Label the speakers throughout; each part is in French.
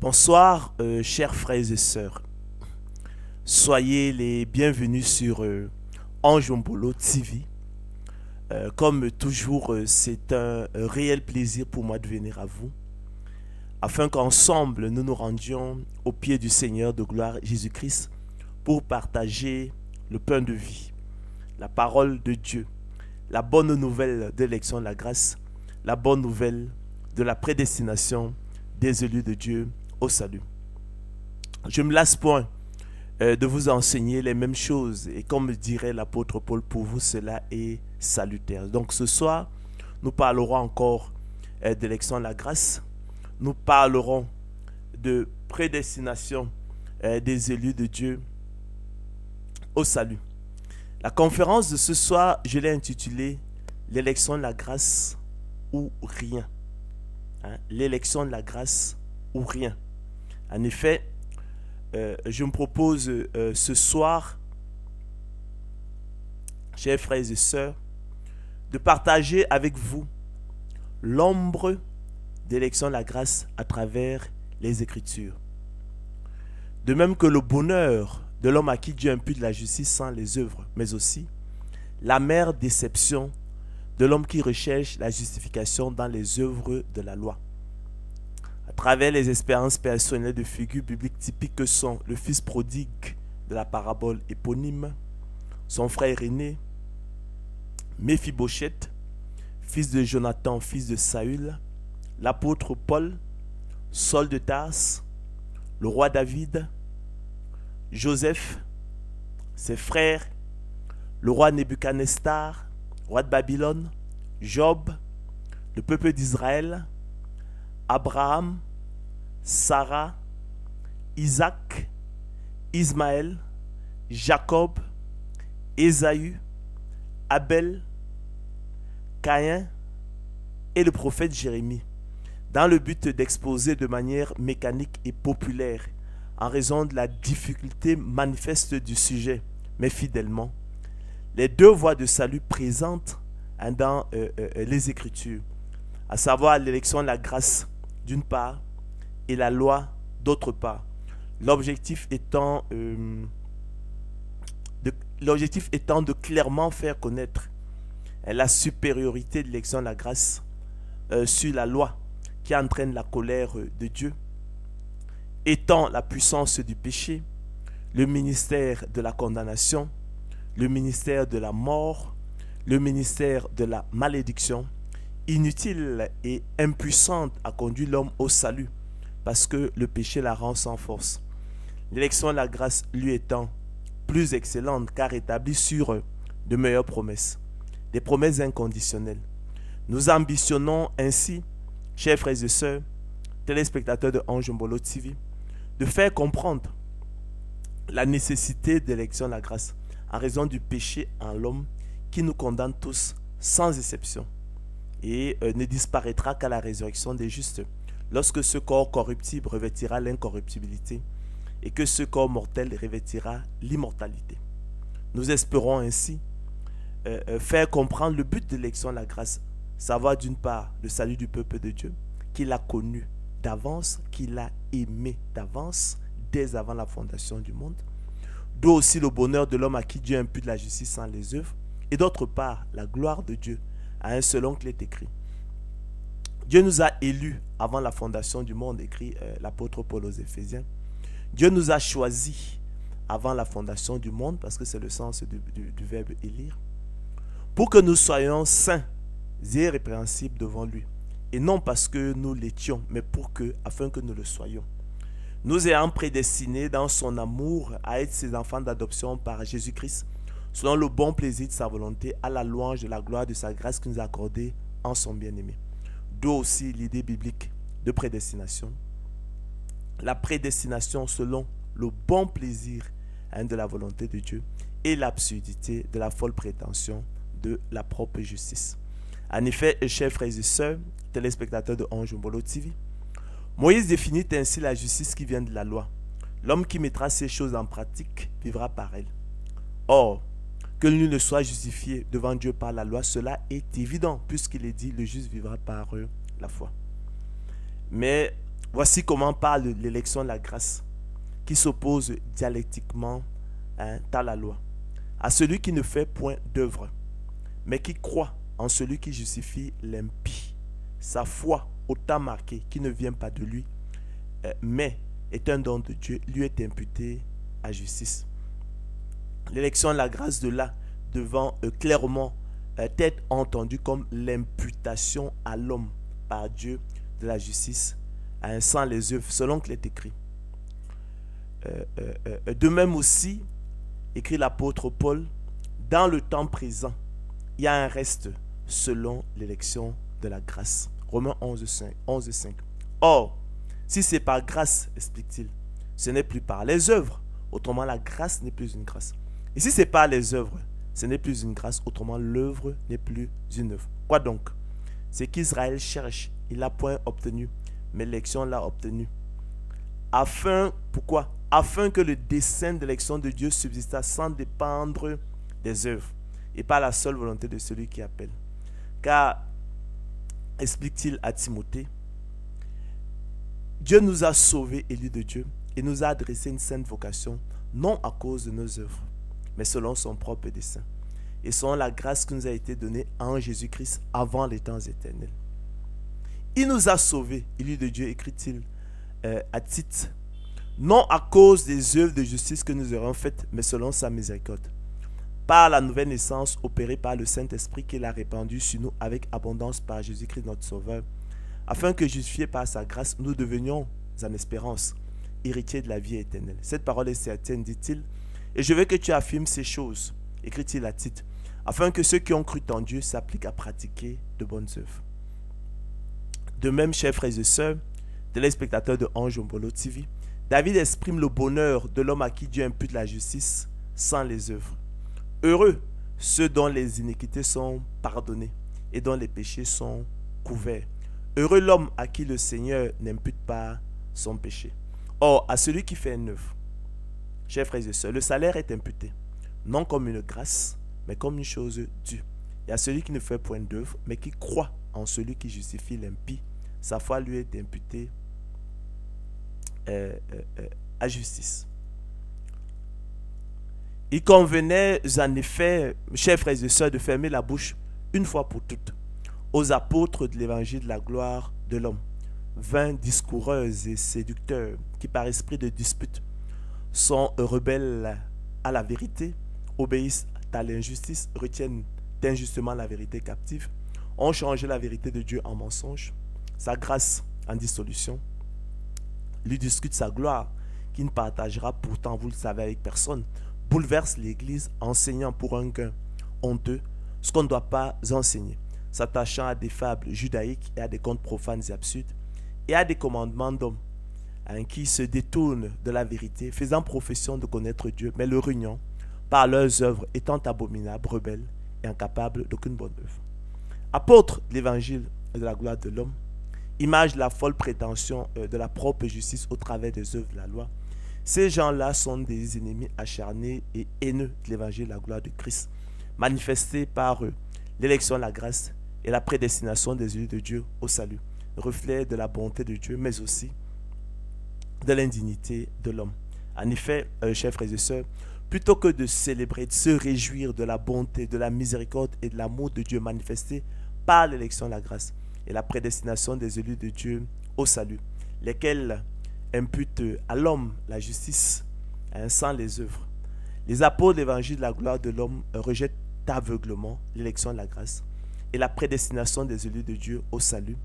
Speaker 1: Bonsoir, chers frères et sœurs. Soyez les bienvenus sur Anjombolo TV. Comme toujours, c'est un réel plaisir pour moi de venir à vous, afin qu'ensemble nous nous rendions au pied du Seigneur de gloire Jésus-Christ pour partager le pain de vie, la parole de Dieu, la bonne nouvelle de l'élection de la grâce, la bonne nouvelle de la prédestination des élus de Dieu au salut. Je ne me lasse point de vous enseigner les mêmes choses, et comme dirait l'apôtre Paul, pour vous cela est salutaire. Donc ce soir, nous parlerons encore de l'élection de la grâce, nous parlerons de prédestination des élus de Dieu au salut. La conférence de ce soir, je l'ai intitulée l'élection de la grâce ou rien. L'élection de la grâce ou rien. En effet, je me propose ce soir, chers frères et sœurs, de partager avec vous l'ombre d'élection de la grâce à travers les Écritures. De même que le bonheur de l'homme à qui Dieu impute la justice sans les œuvres, mais aussi l'amère déception de l'homme qui recherche la justification dans les œuvres de la loi. À travers les expériences personnelles de figures bibliques typiques que sont le fils prodigue de la parabole éponyme, son frère aîné, Méphibosheth, fils de Jonathan, fils de Saül, l'apôtre Paul, Saul de Tarse, le roi David, Joseph, ses frères, le roi Nebuchadnezzar, roi de Babylone, Job, le peuple d'Israël, Abraham, Sarah, Isaac, Ismaël, Jacob, Ésaü, Abel, Caïn et le prophète Jérémie, dans le but d'exposer de manière mécanique et populaire, en raison de la difficulté manifeste du sujet, mais fidèlement, les deux voies de salut présentes dans les Écritures, à savoir l'élection de la grâce d'une part et la loi d'autre part. L'objectif étant de clairement faire connaître la supériorité de l'élection de la grâce sur la loi qui entraîne la colère de Dieu, étant la puissance du péché, le ministère de la condamnation, le ministère de la mort, le ministère de la malédiction, inutile et impuissante à conduire l'homme au salut, parce que le péché la rend sans force. L'élection de la grâce lui étant plus excellente, car établie sur de meilleures promesses, des promesses inconditionnelles. Nous ambitionnons ainsi, chers frères et sœurs, téléspectateurs de Anjombolo TV, de faire comprendre la nécessité de l'élection de la grâce en raison du péché en l'homme qui nous condamne tous sans exception et ne disparaîtra qu'à la résurrection des justes, lorsque ce corps corruptible revêtira l'incorruptibilité et que ce corps mortel revêtira l'immortalité. Nous espérons ainsi faire comprendre le but de l'élection de la grâce, savoir d'une part le salut du peuple de Dieu, qu'il a connu d'avance, qu'il a aimé d'avance, dès avant la fondation du monde, d'où aussi le bonheur de l'homme à qui Dieu impute la justice sans les œuvres, et d'autre part la gloire de Dieu, à un seul oncle est écrit. Dieu nous a élus avant la fondation du monde, écrit l'apôtre Paul aux Éphésiens. Dieu nous a choisis avant la fondation du monde, parce que c'est le sens du verbe élire, pour que nous soyons saints et irrépréhensibles devant lui. Et non parce que nous l'étions, mais afin que nous le soyons. Nous ayant prédestinés dans son amour à être ses enfants d'adoption par Jésus-Christ, selon le bon plaisir de sa volonté, à la louange de la gloire de sa grâce qu'il nous a accordée en son bien-aimé. D'où aussi l'idée biblique de prédestination. La prédestination selon le bon plaisir de la volonté de Dieu et l'absurdité de la folle prétention de la propre justice. En effet, chers frères et sœurs, téléspectateurs de Anjombolo TV, Moïse définit ainsi la justice qui vient de la loi. L'homme qui mettra ces choses en pratique vivra par elle. Or, que nul ne soit justifié devant Dieu par la loi, cela est évident, puisqu'il est dit, le juste vivra par la foi. Mais Voici comment parle l'élection de la grâce, qui s'oppose dialectiquement à la loi. À celui qui ne fait point d'œuvre, mais qui croit en celui qui justifie l'impie. Sa foi, autant marquée, qui ne vient pas de lui, mais est un don de Dieu, lui est imputée à justice. L'élection de la grâce de là devant clairement être entendue comme l'imputation à l'homme par Dieu de la justice sans les œuvres, selon qu'il est écrit. De même aussi, écrit l'apôtre Paul, dans le temps présent, il y a un reste selon l'élection de la grâce. Romains 11:5. Or, si c'est par grâce, explique-t-il, ce n'est plus par les œuvres. Autrement, la grâce n'est plus une grâce. Et si c'est par les œuvres, ce n'est plus une grâce. Autrement, l'œuvre n'est plus une œuvre. Quoi donc? C'est qu'Israël cherche. Il n'a point obtenu, mais l'élection l'a obtenu. Pourquoi? Afin que le dessein de l'élection de Dieu subsista sans dépendre des œuvres et par la seule volonté de celui qui appelle. Car, explique-t-il à Timothée, Dieu nous a sauvés, élus de Dieu, et nous a adressé une sainte vocation, non à cause de nos œuvres, mais selon son propre dessein, et selon la grâce qui nous a été donnée en Jésus-Christ avant les temps éternels. Il nous a sauvés, élus de Dieu, écrit-il à Tite, non à cause des œuvres de justice que nous aurons faites, mais selon sa miséricorde, par la nouvelle naissance opérée par le Saint-Esprit qu'il a répandu sur nous avec abondance par Jésus-Christ notre Sauveur, afin que, justifiés par sa grâce, nous devenions en espérance, héritiers de la vie éternelle. Cette parole est certaine, dit-il, et je veux que tu affirmes ces choses, écrit-il à Tite, afin que ceux qui ont cru en Dieu s'appliquent à pratiquer de bonnes œuvres. De même, chers frères et sœurs, téléspectateurs de Ange Ombolo TV, David exprime le bonheur de l'homme à qui Dieu impute la justice sans les œuvres. Heureux ceux dont les iniquités sont pardonnées et dont les péchés sont couverts. Heureux l'homme à qui le Seigneur n'impute pas son péché. Or, à celui qui fait une œuvre, chers frères et sœurs, le salaire est imputé, non comme une grâce, mais comme une chose due. Et à celui qui ne fait point d'œuvre, mais qui croit en celui qui justifie l'impie, sa foi lui est imputée à justice. Il convenait en effet, chers frères et sœurs, de fermer la bouche une fois pour toutes aux apôtres de l'évangile de la gloire de l'homme, vains discoureurs et séducteurs qui par esprit de dispute sont rebelles à la vérité, obéissent à l'injustice, retiennent injustement la vérité captive, ont changé la vérité de Dieu en mensonge, sa grâce en dissolution, lui discute sa gloire, qui ne partagera pourtant, vous le savez, avec personne, bouleverse l'Église, enseignant pour un gain honteux ce qu'on ne doit pas enseigner, s'attachant à des fables judaïques et à des contes profanes et absurdes, et à des commandements d'hommes qui se détournent de la vérité, faisant profession de connaître Dieu, mais le reniant par leurs œuvres, étant abominables, rebelles et incapables d'aucune bonne œuvre. Apôtres de l'évangile de la gloire de l'homme, image de la folle prétention de la propre justice au travers des œuvres de la loi, ces gens-là sont des ennemis acharnés et haineux de l'évangile de la gloire de Christ, manifestés par eux, l'élection de la grâce et la prédestination des élus de Dieu au salut, reflet de la bonté de Dieu, mais aussi de l'indignité de l'homme. En effet, chers frères et sœurs, plutôt que de célébrer, de se réjouir de la bonté, de la miséricorde et de l'amour de Dieu manifesté par l'élection de la grâce et la prédestination des élus de Dieu au salut, lesquels imputent à l'homme la justice sans les œuvres. Les apôtres de l'évangile de la gloire de l'homme rejettent aveuglement l'élection de la grâce et la prédestination des élus de Dieu au salut,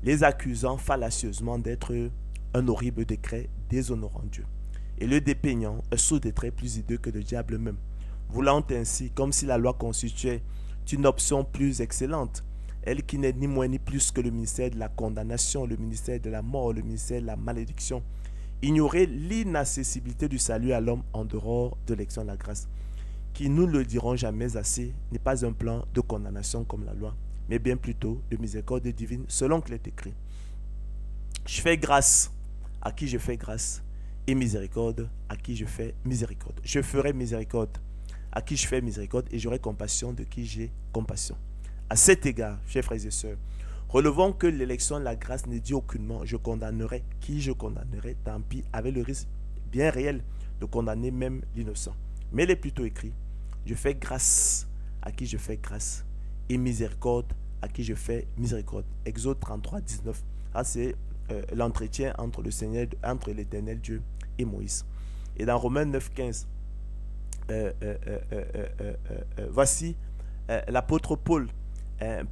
Speaker 1: les accusant fallacieusement d'être un horrible décret déshonorant Dieu, et le dépeignant sous des traits plus hideux que le diable même, voulant ainsi, comme si la loi constituait une option plus excellente, elle qui n'est ni moins ni plus que le ministère de la condamnation, le ministère de la mort, le ministère de la malédiction, ignorer l'inaccessibilité du salut à l'homme en dehors de l'élection de la grâce, qui, nous ne le dirons jamais assez, n'est pas un plan de condamnation comme la loi, mais bien plutôt de miséricorde divine, selon qu'il est écrit. Je fais grâce à qui je fais grâce, et miséricorde à qui je fais miséricorde. Je ferai miséricorde à qui je fais miséricorde, et j'aurai compassion de qui j'ai compassion. À cet égard, chers frères et sœurs, Relevons que l'élection de la grâce ne dit aucunement je condamnerai qui je condamnerai, tant pis, avec le risque bien réel de condamner même l'innocent. Mais il est plutôt écrit je fais grâce à qui je fais grâce et miséricorde à qui je fais miséricorde. Exode 33, 19. Ah, c'est l'entretien entre le Seigneur, entre l'Éternel Dieu et Moïse. Et dans Romains 9, 15, voici l'apôtre Paul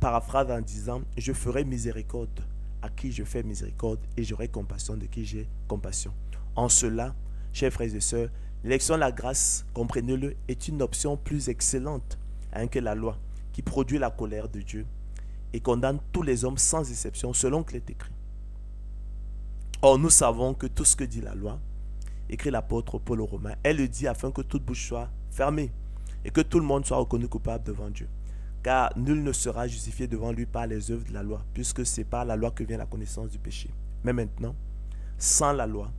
Speaker 1: paraphrase en disant je ferai miséricorde à qui je fais miséricorde et j'aurai compassion de qui j'ai compassion. En cela, chers frères et sœurs, l'élection de la grâce, comprenez-le, est une option plus excellente que la loi qui produit la colère de Dieu et condamne tous les hommes sans exception selon qu'il est écrit. Or, nous savons que tout ce que dit la loi, écrit l'apôtre Paul aux Romains, elle le dit afin que toute bouche soit fermée et que tout le monde soit reconnu coupable devant Dieu. Car nul ne sera justifié devant lui par les œuvres de la loi, puisque c'est par la loi que vient la connaissance du péché. Mais maintenant, sans la loi,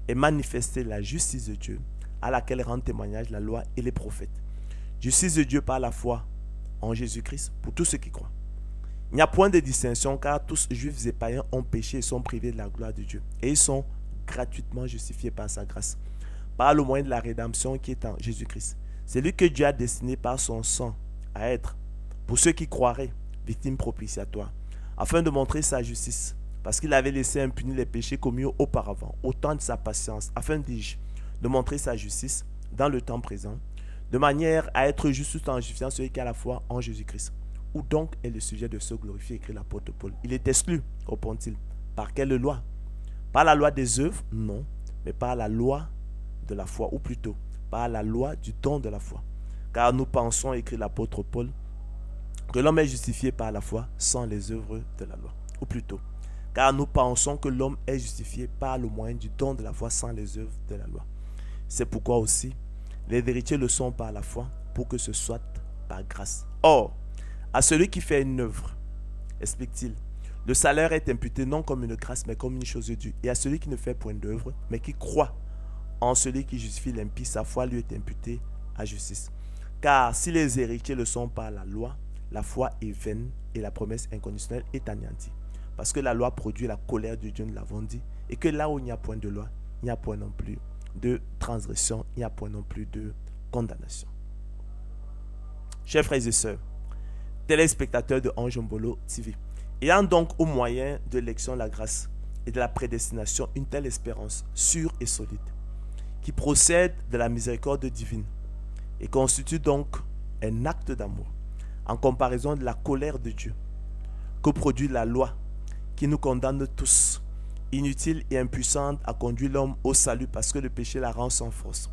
Speaker 1: est manifestée la justice de Dieu, à laquelle rendent témoignage la loi et les prophètes. Justice de Dieu par la foi en Jésus-Christ pour tous ceux qui croient. Il n'y a point de distinction, car tous juifs et païens ont péché et sont privés de la gloire de Dieu. Et ils sont gratuitement justifiés par sa grâce, par le moyen de la rédemption qui est en Jésus-Christ. C'est lui que Dieu a destiné par son sang à être, pour ceux qui croiraient, victime propitiatoire, afin de montrer sa justice, parce qu'il avait laissé impunis les péchés commis auparavant, au temps de sa patience, afin, dis-je, de montrer sa justice dans le temps présent, de manière à être juste tout en justifiant celui qui a la foi en Jésus-Christ. Où donc est le sujet de se glorifier, écrit l'apôtre Paul? Il est exclu, répond-il. Par quelle loi? Par la loi des œuvres? Non, mais par la loi de la foi, ou plutôt, par la loi du don de la foi. Car nous pensons, écrit l'apôtre Paul, que l'homme est justifié par la foi sans les œuvres de la loi. Ou plutôt, car nous pensons que l'homme est justifié par le moyen du don de la foi sans les œuvres de la loi. C'est pourquoi aussi, les héritiers le sont par la foi, pour que ce soit par grâce. Or, à celui qui fait une œuvre, explique-t-il, le salaire est imputé non comme une grâce, mais comme une chose due. Et à celui qui ne fait point d'œuvre, mais qui croit en celui qui justifie l'impie, sa foi lui est imputée à justice. Car si les héritiers le sont par la loi, la foi est vaine et la promesse inconditionnelle est anéantie. Parce que la loi produit la colère de Dieu, nous l'avons dit, et que là où il n'y a point de loi, il n'y a point non plus de transgression, il n'y a point non plus de condamnation. Chers frères et sœurs, téléspectateurs de Anjombolo TV, ayant donc au moyen de l'élection de la grâce et de la prédestination une telle espérance sûre et solide, qui procède de la miséricorde divine et constitue donc un acte d'amour, en comparaison de la colère de Dieu que produit la loi qui nous condamne tous, inutile et impuissante à conduire l'homme au salut parce que le péché la rend sans force.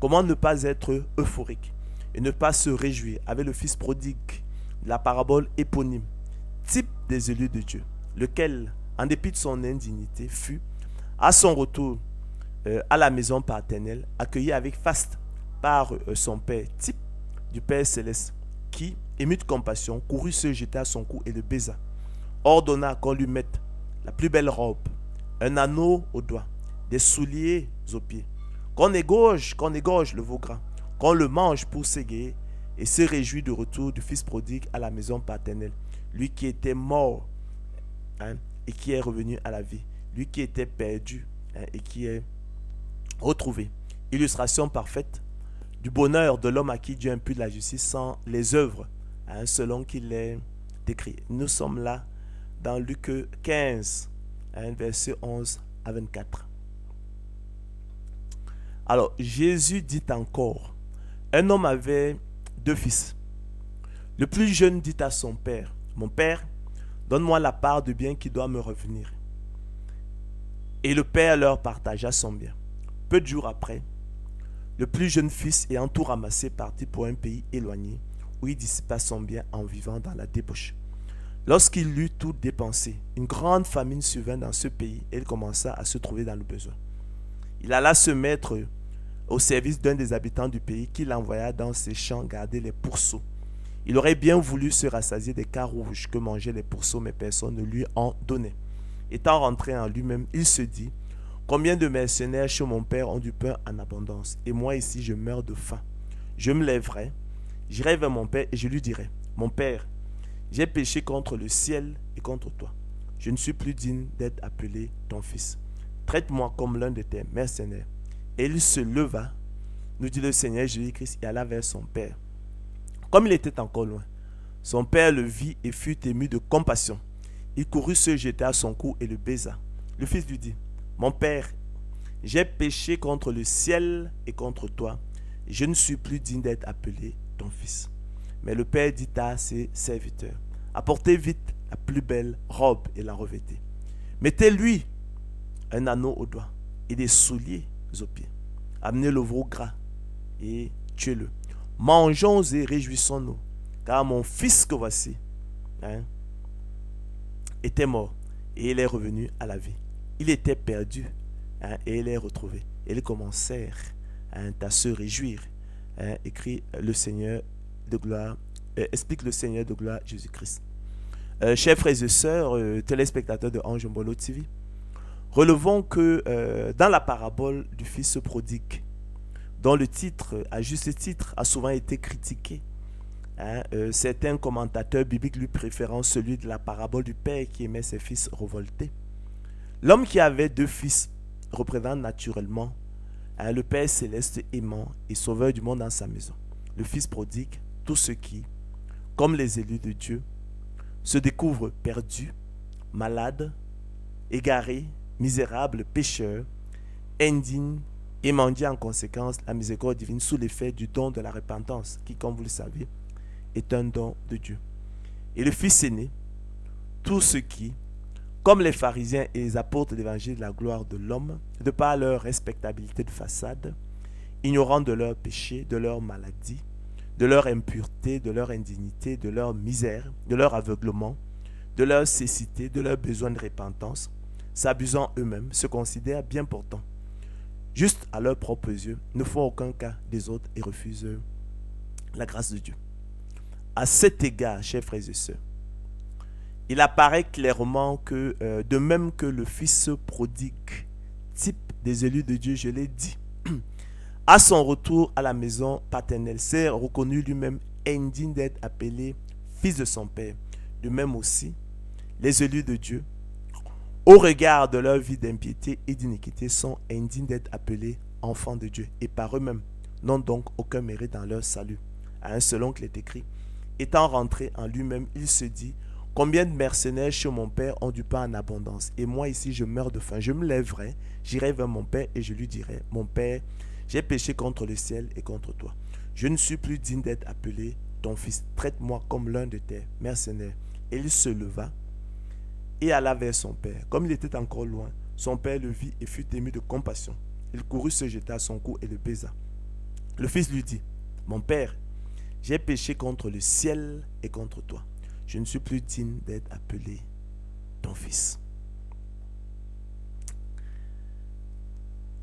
Speaker 1: Comment ne pas être euphorique et ne pas se réjouir avec le fils prodigue de la parabole éponyme, type des élus de Dieu, lequel, en dépit de son indignité, fut, à son retour à la maison paternelle, accueilli avec faste par son père, type du Père céleste, qui, ému de compassion, courut se jeter à son cou et le baisa, ordonna qu'on lui mette la plus belle robe, un anneau au doigt, des souliers aux pieds, qu'on égorge le veau gras, qu'on le mange pour s'égayer et se réjouit du retour du fils prodigue à la maison paternelle, lui qui était mort et qui est revenu à la vie, lui qui était perdu et qui est retrouvé. Illustration parfaite du bonheur de l'homme à qui Dieu impute la justice sans les œuvres, selon qu'il est décrit. Nous sommes là dans Luc 15, versets 11 à 24. Alors, Jésus dit encore, un homme avait 2 fils. Le plus jeune dit à son père, mon père, donne-moi la part de bien qui doit me revenir. Et le père leur partagea son bien. Peu de jours après, le plus jeune fils ayant tout ramassé partit pour un pays éloigné, où il dissipa son bien en vivant dans la débauche. Lorsqu'il eut tout dépensé, une grande famine survint dans ce pays et il commença à se trouver dans le besoin. Il alla se mettre au service d'un des habitants du pays qui l'envoya dans ses champs garder les pourceaux. Il aurait bien voulu se rassasier des carouges que mangeaient les pourceaux, mais personne ne lui en donnait. Étant rentré en lui-même, il se dit, combien de mercenaires chez mon père ont du pain en abondance, et moi ici je meurs de faim. Je me lèverai, j'irai vers mon père et je lui dirai, mon père, j'ai péché contre le ciel et contre toi. Je ne suis plus digne d'être appelé ton fils. Traite-moi comme l'un de tes mercenaires. Et il se leva, nous dit le Seigneur Jésus-Christ, et alla vers son père. Comme il était encore loin, son père le vit et fut ému de compassion. Il courut se jeter à son cou et le baisa. Le fils lui dit, mon père, j'ai péché contre le ciel et contre toi. Je ne suis plus digne d'être appelé ton fils. Mais le père dit à ses serviteurs, apportez vite la plus belle robe et la revêtez. Mettez-lui un anneau au doigt et des souliers aux pieds. Amenez le veau gras et tuez-le. Mangeons et réjouissons-nous, car mon fils que voici était mort et il est revenu à la vie. Il était perdu et il est retrouvé. Et ils commencèrent à se réjouir. Écrit le Seigneur de gloire, explique le Seigneur de gloire Jésus-Christ. Chers frères et sœurs, téléspectateurs de Ange Mbolo TV, relevons que dans la parabole du fils prodigue, dont le titre, à juste titre, a souvent été critiqué, certains commentateurs bibliques lui préférant celui de la parabole du père qui aimait ses fils révoltés. L'homme qui avait 2 fils représente naturellement le Père céleste aimant et sauveur du monde dans sa maison. Le fils prodigue, tous ceux qui, comme les élus de Dieu, se découvrent perdus, malades, égarés, misérables, pécheurs, indignes et mendient en conséquence la miséricorde divine sous l'effet du don de la repentance qui, comme vous le savez, est un don de Dieu. Et le fils aîné, tous ceux qui, comme les pharisiens et les apôtres de l'évangile de la gloire de l'homme, de par leur respectabilité de façade, ignorant de leurs péchés, de leurs maladies, de leur impureté, de leur indignité, de leur misère, de leur aveuglement, de leur cécité, de leur besoin de repentance, s'abusant eux-mêmes, se considèrent bien portants, juste à leurs propres yeux, ne font aucun cas des autres et refusent la grâce de Dieu. À cet égard, chers frères et sœurs, il apparaît clairement que, de même que le fils prodigue, type des élus de Dieu, je l'ai dit, à son retour à la maison paternelle, s'est reconnu lui-même indigne d'être appelé fils de son père. De même aussi, les élus de Dieu, au regard de leur vie d'impiété et d'iniquité, sont indignes d'être appelés enfants de Dieu et par eux-mêmes n'ont donc aucun mérite dans leur salut. Selon qu'il est écrit, étant rentré en lui-même, il se dit, combien de mercenaires chez mon père ont du pain en abondance et moi ici je meurs de faim. Je me lèverai, j'irai vers mon père et je lui dirai, mon père, j'ai péché contre le ciel et contre toi. Je ne suis plus digne d'être appelé ton fils. Traite-moi comme l'un de tes mercenaires. Et il se leva et alla vers son père. Comme il était encore loin, son père le vit et fut ému de compassion. Il courut se jeter à son cou et le baisa. Le fils lui dit, mon père, j'ai péché contre le ciel et contre toi. Je ne suis plus digne d'être appelé ton fils.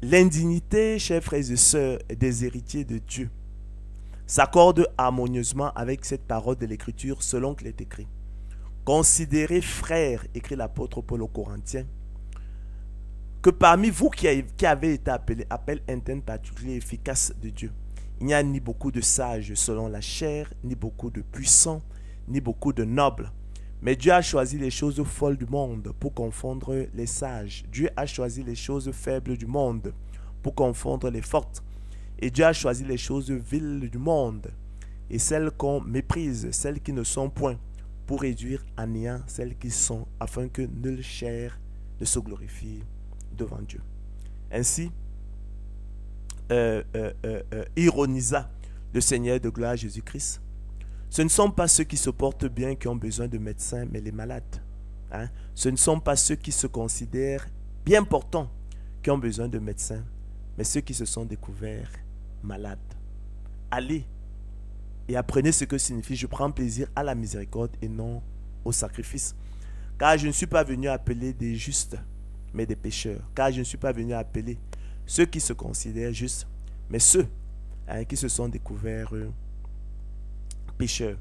Speaker 1: L'indignité, chers frères et sœurs, des héritiers de Dieu s'accorde harmonieusement avec cette parole de l'Écriture selon qu'il est écrit. Considérez, frères, écrit l'apôtre Paul aux Corinthiens, que parmi vous qui avez été appelés, appel interne particulier et efficace de Dieu, il n'y a ni beaucoup de sages selon la chair, ni beaucoup de puissants, ni beaucoup de nobles. Mais Dieu a choisi les choses folles du monde pour confondre les sages. Dieu a choisi les choses faibles du monde pour confondre les fortes. Et Dieu a choisi les choses viles du monde et celles qu'on méprise, celles qui ne sont point, pour réduire à néant celles qui sont, afin que nulle chair ne se glorifie devant Dieu. Ainsi, ironisa le Seigneur de gloire Jésus-Christ. Ce ne sont pas ceux qui se portent bien qui ont besoin de médecins, mais les malades. Ce ne sont pas ceux qui se considèrent bien portants qui ont besoin de médecins, mais ceux qui se sont découverts malades. Allez et apprenez ce que signifie « je prends plaisir à la miséricorde et non au sacrifice ». Car je ne suis pas venu appeler des justes, mais des pécheurs. Car je ne suis pas venu appeler ceux qui se considèrent justes, mais ceux qui se sont découverts pécheurs.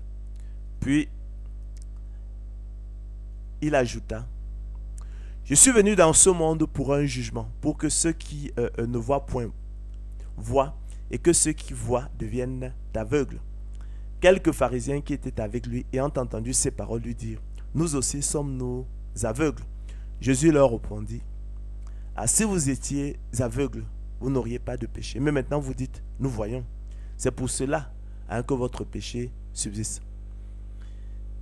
Speaker 1: Puis, il ajouta, « Je suis venu dans ce monde pour un jugement, pour que ceux qui ne voient point voient, et que ceux qui voient deviennent aveugles. quelques pharisiens qui étaient avec lui, ayant entendu ces paroles, lui dirent, nous aussi sommes-nous aveugles? Jésus leur répondit, ah, si vous étiez aveugles, vous n'auriez pas de péché. Mais maintenant vous dites, nous voyons. C'est pour cela que votre péché subsiste.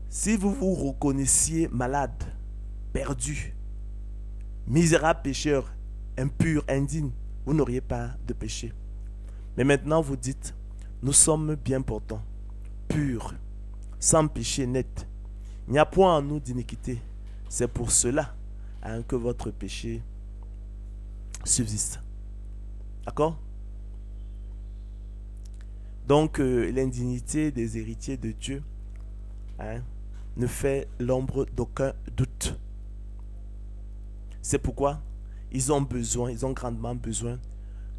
Speaker 1: Si vous vous reconnaissiez malade, perdu, misérable pécheur, impur, indigne, vous n'auriez pas de péché. Mais maintenant vous dites, nous sommes bien portants, purs, sans péché net. Il n'y a point en nous d'iniquité. C'est pour cela que votre péché subsiste. D'accord? Donc l'indignité des héritiers de Dieu ne fait l'ombre d'aucun doute. C'est pourquoi ils ont grandement besoin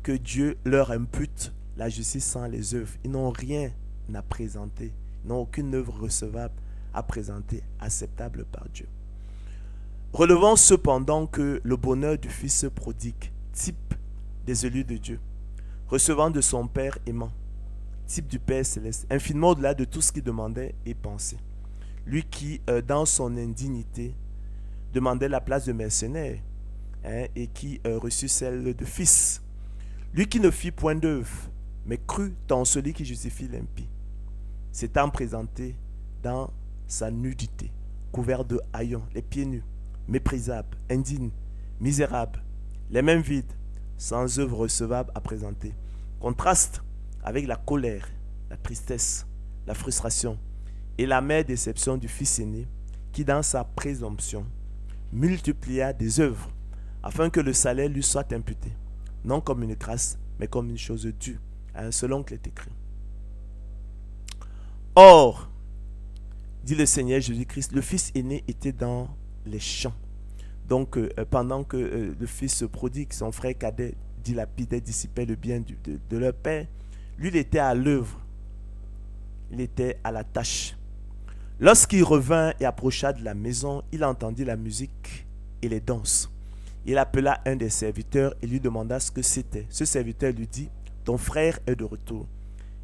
Speaker 1: que Dieu leur impute la justice sans les œuvres. Ils n'ont rien à présenter. Ils n'ont aucune œuvre recevable à présenter, acceptable par Dieu. Relevons cependant que le bonheur du Fils prodigue, type des élus de Dieu, recevant de son Père aimant, type du Père céleste, infiniment au-delà de tout ce qu'il demandait et pensait. Lui qui, dans son indignité, demandait la place de mercenaire et qui reçut celle de fils. Lui qui ne fit point d'œuvre, mais crut en celui qui justifie l'impie, s'étant présenté dans sa nudité, couvert de haillons, les pieds nus, méprisable, indigne, misérable, les mains vides, sans œuvre recevable à présenter. Contraste avec la colère, la tristesse, la frustration et l'amère déception du fils aîné qui, dans sa présomption, multiplia des œuvres afin que le salaire lui soit imputé, non comme une grâce, mais comme une chose due, selon qu'il est écrit. Or, dit le Seigneur Jésus-Christ, le fils aîné était dans les champs. Donc, pendant que le fils prodigue, son frère cadet, dilapidait, dissipait le bien de leur père, lui, il était à l'œuvre. Il était à la tâche. Lorsqu'il revint et approcha de la maison, il entendit la musique et les danses. Il appela un des serviteurs et lui demanda ce que c'était. Ce serviteur lui dit, ton frère est de retour.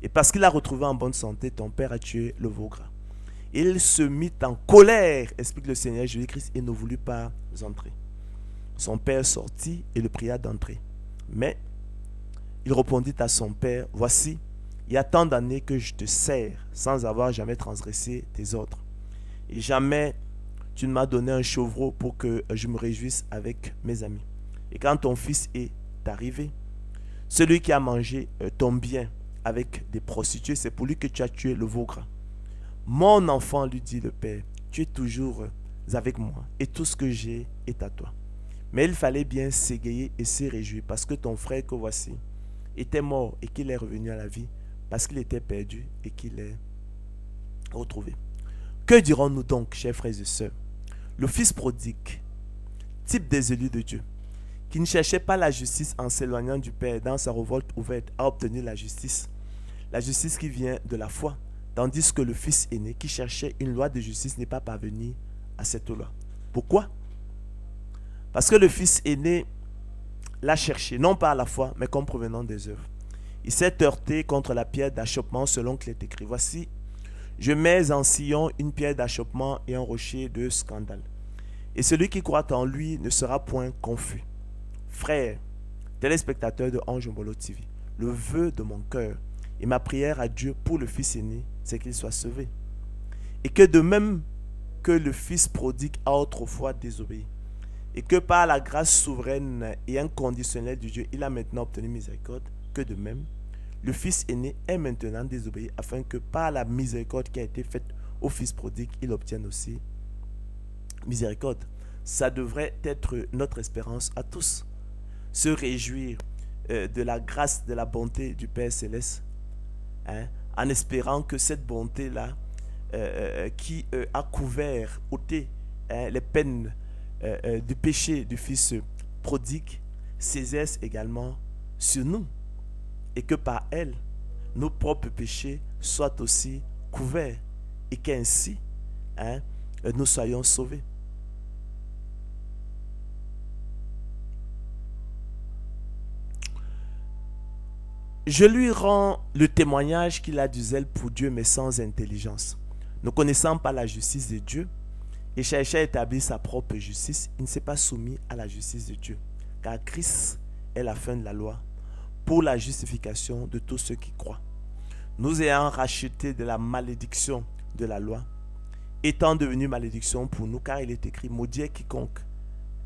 Speaker 1: Et parce qu'il a retrouvé en bonne santé, ton père a tué le veau gras. Il se mit en colère, explique le Seigneur Jésus-Christ, et ne voulut pas entrer. Son père sortit et le pria d'entrer. Mais il répondit à son père, voici, il y a tant d'années que je te sers sans avoir jamais transgressé tes ordres. Et jamais tu ne m'as donné un chevreau pour que je me réjouisse avec mes amis. Et quand ton fils est arrivé, celui qui a mangé ton bien avec des prostituées, c'est pour lui que tu as tué le veau gras. Mon enfant, lui dit le père, tu es toujours avec moi et tout ce que j'ai est à toi. Mais il fallait bien s'égayer et se réjouir parce que ton frère que voici était mort et qu'il est revenu à la vie, parce qu'il était perdu et qu'il est retrouvé. Que dirons-nous donc, chers frères et sœurs? Le fils prodigue, type des élus de Dieu, qui ne cherchait pas la justice en s'éloignant du Père, dans sa révolte ouverte, a obtenu la justice qui vient de la foi, tandis que le fils aîné, qui cherchait une loi de justice, n'est pas parvenu à cette loi. Pourquoi? Parce que le fils aîné l'a cherché, non pas à la foi, mais comme provenant des œuvres. Il s'est heurté contre la pierre d'achoppement selon qu'il est écrit. Voici, je mets en Sion une pierre d'achoppement et un rocher de scandale. Et celui qui croit en lui ne sera point confus. Frères, téléspectateurs de Ange Mbolo TV, le vœu de mon cœur et ma prière à Dieu pour le fils aîné, c'est qu'il soit sauvé. Et que de même que le fils prodigue a autrefois désobéi, et que par la grâce souveraine et inconditionnelle de Dieu, il a maintenant obtenu miséricorde, que de même, le fils aîné est maintenant désobéi, afin que par la miséricorde qui a été faite au fils prodigue, il obtienne aussi miséricorde. Ça devrait être notre espérance à tous. Se réjouir de la grâce, de la bonté du Père Céleste, en espérant que cette bonté-là, qui a couvert, ôté les peines du péché du fils prodigue, s'exerce également sur nous, et que par elle, nos propres péchés soient aussi couverts, et qu'ainsi, nous soyons sauvés. Je lui rends le témoignage qu'il a du zèle pour Dieu, mais sans intelligence. Ne connaissant pas la justice de Dieu et cherchant à établir sa propre justice, il ne s'est pas soumis à la justice de Dieu. Car Christ est la fin de la loi pour la justification de tous ceux qui croient. Nous ayant racheté de la malédiction de la loi, étant devenu malédiction pour nous, car il est écrit, maudit est quiconque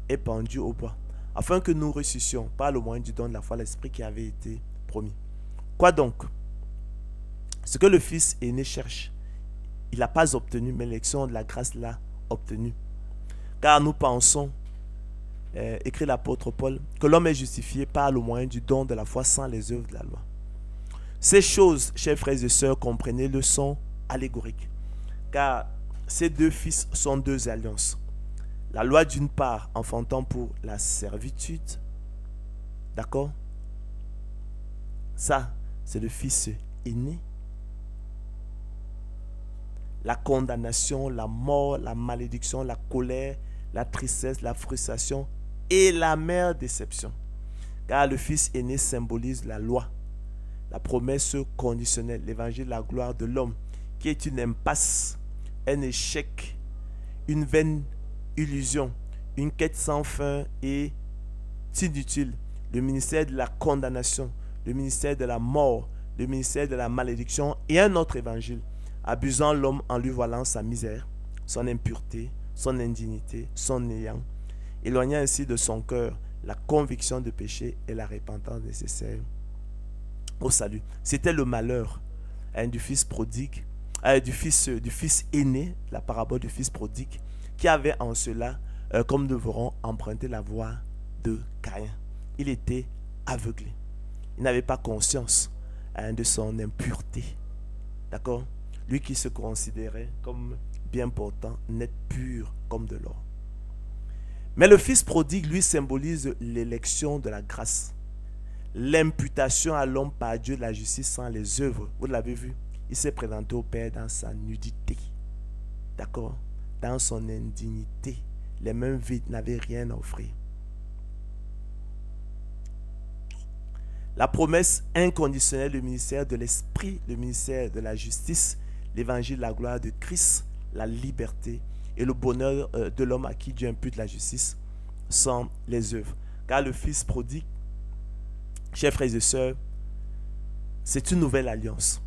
Speaker 1: est pendu au bois, afin que nous ressuscitions par le moyen du don de la foi, l'Esprit qui avait été promis. Quoi donc? Ce que le Fils aîné cherche, il n'a pas obtenu, mais l'élection de la grâce l'a obtenu. Car nous pensons, écrit l'apôtre Paul, que l'homme est justifié par le moyen du don de la foi sans les œuvres de la loi. Ces choses, chers frères et sœurs, comprenez-le, sont allégoriques. Car ces deux fils sont deux alliances. La loi d'une part enfantant pour la servitude. D'accord? Ça, c'est le fils aîné. La condamnation, la mort, la malédiction, la colère, la tristesse, la frustration et l'amère déception. Car le fils aîné symbolise la loi, la promesse conditionnelle, l'évangile, la gloire de l'homme, qui est une impasse, un échec, une vaine illusion, une quête sans fin et inutile. Le ministère de la condamnation, le ministère de la mort, le ministère de la malédiction et un autre évangile, abusant l'homme en lui voilant sa misère, son impureté, son indignité, son néant, éloignant ainsi de son cœur la conviction de péché et la repentance nécessaire au salut. C'était le malheur du fils prodigue, du fils aîné, la parabole du fils prodigue, qui avait en cela, comme nous verrons, emprunté la voie de Caïn. Il était aveuglé. Il n'avait pas conscience de son impureté. D'accord? Lui qui se considérait comme bien portant, net, pur comme de l'or. Mais le fils prodigue, lui, symbolise l'élection de la grâce. L'imputation à l'homme par Dieu de la justice sans les œuvres. Vous l'avez vu? Il s'est présenté au Père dans sa nudité. D'accord? Dans son indignité. Les mains vides, n'avaient rien à offrir. La promesse inconditionnelle, le ministère de l'Esprit, le ministère de la justice, l'évangile, la gloire de Christ, la liberté et le bonheur de l'homme à qui Dieu impute la justice sont les œuvres. Car le Fils prodigue, chers frères et sœurs, c'est une nouvelle alliance.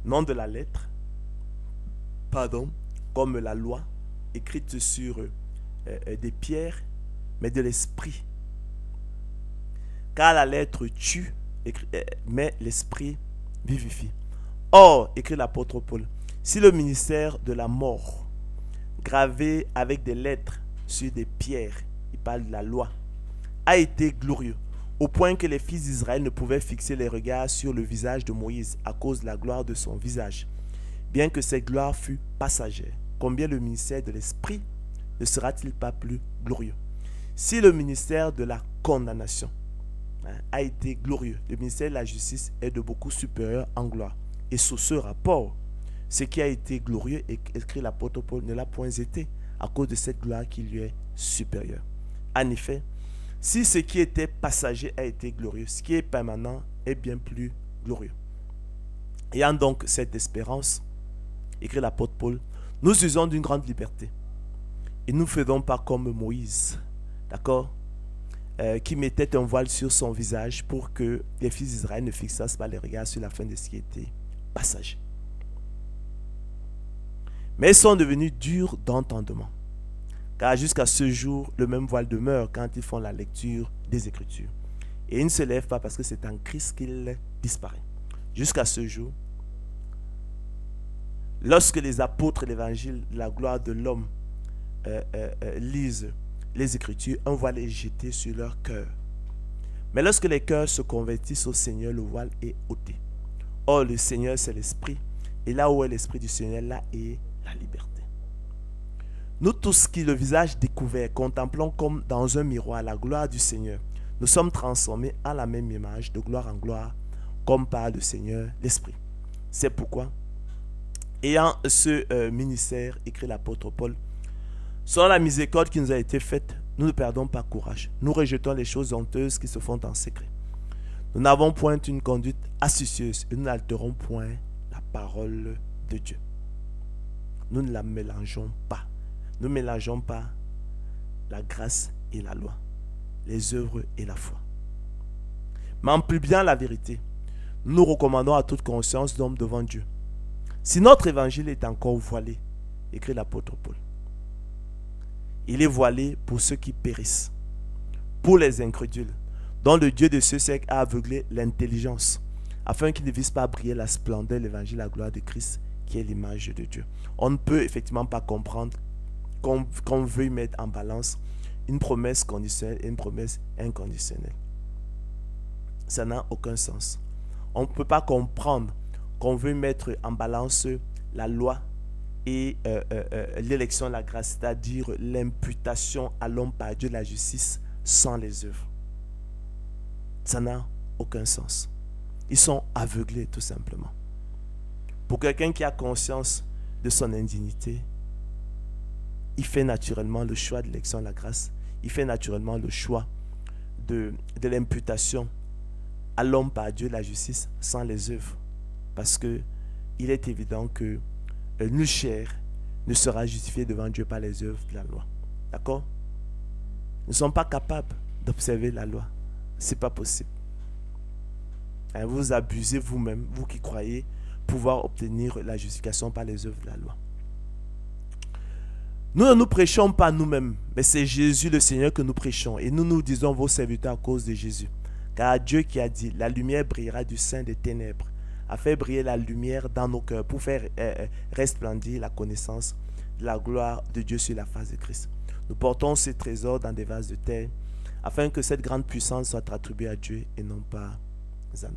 Speaker 1: Non de la lettre, comme la loi, écrite sur des pierres, mais de l'esprit. Car la lettre tue, mais l'esprit vivifie. Or, écrit l'apôtre Paul, si le ministère de la mort, gravé avec des lettres sur des pierres, il parle de la loi, a été glorieux, au point que les fils d'Israël ne pouvaient fixer les regards sur le visage de Moïse à cause de la gloire de son visage, bien que cette gloire fût passagère. Combien le ministère de l'esprit ne sera-t-il pas plus glorieux? Si le ministère de la condamnation a été glorieux, le ministère de la justice est de beaucoup supérieur en gloire. Et sous ce rapport, ce qui a été glorieux, écrit l'apôtre Paul, ne l'a point été à cause de cette gloire qui lui est supérieure. En effet, si ce qui était passager a été glorieux, ce qui est permanent est bien plus glorieux. Ayant donc cette espérance, écrit l'apôtre Paul, nous usons d'une grande liberté. Et nous ne faisons pas comme Moïse, d'accord, qui mettait un voile sur son visage pour que les fils d'Israël ne fixassent pas les regards sur la fin de ce qui était passager. Mais ils sont devenus durs d'entendement. Car jusqu'à ce jour, le même voile demeure quand ils font la lecture des Écritures. Et ils ne se lèvent pas parce que c'est en Christ qu'il disparaît. Jusqu'à ce jour, lorsque les apôtres de l'Évangile, la gloire de l'homme, lisent les Écritures, un voile est jeté sur leur cœur. Mais lorsque les cœurs se convertissent au Seigneur, le voile est ôté. Or, le Seigneur, c'est l'Esprit. Et là où est l'Esprit du Seigneur, là est la liberté. Nous tous qui, le visage découvert, contemplons comme dans un miroir la gloire du Seigneur, nous sommes transformés à la même image, de gloire en gloire, comme par le Seigneur, l'Esprit. C'est pourquoi, ayant ce ministère, écrit l'apôtre Paul, selon la miséricorde qui nous a été faite, nous ne perdons pas courage. Nous rejetons les choses honteuses qui se font en secret. Nous n'avons point une conduite astucieuse et nous n'altérons point la parole de Dieu. Nous ne la mélangeons pas. Nous ne mélangeons pas la grâce et la loi, les œuvres et la foi. Mais en publiant la vérité, nous nous recommandons à toute conscience d'homme devant Dieu. Si notre évangile est encore voilé, écrit l'apôtre Paul, il est voilé pour ceux qui périssent, pour les incrédules, dont le Dieu de ce siècle a aveuglé l'intelligence, afin qu'ils ne vissent pas briller la splendeur, l'évangile, la gloire de Christ, qui est l'image de Dieu. On ne peut effectivement pas comprendre qu'on veuille mettre en balance une promesse conditionnelle et une promesse inconditionnelle. Ça n'a aucun sens. On ne peut pas comprendre qu'on veut mettre en balance la loi et l'élection de la grâce, c'est-à-dire l'imputation à l'homme par Dieu de la justice sans les œuvres. Ça n'a aucun sens. Ils sont aveuglés tout simplement. Pour quelqu'un qui a conscience de son indignité, il fait naturellement le choix de l'élection de la grâce. Il fait naturellement le choix de l'imputation à l'homme par Dieu la justice sans les œuvres. Parce que il est évident que nulle chair ne sera justifiée devant Dieu par les œuvres de la loi. D'accord? Nous ne sommes pas capables d'observer la loi. Ce n'est pas possible. Vous abusez vous-même, vous qui croyez pouvoir obtenir la justification par les œuvres de la loi. Nous ne nous prêchons pas nous-mêmes, mais c'est Jésus le Seigneur que nous prêchons. Et nous nous disons vos serviteurs à cause de Jésus. Car Dieu qui a dit, la lumière brillera du sein des ténèbres, a fait briller la lumière dans nos cœurs pour faire resplendir la connaissance de la gloire de Dieu sur la face de Christ. Nous portons ces trésors dans des vases de terre, afin que cette grande puissance soit attribuée à Dieu et non pas à nous.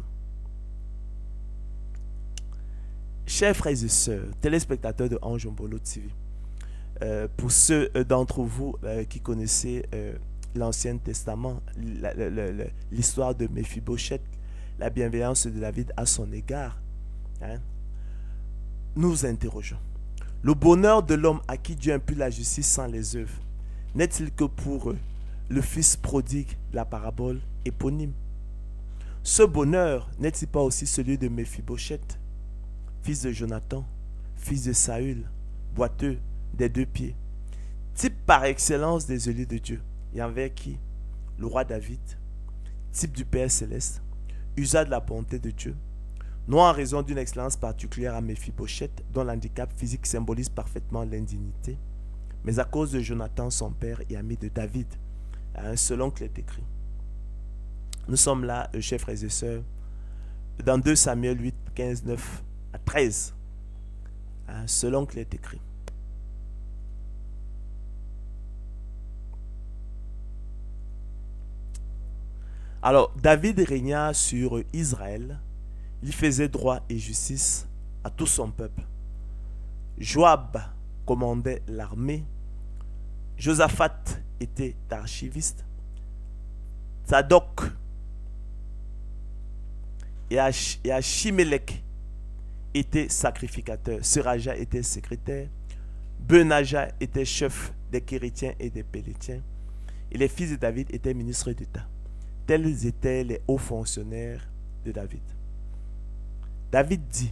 Speaker 1: Chers frères et sœurs, téléspectateurs de Ange Mbolo TV, pour ceux d'entre vous qui connaissez l'Ancien Testament, l'histoire de Méphibosheth, la bienveillance de David à son égard, nous interrogeons. Le bonheur de l'homme à qui Dieu impute la justice sans les œuvres, n'est-il que pour le fils prodigue de la parabole éponyme? Ce bonheur n'est-il pas aussi celui de Méphibosheth, fils de Jonathan, fils de Saül, boiteux des 2 pieds, type par excellence des élus de Dieu, et envers qui le roi David, type du Père céleste, usa de la bonté de Dieu, non en raison d'une excellence particulière à Méphibosheth, dont l'handicap physique symbolise parfaitement l'indignité, mais à cause de Jonathan, son père et ami de David, selon qu'il est écrit. Nous sommes là, chers frères et sœurs, dans 2 Samuel 8, 15, 9 à 13, selon qu'il est écrit. Alors, David régna sur Israël. Il faisait droit et justice à tout son peuple. Joab commandait l'armée. Josaphat était archiviste. Zadok et Achimelech étaient sacrificateurs. Seraja était secrétaire. Benaja était chef des Kérétiens et des Pélétiens. Et les fils de David étaient ministres d'État. Tels étaient les hauts fonctionnaires de David. David dit,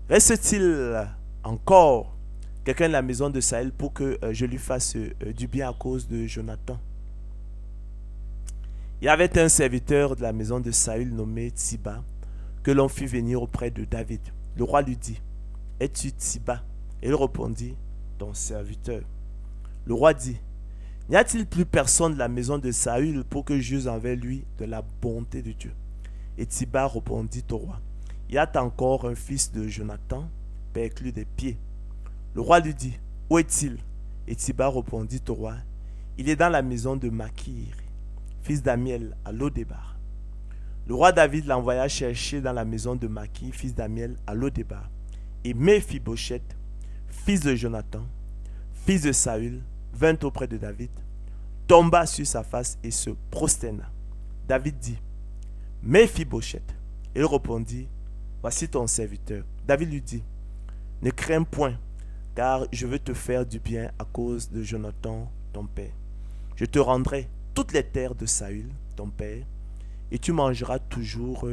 Speaker 1: reste-t-il encore quelqu'un de la maison de Saül pour que je lui fasse du bien à cause de Jonathan? Il y avait un serviteur de la maison de Saül nommé Tsiba que l'on fit venir auprès de David. Le roi lui dit, es-tu Tsiba? Et il répondit, ton serviteur. Le roi dit, n'y a-t-il plus personne de la maison de Saül pour que j'use envers lui de la bonté de Dieu? Et Tsiba répondit au roi, y a encore un fils de Jonathan, perclus des pieds. Le roi lui dit, où est-il? Et Tsiba répondit au roi, il est dans la maison de Makir, fils d'Amiel, à Lodébar. Le roi David l'envoya chercher dans la maison de Makir, fils d'Amiel, à Lodébar. Et Méphibosheth, fils de Jonathan, fils de Saül, vint auprès de David, tomba sur sa face et se prosterna. David dit, Méphibosheth. Il répondit, voici ton serviteur. David lui dit, ne crains point, car je veux te faire du bien à cause de Jonathan, ton père. Je te rendrai toutes les terres de Saül, ton père, et tu mangeras toujours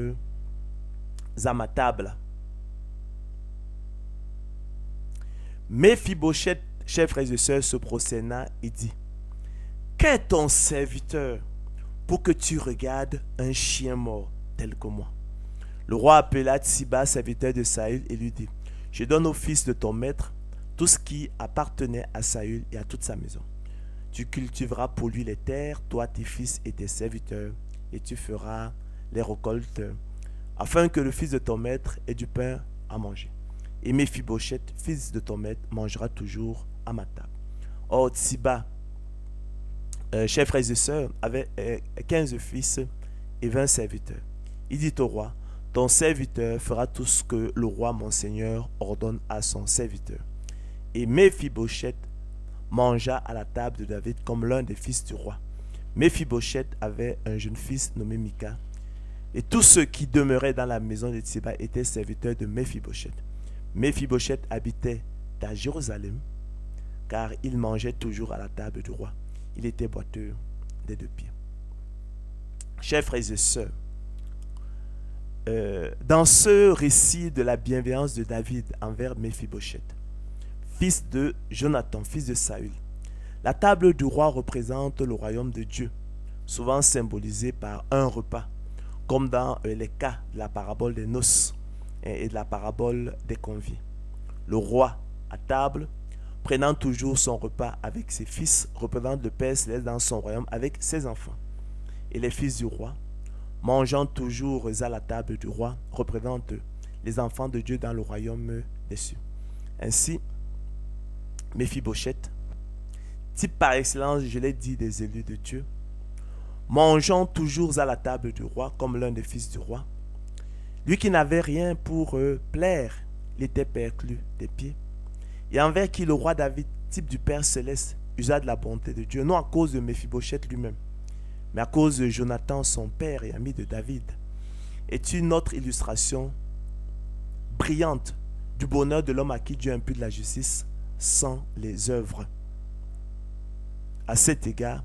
Speaker 1: à ma table. Méphibosheth, chers frères et sœurs, se prosterna et dit, qu'est ton serviteur pour que tu regardes un chien mort tel que moi? Le roi appela Tsiba, serviteur de Saül, et lui dit, je donne au fils de ton maître tout ce qui appartenait à Saül et à toute sa maison. Tu cultiveras pour lui les terres, toi, tes fils et tes serviteurs, et tu feras les récoltes, afin que le fils de ton maître ait du pain à manger. Et Méphibosheth, fils de ton maître, mangera toujours à ma table. Or, Tsiba, chers frères et sœurs, avait 15 fils et 20 serviteurs. Il dit au roi, ton serviteur fera tout ce que le roi mon seigneur ordonne à son serviteur. Et Méphibosheth mangea à la table de David comme l'un des fils du roi. Méphibosheth avait un jeune fils nommé Mika, et tous ceux qui demeuraient dans la maison de Tsiba étaient serviteurs de Méphibosheth. Méphibosheth habitait à Jérusalem, car il mangeait toujours à la table du roi. Il était boiteux des 2 pieds. Chers frères et sœurs, dans ce récit de la bienveillance de David envers Méphibosheth, fils de Jonathan, fils de Saül, la table du roi représente le royaume de Dieu, souvent symbolisé par un repas, comme dans les cas de la parabole des noces et de la parabole des conviés. Le roi à table, prenant toujours son repas avec ses fils, représente le Père céleste dans son royaume avec ses enfants. Et les fils du roi, mangeant toujours à la table du roi, représentent les enfants de Dieu dans le royaume des cieux. Ainsi, Méphibosheth, type par excellence, je l'ai dit, des élus de Dieu, mangeant toujours à la table du roi comme l'un des fils du roi, lui qui n'avait rien pour plaire, il était perclus des pieds, et envers qui le roi David, type du Père céleste, usa de la bonté de Dieu, non à cause de Méphibosheth lui-même, mais à cause de Jonathan, son père et ami de David, est une autre illustration brillante du bonheur de l'homme à qui Dieu impute la justice sans les œuvres. À cet égard,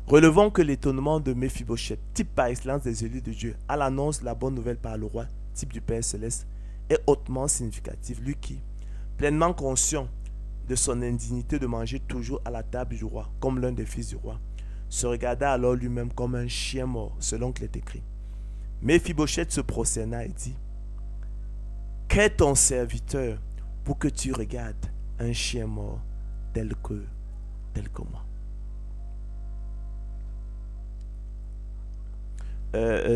Speaker 1: relevons que l'étonnement de Méphibosheth, type par excellence des élus de Dieu, à l'annonce de la bonne nouvelle par le roi, type du Père céleste, est hautement significatif. Lui qui, pleinement conscient de son indignité de manger toujours à la table du roi, comme l'un des fils du roi, se regarda alors lui-même comme un chien mort, selon qu'il est écrit. Méphibosheth se prosterna et dit, qu'est ton serviteur pour que tu regardes un chien mort tel que moi?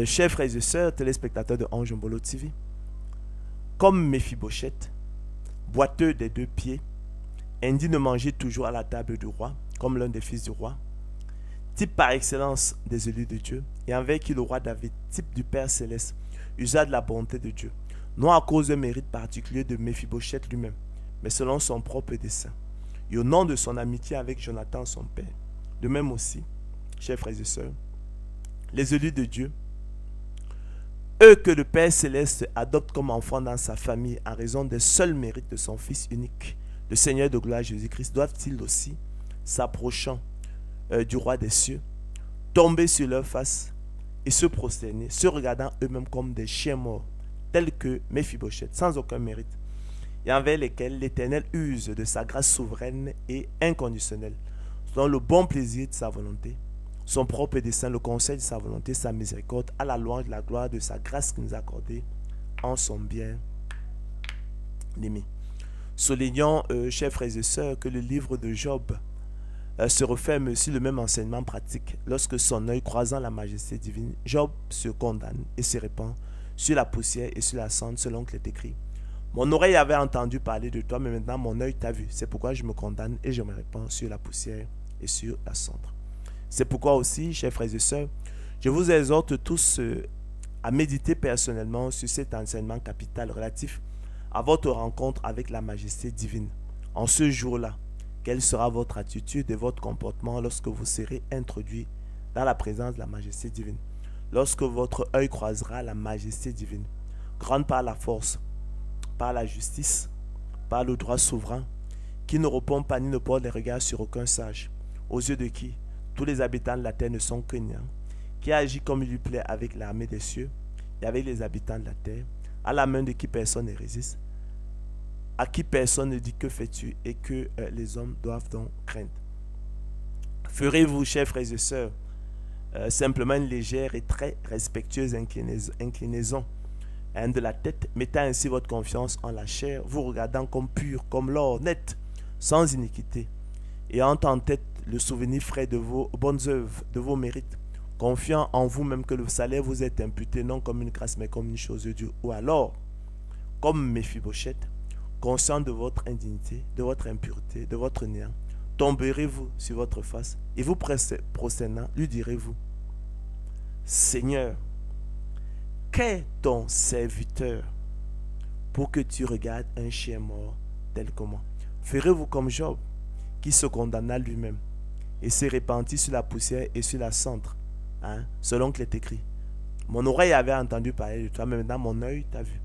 Speaker 1: Chers frères et sœurs, téléspectateurs de Ange Mbolo TV, comme Méphibosheth, boiteux des 2 pieds, indigne de manger toujours à la table du roi, comme l'un des fils du roi, type par excellence des élus de Dieu, et envers qui le roi David, type du Père céleste, usa de la bonté de Dieu, non à cause d'un mérite particulier de Méphibosheth lui-même, mais selon son propre dessein, et au nom de son amitié avec Jonathan son père. De même aussi, chers frères et sœurs, les élus de Dieu, eux que le Père céleste adopte comme enfants dans sa famille en raison des seuls mérites de son Fils unique, le Seigneur de gloire Jésus-Christ, doivent-ils aussi, s'approchant du roi des cieux, tomber sur leur face et se prosterner, se regardant eux-mêmes comme des chiens morts, tels que Méphibosheth, sans aucun mérite, et envers lesquels l'Éternel use de sa grâce souveraine et inconditionnelle, selon le bon plaisir de sa volonté, son propre dessein, le conseil de sa volonté, sa miséricorde, à la louange de la gloire de sa grâce qu'il nous a accordée en son bien aimé. Soulignons, chers frères et sœurs, que le livre de Job se referme sur le même enseignement pratique. Lorsque son œil croisant la majesté divine, Job se condamne et se répand sur la poussière et sur la cendre, selon qu'il est écrit. Mon oreille avait entendu parler de toi, mais maintenant mon œil t'a vu. C'est pourquoi je me condamne et je me répands sur la poussière et sur la cendre. C'est pourquoi aussi, chers frères et sœurs, je vous exhorte tous à méditer personnellement sur cet enseignement capital relatif à votre rencontre avec la majesté divine. En ce jour-là, quelle sera votre attitude et votre comportement lorsque vous serez introduit dans la présence de la majesté divine? Lorsque votre œil croisera la majesté divine, grande par la force, par la justice, par le droit souverain, qui ne répond pas ni ne porte les regards sur aucun sage, aux yeux de qui tous les habitants de la terre ne sont que niens, qui agit comme il lui plaît avec l'armée des cieux et avec les habitants de la terre, à la main de qui personne ne résiste, à qui personne ne dit que fais-tu et que les hommes doivent donc craindre. Ferez-vous, chers frères et sœurs, simplement une légère et très respectueuse inclinaison de la tête, mettant ainsi votre confiance en la chair, vous regardant comme pur, comme l'or, net, sans iniquité, ayant en tête le souvenir frais de vos bonnes œuvres, de vos mérites, confiant en vous-même que le salaire vous est imputé non comme une grâce mais comme une chose de Dieu. Ou alors, comme Méphibosheth, conscient de votre indignité, de votre impureté, de votre néant, tomberez-vous sur votre face et vous prosternant, lui direz-vous: Seigneur, qu'est ton serviteur pour que tu regardes un chien mort tel que moi? Ferez-vous comme Job, qui se condamna lui-même et se repentit sur la poussière et sur la cendre, selon qu'il est écrit: Mon oreille avait entendu parler de toi, mais maintenant mon œil t'a vu.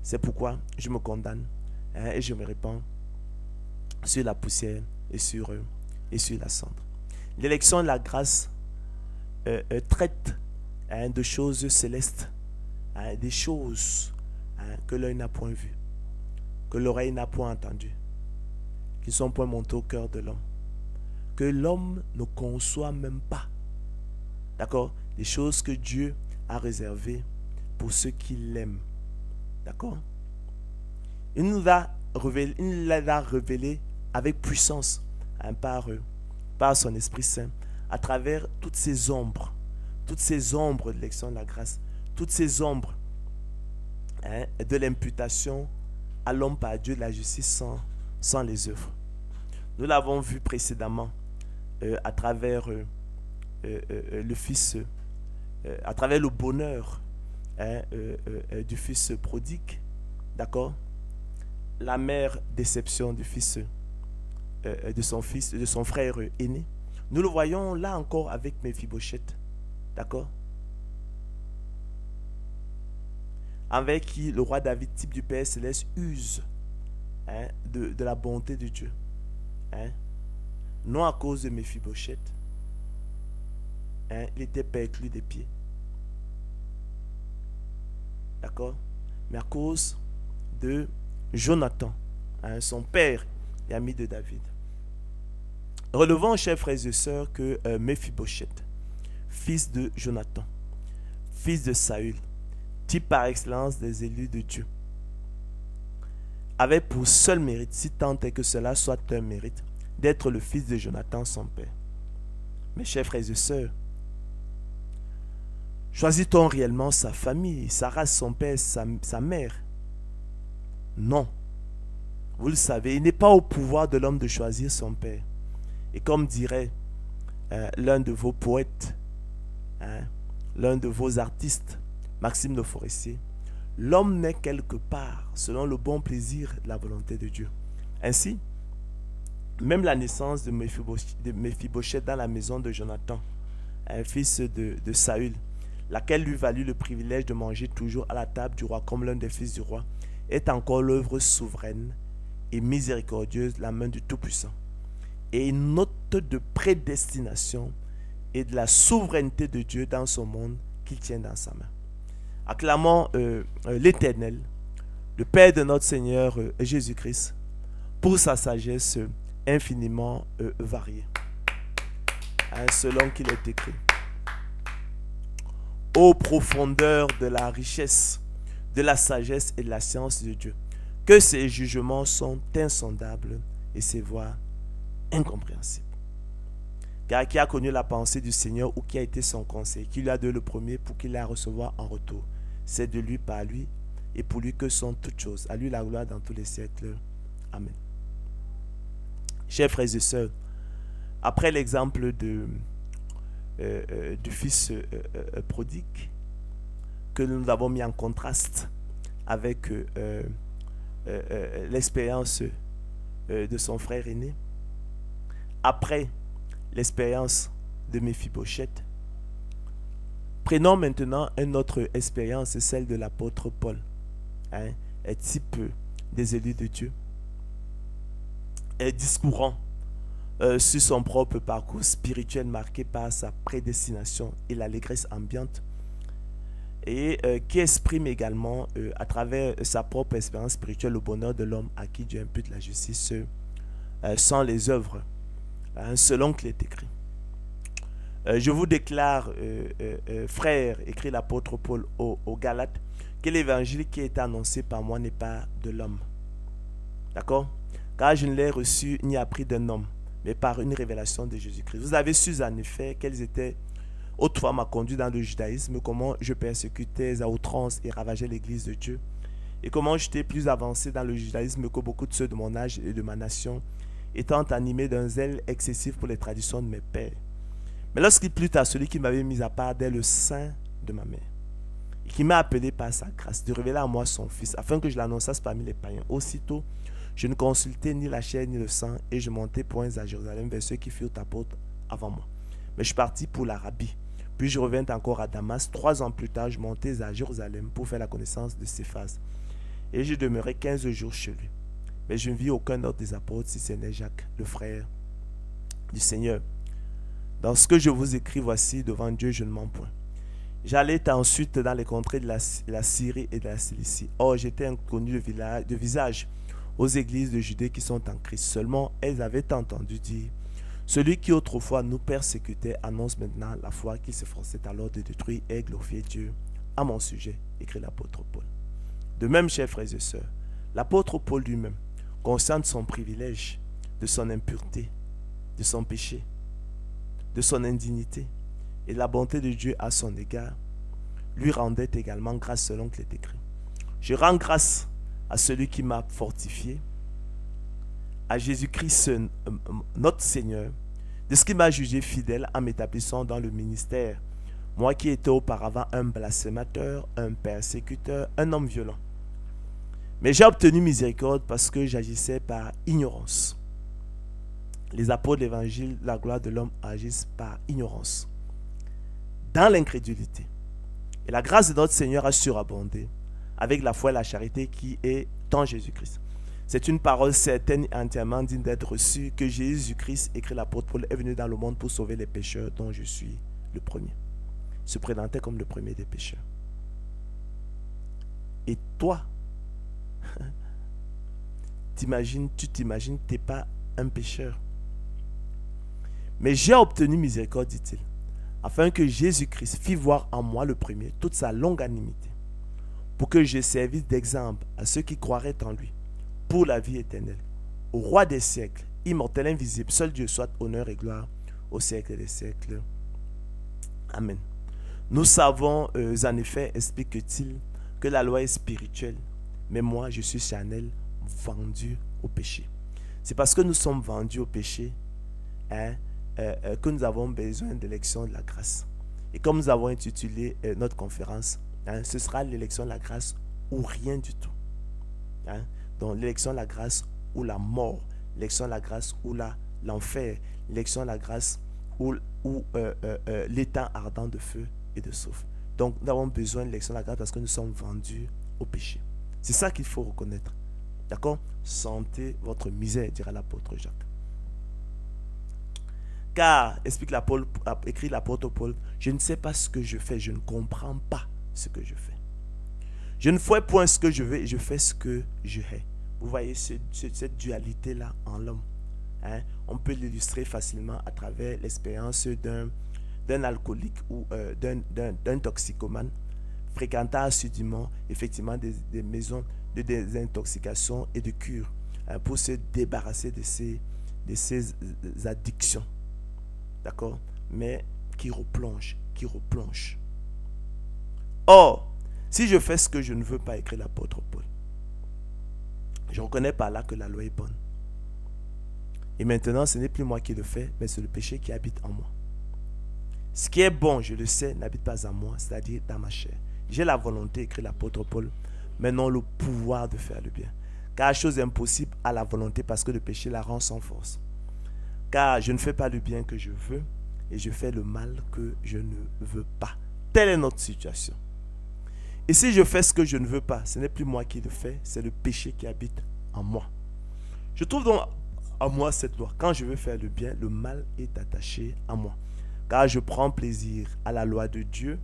Speaker 1: C'est pourquoi je me condamne et je me répands sur la poussière et sur la cendre. L'élection de la grâce traite de choses célestes, des choses que l'œil n'a point vues, que l'oreille n'a point entendues, qui ne sont point montées au cœur de l'homme, que l'homme ne conçoit même pas. D'accord? Des choses que Dieu a réservées pour ceux qui l'aiment. D'accord? Il nous l'a révélé avec puissance par son Esprit Saint, à travers toutes ces ombres de l'élection de la grâce, toutes ces ombres de l'imputation à l'homme par Dieu de la justice sans les œuvres. Nous l'avons vu précédemment à travers le Fils, à travers le bonheur du Fils prodigue, d'accord? La mère déception du fils, de son frère aîné. Nous le voyons là encore avec Méphibosheth, d'accord? Avec qui le roi David, type du Père Céleste, use de la bonté de Dieu. Non à cause de Méphibosheth, il était perclus des pieds. D'accord? Mais à cause de Jonathan, son père et ami de David. Relevons, chers frères et sœurs, que Méphibosheth, fils de Jonathan, fils de Saül, type par excellence des élus de Dieu, avait pour seul mérite, si tant est que cela soit un mérite, d'être le fils de Jonathan, son père. Mes chers frères et sœurs, choisit-on réellement sa famille, sa race, son père, sa mère? Non. Vous le savez, il n'est pas au pouvoir de l'homme de choisir son père. Et comme dirait l'un de vos poètes, l'un de vos artistes, Maxime Le Forestier, l'homme naît quelque part selon le bon plaisir de la volonté de Dieu. Ainsi, même la naissance de Méphibosheth dans la maison de Jonathan, un fils de Saül, laquelle lui valut le privilège de manger toujours à la table du roi comme l'un des fils du roi, est encore l'œuvre souveraine et miséricordieuse de la main du Tout-Puissant, et une note de prédestination et de la souveraineté de Dieu dans son monde qu'il tient dans sa main. Acclamons l'Éternel, le Père de notre Seigneur Jésus-Christ, pour sa sagesse infiniment variée, selon qu'il est écrit: ô profondeur de la richesse, de la sagesse et de la science de Dieu, que ses jugements sont insondables et ses voies incompréhensibles. Car qui a connu la pensée du Seigneur ou qui a été son conseil, qui lui a donné le premier pour qu'il la recevoir en retour? C'est de lui, par lui et pour lui que sont toutes choses. À lui la gloire dans tous les siècles. Amen. Chers frères et sœurs, après l'exemple du fils prodigue, que nous avons mis en contraste avec l'expérience de son frère aîné, après l'expérience de Méphibosheth, prenons maintenant une autre expérience, c'est celle de l'apôtre Paul, type des élus de Dieu, et discourant sur son propre parcours spirituel marqué par sa prédestination et l'allégresse ambiante, et qui exprime également à travers sa propre expérience spirituelle le bonheur de l'homme à qui Dieu impute la justice sans les œuvres, selon qu'il est écrit. Je vous déclare, frères, écrit l'apôtre Paul aux Galates, que l'évangile qui est annoncé par moi n'est pas de l'homme. D'accord? Car je ne l'ai reçu ni appris d'un homme, mais par une révélation de Jésus-Christ. Vous avez su en effet quelles étaient autrefois ma conduite dans le judaïsme, comment je persécutais à outrance et ravageais l'église de Dieu, et comment j'étais plus avancé dans le judaïsme que beaucoup de ceux de mon âge et de ma nation, étant animé d'un zèle excessif pour les traditions de mes pères. Mais lorsqu'il plut à celui qui m'avait mis à part dès le sein de ma mère, et qui m'a appelé par sa grâce, de révéler à moi son Fils, afin que je l'annonçasse parmi les païens, aussitôt, je ne consultais ni la chair ni le sang, et je montai point à Jérusalem vers ceux qui furent apôtres avant moi. Mais je partis pour l'Arabie. Puis je revins encore à Damas. 3 ans plus tard, je montai à Jérusalem pour faire la connaissance de Céphas. Et je demeurai 15 jours chez lui. Mais je ne vis aucun autre des apôtres, si ce n'est Jacques, le frère du Seigneur. Dans ce que je vous écris, voici, devant Dieu, je ne mens point. J'allais ensuite dans les contrées de la Syrie et de la Cilicie. Or, j'étais inconnu de visage aux églises de Judée qui sont en Christ. Seulement, elles avaient entendu dire: celui qui autrefois nous persécutait annonce maintenant la foi qu'il s'efforçait alors de détruire et glorifier Dieu à mon sujet, écrit l'apôtre Paul. De même, chers frères et sœurs, l'apôtre Paul lui-même, conscient de son privilège, de son impureté, de son péché, de son indignité et de la bonté de Dieu à son égard, lui rendait également grâce selon qu'il est écrit. Je rends grâce à celui qui m'a fortifié, à Jésus-Christ notre Seigneur, de ce qui m'a jugé fidèle en m'établissant dans le ministère, moi qui étais auparavant un blasphémateur, un persécuteur, un homme violent. Mais j'ai obtenu miséricorde parce que j'agissais par ignorance. Les apôtres de l'évangile, la gloire de l'homme agissent par ignorance, dans l'incrédulité. Et la grâce de notre Seigneur a surabondé avec la foi et la charité qui est en Jésus-Christ. C'est une parole certaine et entièrement digne d'être reçue que Jésus-Christ, écrit l'apôtre Paul, est venu dans le monde pour sauver les pécheurs dont je suis le premier. Il se présentait comme le premier des pécheurs. Et toi, tu t'imagines, tu n'es pas un pécheur. Mais j'ai obtenu miséricorde, dit-il, afin que Jésus-Christ fît voir en moi le premier toute sa longanimité, pour que je servisse d'exemple à ceux qui croiraient en lui, pour la vie éternelle. Au roi des siècles, immortel, invisible, seul Dieu soit honneur et gloire au siècle des siècles. Amen. Nous savons en effet, explique-t-il, que la loi est spirituelle, mais moi je suis charnel, vendu au péché. C'est parce que nous sommes vendus au péché que nous avons besoin de l'élection de la grâce. Et comme nous avons intitulé notre conférence, ce sera l'élection de la grâce ou rien du tout. Donc l'élection de la grâce ou la mort, l'élection de la grâce ou l'enfer, l'élection de la grâce ou l'étang ardent de feu et de soufre. Donc nous avons besoin de l'élection de la grâce parce que nous sommes vendus au péché. C'est ça qu'il faut reconnaître. D'accord? Sentez votre misère, dira l'apôtre Jacques. Car, écrit l'apôtre Paul, je ne sais pas ce que je fais, je ne comprends pas ce que je fais. Je ne fais point ce que je veux et je fais ce que je hais. Vous voyez cette dualité-là en l'homme. On peut l'illustrer facilement à travers l'expérience d'un alcoolique ou d'un toxicomane fréquentant assidûment effectivement des maisons de désintoxication et de cure pour se débarrasser de ces addictions. D'accord? Mais qui replonge. Or, si je fais ce que je ne veux pas, écrit l'apôtre Paul, je reconnais par là que la loi est bonne. Et maintenant, ce n'est plus moi qui le fais, mais c'est le péché qui habite en moi. Ce qui est bon, je le sais, n'habite pas en moi, c'est-à-dire dans ma chair. J'ai la volonté, écrit l'apôtre Paul, mais non le pouvoir de faire le bien. Car la chose impossible à la volonté parce que le péché la rend sans force. Car je ne fais pas le bien que je veux et je fais le mal que je ne veux pas. Telle est notre situation. Et si je fais ce que je ne veux pas, ce n'est plus moi qui le fais, c'est le péché qui habite en moi. Je trouve donc à moi cette loi. Quand je veux faire le bien, le mal est attaché à moi. Car je prends plaisir à la loi de Dieu,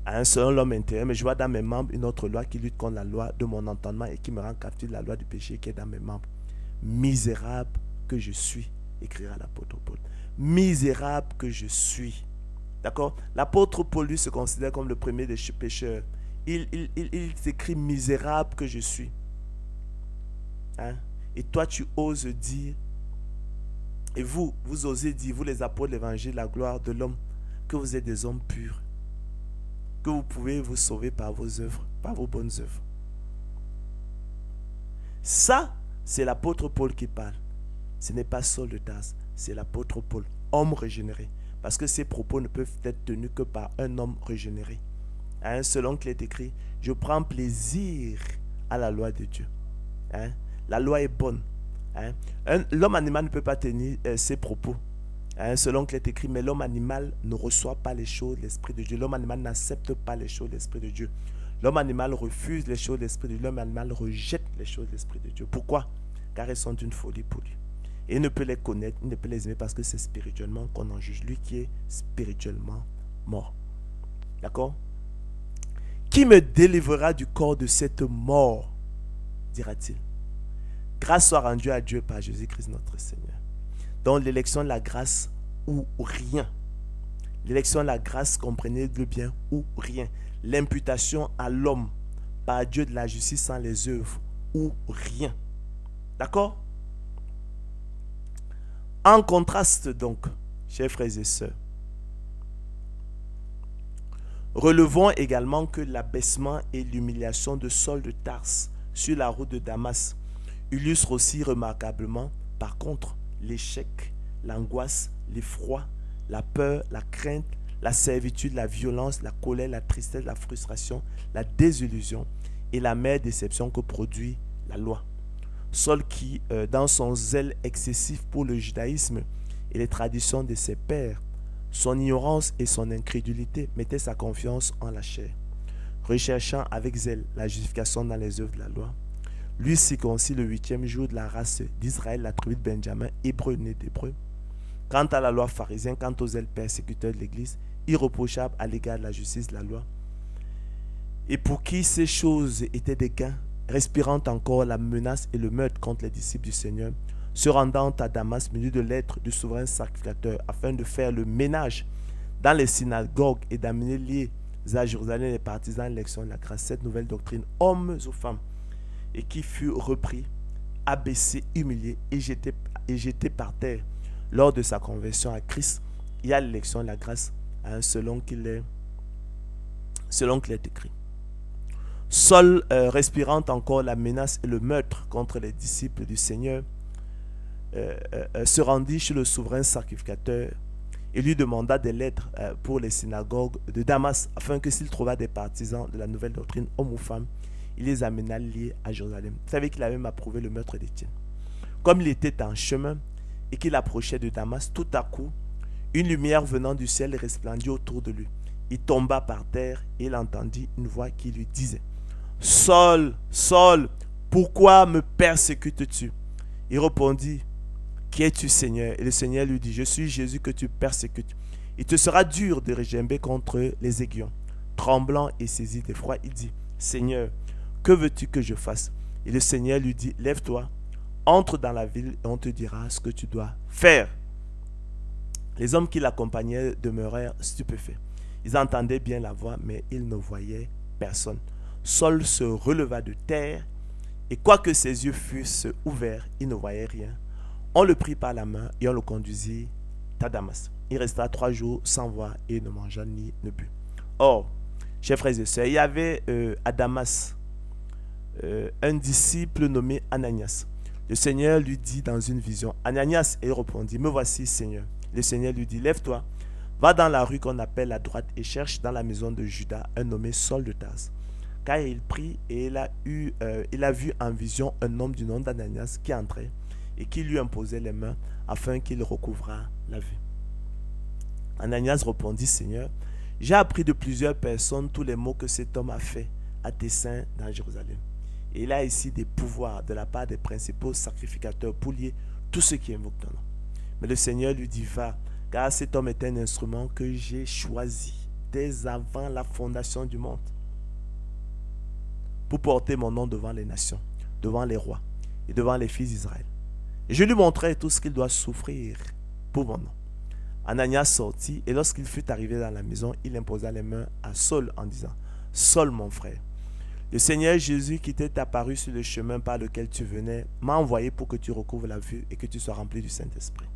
Speaker 1: à un seul homme intérieur, mais je vois dans mes membres une autre loi qui lutte contre la loi de mon entendement et qui me rend captif de la loi du péché qui est dans mes membres. Misérable que je suis, écrira l'apôtre Paul. Misérable que je suis. D'accord? L'apôtre Paul, lui, se considère comme le premier des pécheurs. Il s'écrit misérable que je suis. Hein? Et toi, tu oses dire, et vous osez dire, vous les apôtres de l'évangile, la gloire de l'homme, que vous êtes des hommes purs, que vous pouvez vous sauver par vos œuvres, par vos bonnes œuvres. Ça, c'est l'apôtre Paul qui parle. Ce n'est pas Saul de Tarse, c'est l'apôtre Paul, homme régénéré. Parce que ces propos ne peuvent être tenus que par un homme régénéré. Hein, selon qu'il est écrit, je prends plaisir à la loi de Dieu. Hein, la loi est bonne. Hein. L'homme animal ne peut pas tenir ses propos. Hein, selon qu'il est écrit, mais l'homme animal ne reçoit pas les choses de l'Esprit de Dieu. L'homme animal n'accepte pas les choses de l'Esprit de Dieu. L'homme animal refuse les choses de l'Esprit de Dieu. L'homme animal rejette les choses de l'Esprit de Dieu. Pourquoi? Car elles sont d'une folie pour lui. Et il ne peut les connaître, il ne peut les aimer parce que c'est spirituellement qu'on en juge. Lui qui est spirituellement mort. D'accord? Qui me délivrera du corps de cette mort, dira-t-il. Grâce soit rendue à Dieu par Jésus-Christ notre Seigneur. Donc l'élection de la grâce ou rien. L'élection de la grâce, comprenez-le bien, ou rien. L'imputation à l'homme par Dieu de la justice sans les œuvres ou rien. D'accord? En contraste donc, chers frères et sœurs, relevons également que l'abaissement et l'humiliation de Saul de Tarse sur la route de Damas illustrent aussi remarquablement, par contre, l'échec, l'angoisse, l'effroi, la peur, la crainte, la servitude, la violence, la colère, la tristesse, la frustration, la désillusion et la mère déception que produit la loi. Saul qui, dans son zèle excessif pour le judaïsme et les traditions de ses pères, son ignorance et son incrédulité, mettait sa confiance en la chair, recherchant avec zèle la justification dans les œuvres de la loi. Lui circoncis le 8e jour de la race d'Israël, la tribu de Benjamin, hébreu né d'hébreu. Quant à la loi pharisienne, quant aux zèles persécuteurs de l'Église, irréprochable à l'égard de la justice de la loi, et pour qui ces choses étaient des gains, respirant encore la menace et le meurtre contre les disciples du Seigneur, se rendant à Damas, muni de lettres du souverain sacrificateur, afin de faire le ménage dans les synagogues et d'amener liés à Jérusalem les partisans de l'élection de la grâce, cette nouvelle doctrine, hommes ou femmes, et qui fut repris, abaissé, humilié et jeté par terre lors de sa conversion à Christ et à l'élection de la grâce, selon qu'il est écrit. Saul, respirant encore la menace et le meurtre contre les disciples du Seigneur, se rendit chez le souverain sacrificateur et lui demanda des lettres pour les synagogues de Damas, afin que s'il trouva des partisans de la nouvelle doctrine, hommes ou femmes, il les amena liés à Jérusalem. Vous savez qu'il avait même approuvé le meurtre d'Étienne. Comme il était en chemin et qu'il approchait de Damas, tout à coup, une lumière venant du ciel resplendit autour de lui. Il tomba par terre et il entendit une voix qui lui disait: Saul, Saul, pourquoi me persécutes-tu? Il répondit: Qui es-tu, Seigneur? Et le Seigneur lui dit: Je suis Jésus que tu persécutes. Il te sera dur de regimber contre les aiguillons. Tremblant et saisi d'effroi, il dit: Seigneur, que veux-tu que je fasse? Et le Seigneur lui dit: Lève-toi, entre dans la ville et on te dira ce que tu dois faire. Les hommes qui l'accompagnaient demeurèrent stupéfaits. Ils entendaient bien la voix, mais ils ne voyaient personne. Saul se releva de terre, et quoique ses yeux fussent ouverts, il ne voyait rien. On le prit par la main et on le conduisit à Damas. Il resta 3 jours sans voir et ne mangea ni ne but. Or, chers frères et sœurs, il y avait à Damas un disciple nommé Ananias. Le Seigneur lui dit dans une vision: Ananias, et il répondit: Me voici, Seigneur. Le Seigneur lui dit: Lève-toi, va dans la rue qu'on appelle à droite et cherche dans la maison de Judas un nommé Saul de Tarse. Car il prit et il a vu en vision un homme du nom d'Ananias qui entrait et qui lui imposait les mains afin qu'il recouvrât la vue. Ananias répondit: Seigneur, j'ai appris de plusieurs personnes tous les maux que cet homme a fait à tes saints dans Jérusalem. Et il a ici des pouvoirs de la part des principaux sacrificateurs pour lier tous ceux qui invoquent ton nom. Mais le Seigneur lui dit, va, car cet homme est un instrument que j'ai choisi dès avant la fondation du monde pour porter mon nom devant les nations, devant les rois et devant les fils d'Israël. Et je lui montrai tout ce qu'il doit souffrir pour mon nom. Ananias sortit, et lorsqu'il fut arrivé dans la maison, il imposa les mains à Saul en disant, Saul mon frère, le Seigneur Jésus qui t'est apparu sur le chemin par lequel tu venais m'a envoyé pour que tu recouvres la vue et que tu sois rempli du Saint-Esprit.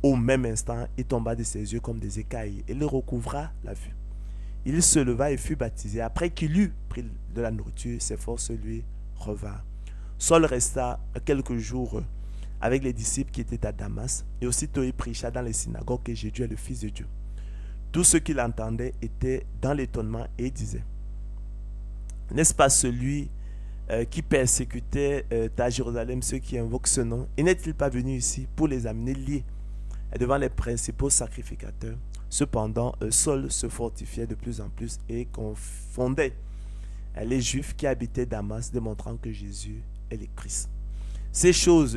Speaker 1: Au même instant, il tomba de ses yeux comme des écailles et il recouvra la vue. Il se leva et fut baptisé. Après qu'il eut pris de la nourriture, ses forces lui revinrent. Saul resta quelques jours avec les disciples qui étaient à Damas, et aussitôt il prêcha dans les synagogues que Jésus est le Fils de Dieu. Tous ceux qui l'entendaient étaient dans l'étonnement et disaient, n'est-ce pas celui qui persécutait à Jérusalem ceux qui invoquent ce nom, et n'est-il pas venu ici pour les amener liés devant les principaux sacrificateurs? Cependant, Saul se fortifiait de plus en plus et confondait les Juifs qui habitaient Damas, démontrant que Jésus est le Christ. Ces choses,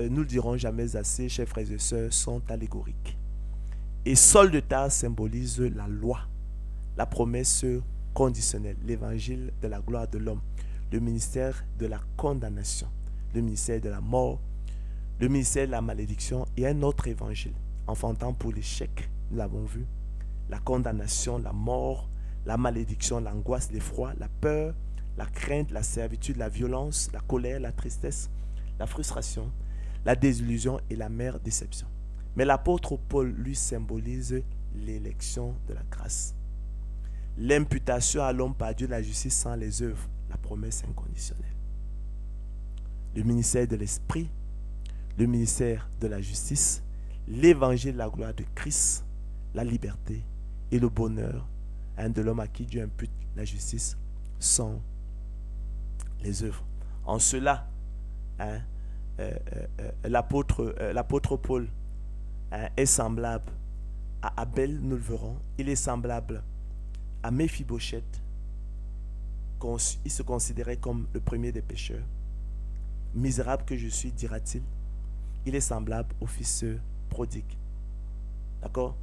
Speaker 1: nous le dirons jamais assez, chers frères et sœurs, sont allégoriques. Et Saul de Tarse symbolise la loi, la promesse conditionnelle, l'évangile de la gloire de l'homme, le ministère de la condamnation, le ministère de la mort, le ministère de la malédiction et un autre évangile, enfantant pour l'échec, nous l'avons vu, la condamnation, la mort, la malédiction, l'angoisse, l'effroi, la peur, la crainte, la servitude, la violence, la colère, la tristesse, la frustration, la désillusion et la mère déception. Mais l'apôtre Paul lui symbolise l'élection de la grâce, l'imputation à l'homme par Dieu de la justice sans les œuvres, la promesse inconditionnelle. Le ministère de l'Esprit, le ministère de la justice, l'évangile de la gloire de Christ, la liberté et le bonheur de l'homme à qui Dieu impute la justice sans les œuvres. En cela, l'apôtre Paul est semblable à Abel, nous le verrons. Il est semblable à Méphibosheth. Il se considérait comme le premier des pécheurs. Misérable que je suis, dira-t-il. Il est semblable au fils prodigue. D'accord?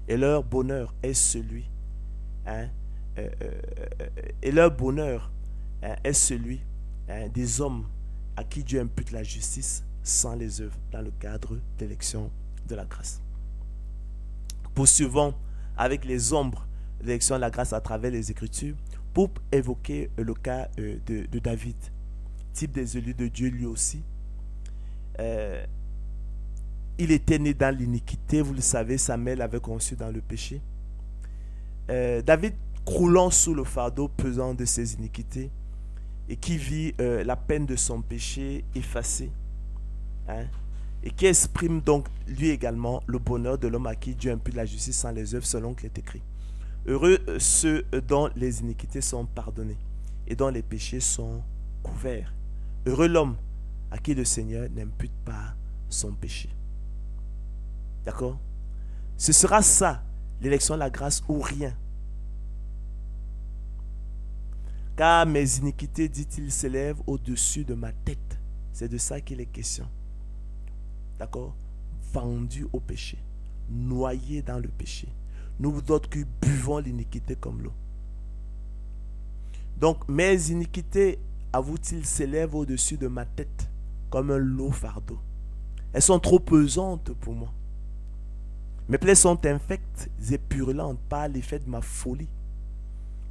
Speaker 1: Et leur bonheur est celui. Et leur bonheur est celui des hommes à qui Dieu impute la justice sans les œuvres dans le cadre d'élection de la grâce. Poursuivons avec les ombres de l'élection de la grâce à travers les Écritures pour évoquer le cas de David, type des élus de Dieu lui aussi. Il était né dans l'iniquité, vous le savez, sa mère l'avait conçu dans le péché. David, croulant sous le fardeau pesant de ses iniquités, et qui vit la peine de son péché effacée, et qui exprime donc lui également le bonheur de l'homme à qui Dieu impute la justice sans les œuvres, selon qu'il est écrit. Heureux ceux dont les iniquités sont pardonnées et dont les péchés sont couverts. Heureux l'homme à qui le Seigneur n'impute pas son péché. D'accord? Ce sera ça, l'élection de la grâce ou rien. Car mes iniquités, dit-il, s'élèvent au-dessus de ma tête. C'est de ça qu'il est question. D'accord? Vendu au péché, noyé dans le péché. Nous d'autres qui buvons l'iniquité comme l'eau. Donc, mes iniquités, avoue-t-il, s'élèvent au-dessus de ma tête comme un lourd fardeau. Elles sont trop pesantes pour moi. Mes plaies sont infectes et purulentes par l'effet de ma folie.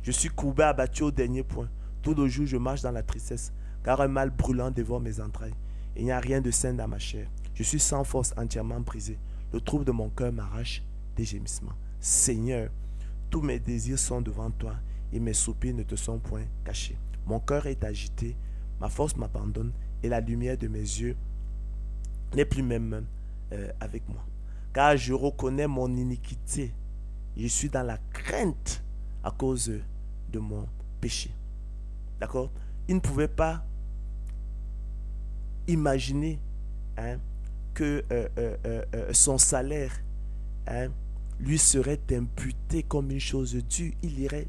Speaker 1: Je suis courbé, abattu au dernier point. Tout le jour, je marche dans la tristesse, car un mal brûlant dévore mes entrailles. Il n'y a rien de sain dans ma chair. Je suis sans force, entièrement brisé. Le trouble de mon cœur m'arrache des gémissements. Seigneur, tous mes désirs sont devant toi et mes soupirs ne te sont point cachés. Mon cœur est agité, ma force m'abandonne et la lumière de mes yeux n'est plus même avec moi. Car je reconnais mon iniquité. Je suis dans la crainte à cause de mon péché. D'accord? Il ne pouvait pas imaginer que son salaire lui serait imputé comme une chose due. Il irait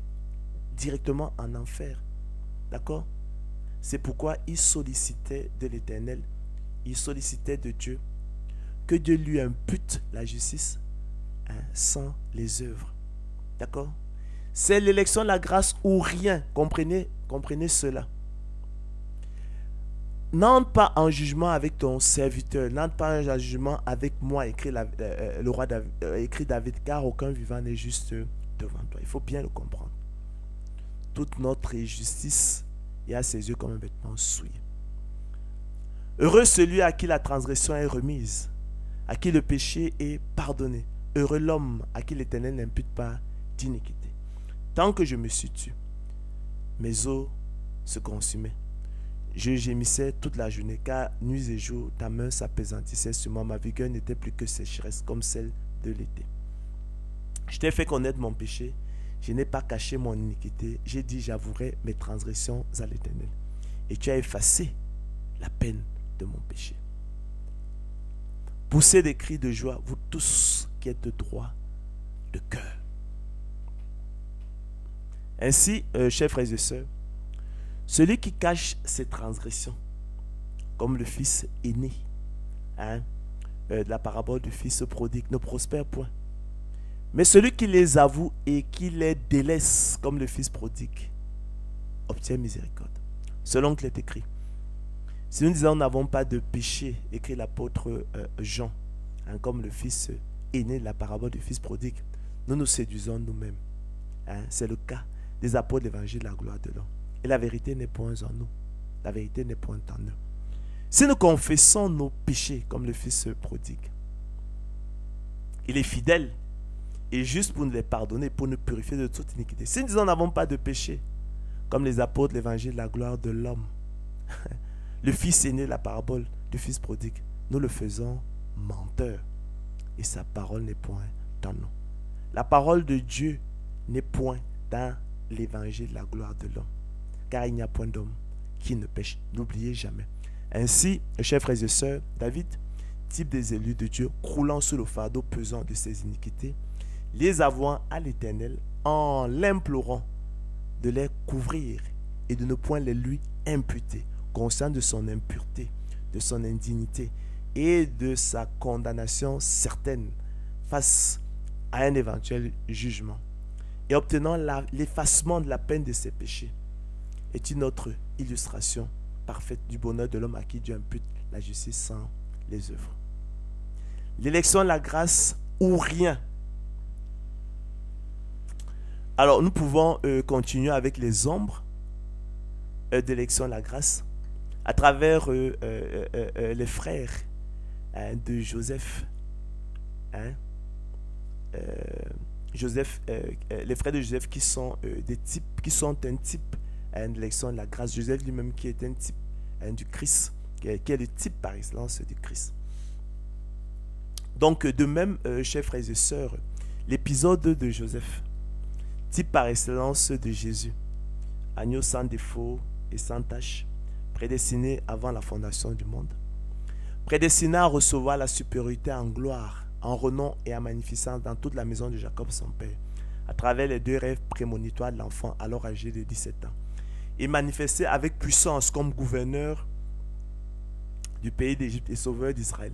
Speaker 1: directement en enfer. D'accord? C'est pourquoi il sollicitait de l'Éternel il sollicitait de Dieu que Dieu lui impute la justice sans les œuvres. D'accord? C'est l'élection de la grâce ou rien. Comprenez cela. N'entre pas en jugement avec ton serviteur, n'entre pas en jugement avec moi, écrit le roi David, écrit David, car aucun vivant n'est juste devant toi. Il faut bien le comprendre. Toute notre injustice est à ses yeux comme un vêtement souillé. Heureux celui à qui la transgression est remise, à qui le péché est pardonné. Heureux l'homme à qui l'Éternel n'impute pas d'iniquité. Tant que je me suis tué, mes os se consumaient. Je gémissais toute la journée, car nuit et jour, ta main s'appesantissait sur moi. Ma vigueur n'était plus que sécheresse, comme celle de l'été. Je t'ai fait connaître mon péché. Je n'ai pas caché mon iniquité. J'ai dit, j'avouerai mes transgressions à l'Éternel. Et tu as effacé la peine de mon péché. Poussez des cris de joie, vous tous qui êtes de droit de cœur. Ainsi, chers frères et sœurs, celui qui cache ses transgressions, comme le fils aîné, de la parabole du fils prodigue, ne prospère point. Mais celui qui les avoue et qui les délaisse, comme le fils prodigue, obtient miséricorde. Selon qu'il est écrit. Si nous disons nous n'avons pas de péché, écrit l'apôtre Jean, comme le fils aîné de la parabole du fils prodigue, nous nous séduisons nous-mêmes. C'est le cas des apôtres de l'évangile de la gloire de l'homme. Et la vérité n'est point en nous. La vérité n'est point en nous. Si nous confessons nos péchés comme le fils prodigue, il est fidèle et juste pour nous les pardonner, pour nous purifier de toute iniquité. Si nous disons nous n'avons pas de péché, comme les apôtres de l'évangile de la gloire de l'homme, le fils aîné de la parabole du fils prodigue, nous le faisons menteur et sa parole n'est point en nous. La parole de Dieu n'est point dans l'évangile de la gloire de l'homme, car il n'y a point d'homme qui ne pêche. N'oubliez jamais. Ainsi, chers frères et sœurs, David, type des élus de Dieu, croulant sous le fardeau pesant de ses iniquités, les avouant à l'Éternel en l'implorant de les couvrir et de ne point les lui imputer, conscient de son impureté, de son indignité et de sa condamnation certaine face à un éventuel jugement, et obtenant l'effacement de la peine de ses péchés, est une autre illustration parfaite du bonheur de l'homme à qui Dieu impute la justice sans les œuvres. L'élection de la grâce ou rien. Alors, nous pouvons continuer avec les ombres de l'élection de la grâce à travers les frères de Joseph. Les frères de Joseph qui sont des types, qui sont un type de l'élection de la grâce. Joseph lui-même qui est un type du Christ, qui est le type par excellence du Christ. Donc, de même, chers frères et sœurs, l'épisode de Joseph, type par excellence de Jésus, agneau sans défaut et sans tache, prédestiné avant la fondation du monde, prédestiné à recevoir la supériorité en gloire, en renom et en magnificence dans toute la maison de Jacob son père, à travers les deux rêves prémonitoires de l'enfant alors âgé de 17 ans, et manifesté avec puissance comme gouverneur du pays d'Égypte et sauveur d'Israël,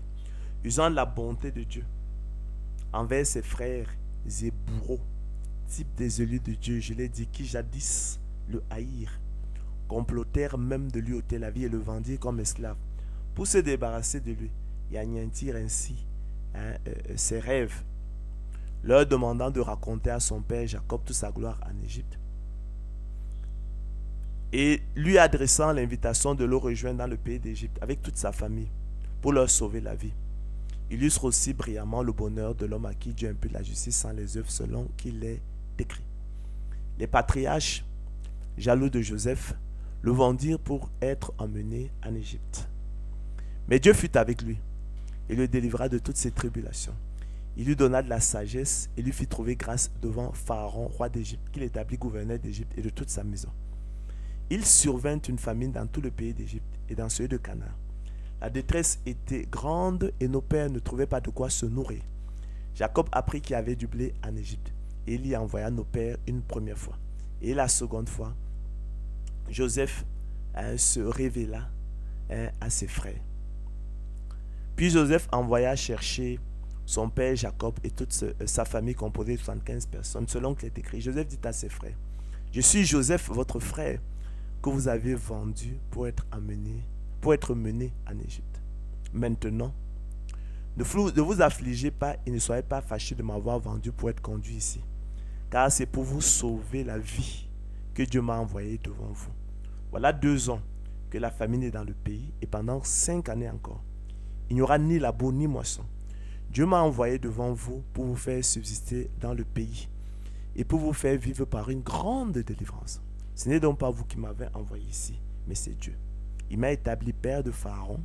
Speaker 1: usant de la bonté de Dieu envers ses frères et bourreaux, type des élus de Dieu, je l'ai dit, qui jadis le haïrent, complotèrent même de lui ôter la vie et le vendirent comme esclave, pour se débarrasser de lui et anéantir ainsi ses rêves, leur demandant de raconter à son père Jacob toute sa gloire en Égypte, et lui adressant l'invitation de le rejoindre dans le pays d'Égypte avec toute sa famille pour leur sauver la vie. Illustre aussi brillamment le bonheur de l'homme à qui Dieu impute la justice sans les œuvres selon qu'il est décrit. Les patriarches, jaloux de Joseph, le vendirent pour être emmené en Égypte. Mais Dieu fut avec lui et le délivra de toutes ses tribulations. Il lui donna de la sagesse et lui fit trouver grâce devant Pharaon, roi d'Égypte, qu'il établit gouverneur d'Égypte et de toute sa maison. Il survint une famine dans tout le pays d'Égypte et dans celui de Canaan. La détresse était grande et nos pères ne trouvaient pas de quoi se nourrir. Jacob apprit qu'il y avait du blé en Égypte et il y envoya nos pères une première fois. Et la seconde fois, Joseph se révéla à ses frères. Puis Joseph envoya chercher son père Jacob et toute sa famille composée de 75 personnes, selon qu'il est écrit. Joseph dit à ses frères, je suis Joseph, votre frère, que vous avez vendu pour être mené en Égypte. Maintenant, ne vous affligez pas et ne soyez pas fâchés de m'avoir vendu pour être conduit ici, car c'est pour vous sauver la vie que Dieu m'a envoyé devant vous. Voilà 2 ans que la famine est dans le pays, et pendant 5 années encore, il n'y aura ni labour ni moisson. Dieu m'a envoyé devant vous pour vous faire subsister dans le pays et pour vous faire vivre par une grande délivrance. Ce n'est donc pas vous qui m'avez envoyé ici, mais c'est Dieu. Il m'a établi père de Pharaon,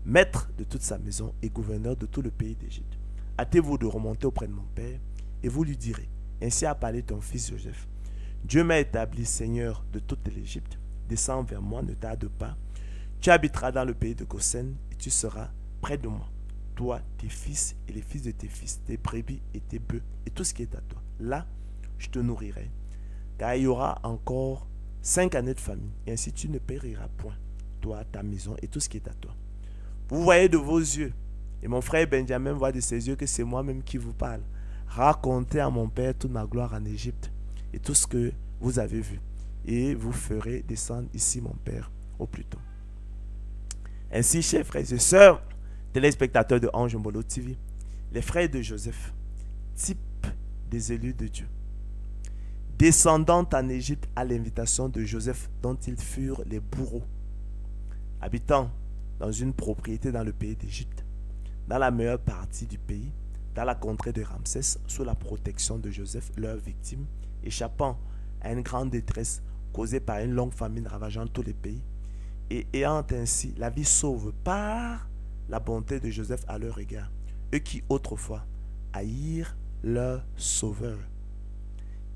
Speaker 1: maître de toute sa maison et gouverneur de tout le pays d'Égypte. Hâtez-vous de remonter auprès de mon père et vous lui direz, ainsi a parlé ton fils Joseph. Dieu m'a établi seigneur de toute l'Égypte. Descends vers moi, ne tarde pas. Tu habiteras dans le pays de Goshen et tu seras près de moi. Toi, tes fils et les fils de tes fils, tes brebis et tes bœufs et tout ce qui est à toi. Là, je te nourrirai, car il y aura encore 5 années de famine, et ainsi tu ne périras point, toi, ta maison et tout ce qui est à toi. Vous voyez de vos yeux, et mon frère Benjamin voit de ses yeux que c'est moi-même qui vous parle. Racontez à mon père toute ma gloire en Égypte et tout ce que vous avez vu, et vous ferez descendre ici mon père au plus tôt. Ainsi, chers frères et sœurs, téléspectateurs de Ange Mbolo TV, les frères de Joseph, type des élus de Dieu, descendant en Égypte à l'invitation de Joseph dont ils furent les bourreaux, habitant dans une propriété dans le pays d'Égypte, dans la meilleure partie du pays, dans la contrée de Ramsès, sous la protection de Joseph, leur victime, échappant à une grande détresse causée par une longue famine ravageant tous les pays, et ayant ainsi la vie sauve par la bonté de Joseph à leur égard, eux qui autrefois haïrent leur sauveur.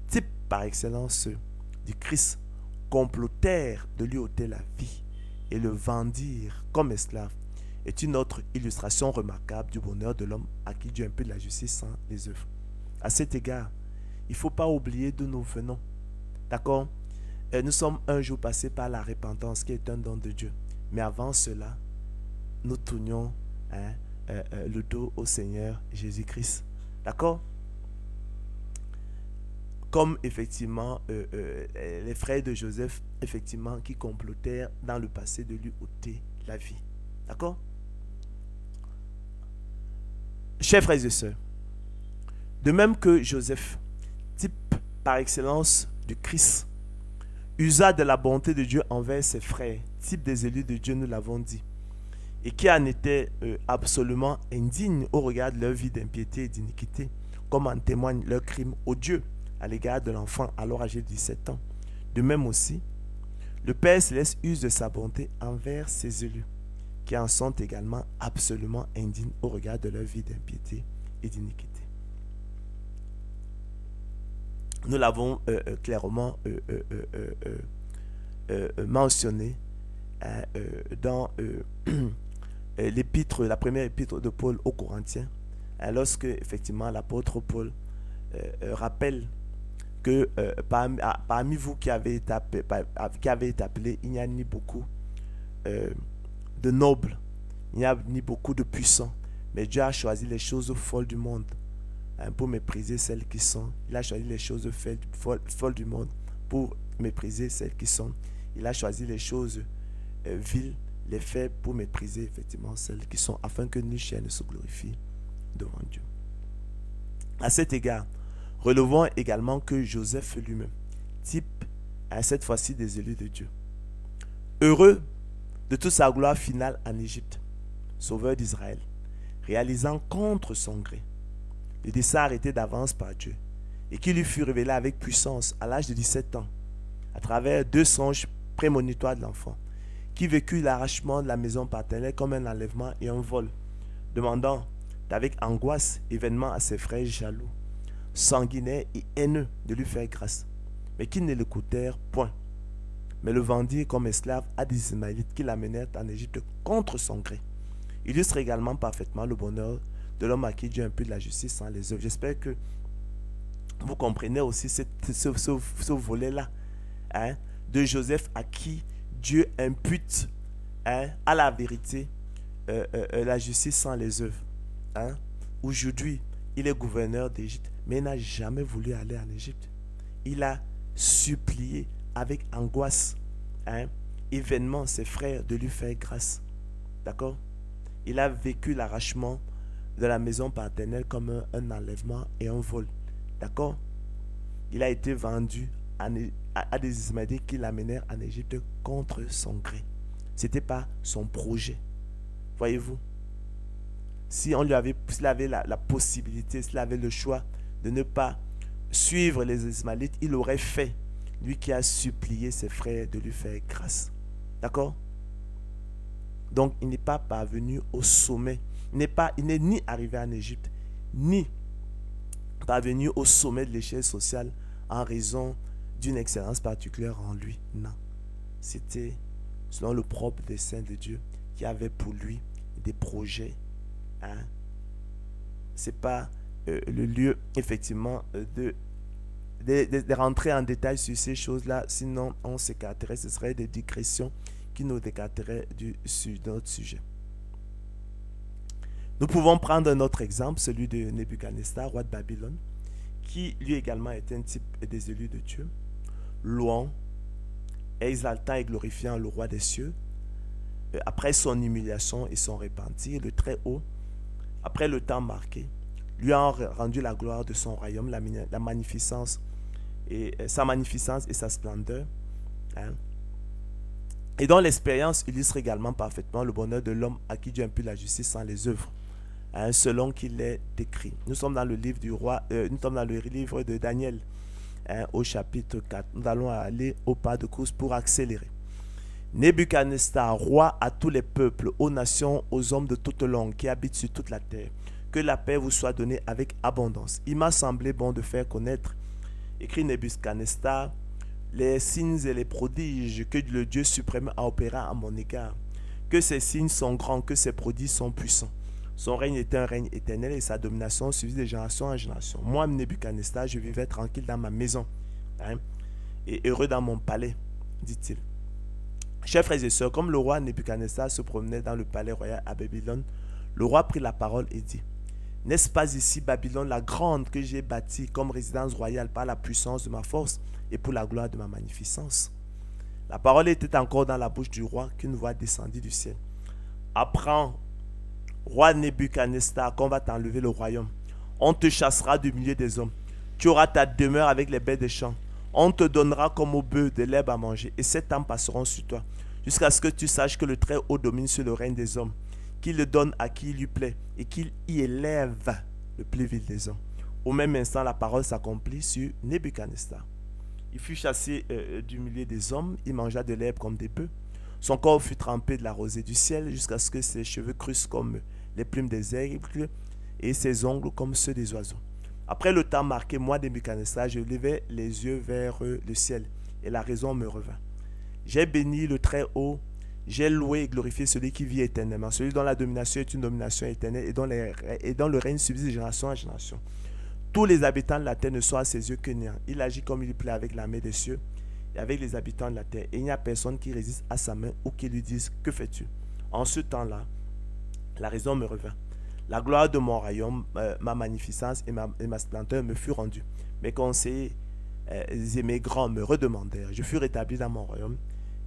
Speaker 1: Type par excellence du Christ, complotèrent de lui ôter la vie et le vendirent comme esclave, est une autre illustration remarquable du bonheur de l'homme à qui Dieu impute la justice sans les œuvres. À cet égard, il ne faut pas oublier d'où nous venons. D'accord? Nous sommes un jour passés par la repentance qui est un don de Dieu. Mais avant cela, nous tournions le dos au Seigneur Jésus-Christ. D'accord? Comme effectivement les frères de Joseph, effectivement, qui complotèrent dans le passé de lui ôter la vie. D'accord? Chers frères et sœurs, de même que Joseph, type par excellence du Christ, usa de la bonté de Dieu envers ses frères, type des élus de Dieu, nous l'avons dit, et qui en étaient absolument indignes au regard de leur vie d'impiété et d'iniquité, comme en témoigne leur crime odieux à l'égard de l'enfant alors âgé de 17 ans. De même aussi, le Père Céleste use de sa bonté envers ses élus, qui en sont également absolument indignes au regard de leur vie d'impiété et d'iniquité. Nous l'avons clairement mentionné dans l'épître, la première épître de Paul aux Corinthiens, lorsque effectivement l'apôtre Paul rappelle que parmi vous qui avez été appelés, il n'y a ni beaucoup de nobles, il n'y a ni beaucoup de puissants, mais Dieu a choisi les choses folles du monde pour mépriser celles qui sont. Il a choisi les choses folles du monde pour mépriser celles qui sont. Il a choisi les choses viles, les faibles, pour mépriser effectivement celles qui sont, afin que nul chair ne se glorifie devant Dieu. À cet égard, relevons également que Joseph lui-même, type à cette fois-ci des élus de Dieu, heureux de toute sa gloire finale en Égypte, sauveur d'Israël, réalisant contre son gré le dessein arrêté d'avance par Dieu, et qui lui fut révélé avec puissance à l'âge de 17 ans, à travers 2 songes prémonitoires de l'enfant, qui vécut l'arrachement de la maison paternelle comme un enlèvement et un vol, demandant avec angoisse événement à ses frères jaloux, sanguinaires et haineux de lui faire grâce, mais qui ne l'écoutèrent point, mais le vendirent comme esclave à des Ismaélites qui l'amenèrent en Égypte contre son gré. Illustre également parfaitement le bonheur de l'homme à qui Dieu impute la justice sans les œuvres. J'espère que vous comprenez aussi ce volet-là de Joseph à qui Dieu impute à la vérité la justice sans les œuvres. Hein? Aujourd'hui, il est gouverneur d'Égypte, mais il n'a jamais voulu aller en Égypte. Il a supplié avec angoisse, et vainement ses frères de lui faire grâce. D'accord? Il a vécu l'arrachement de la maison paternelle comme un enlèvement et un vol. D'accord? Il a été vendu à des Ismaélites qui l'amenèrent en Égypte contre son gré. Ce n'était pas son projet. Voyez-vous? S'il avait la possibilité, s'il avait le choix de ne pas suivre les Ismaélites, il aurait fait. Lui qui a supplié ses frères de lui faire grâce. D'accord? Donc, il n'est pas parvenu au sommet. Il n'est ni arrivé en Égypte, ni parvenu au sommet de l'échelle sociale en raison d'une excellence particulière en lui. Non. C'était selon le propre dessein de Dieu qui avait pour lui des projets. Ce n'est pas le lieu, effectivement, de rentrer en détail sur ces choses-là. Sinon, on s'écarterait. Ce serait des digressions qui nous écarteraient de notre sujet. Nous pouvons prendre un autre exemple, celui de Nebuchadnezzar, roi de Babylone, qui lui également était un type des élus de Dieu, louant, exaltant et glorifiant le roi des cieux. Après son humiliation et son repentir, le Très-Haut, après le temps marqué, lui a rendu la gloire de son royaume, la magnificence et sa magnificence et sa splendeur. Et dont l'expérience illustre également parfaitement le bonheur de l'homme à qui Dieu impute la justice sans les œuvres, selon qu'il est décrit. Nous sommes dans le livre du roi, nous sommes dans le livre de Daniel, au chapitre 4. Nous allons aller au pas de course pour accélérer. Nebuchadnezzar, roi à tous les peuples, aux nations, aux hommes de toute langue qui habitent sur toute la terre, que la paix vous soit donnée avec abondance. Il m'a semblé bon de faire connaître, écrit Nebuchadnezzar, les signes et les prodiges que le Dieu suprême a opérés à mon égard, que ces signes sont grands, que ces prodiges sont puissants. Son règne était un règne éternel et sa domination suivie de génération en génération. Moi, Nebuchadnezzar, je vivais tranquille dans ma maison, et heureux dans mon palais, dit-il. Chers frères et sœurs, comme le roi Nebuchadnezzar se promenait dans le palais royal à Babylone, le roi prit la parole et dit: n'est-ce pas ici Babylone la grande que j'ai bâtie comme résidence royale par la puissance de ma force et pour la gloire de ma magnificence? La parole était encore dans la bouche du roi qu'une voix descendit du ciel. Apprends, roi Nebuchadnezzar, qu'on va t'enlever le royaume. On te chassera du milieu des hommes. Tu auras ta demeure avec les bêtes des champs. On te donnera comme au bœuf de l'herbe à manger, et 7 ans passeront sur toi, jusqu'à ce que tu saches que le Très-Haut domine sur le règne des hommes, qu'il le donne à qui il lui plaît, et qu'il y élève le plus vil des hommes. Au même instant, la parole s'accomplit sur Nebuchadnezzar. Il fut chassé du milieu des hommes, il mangea de l'herbe comme des bœufs. Son corps fut trempé de la rosée du ciel, jusqu'à ce que ses cheveux crussent comme les plumes des aigles, et ses ongles comme ceux des oiseaux. Après le temps marqué, moi, Nebuchadnezzar, je levai les yeux vers le ciel, et la raison me revint. J'ai béni le Très-Haut, j'ai loué et glorifié celui qui vit éternellement, celui dont la domination est une domination éternelle, et dont le règne subsiste de génération en génération. Tous les habitants de la terre ne sont à ses yeux que néant. Il agit comme il plaît avec l'armée des cieux et avec les habitants de la terre, et il n'y a personne qui résiste à sa main ou qui lui dise: que fais-tu? En ce temps-là, la raison me revint. La gloire de mon royaume, ma magnificence et ma splendeur me furent rendues. Mes conseillers et mes grands me redemandèrent. Je fus rétabli dans mon royaume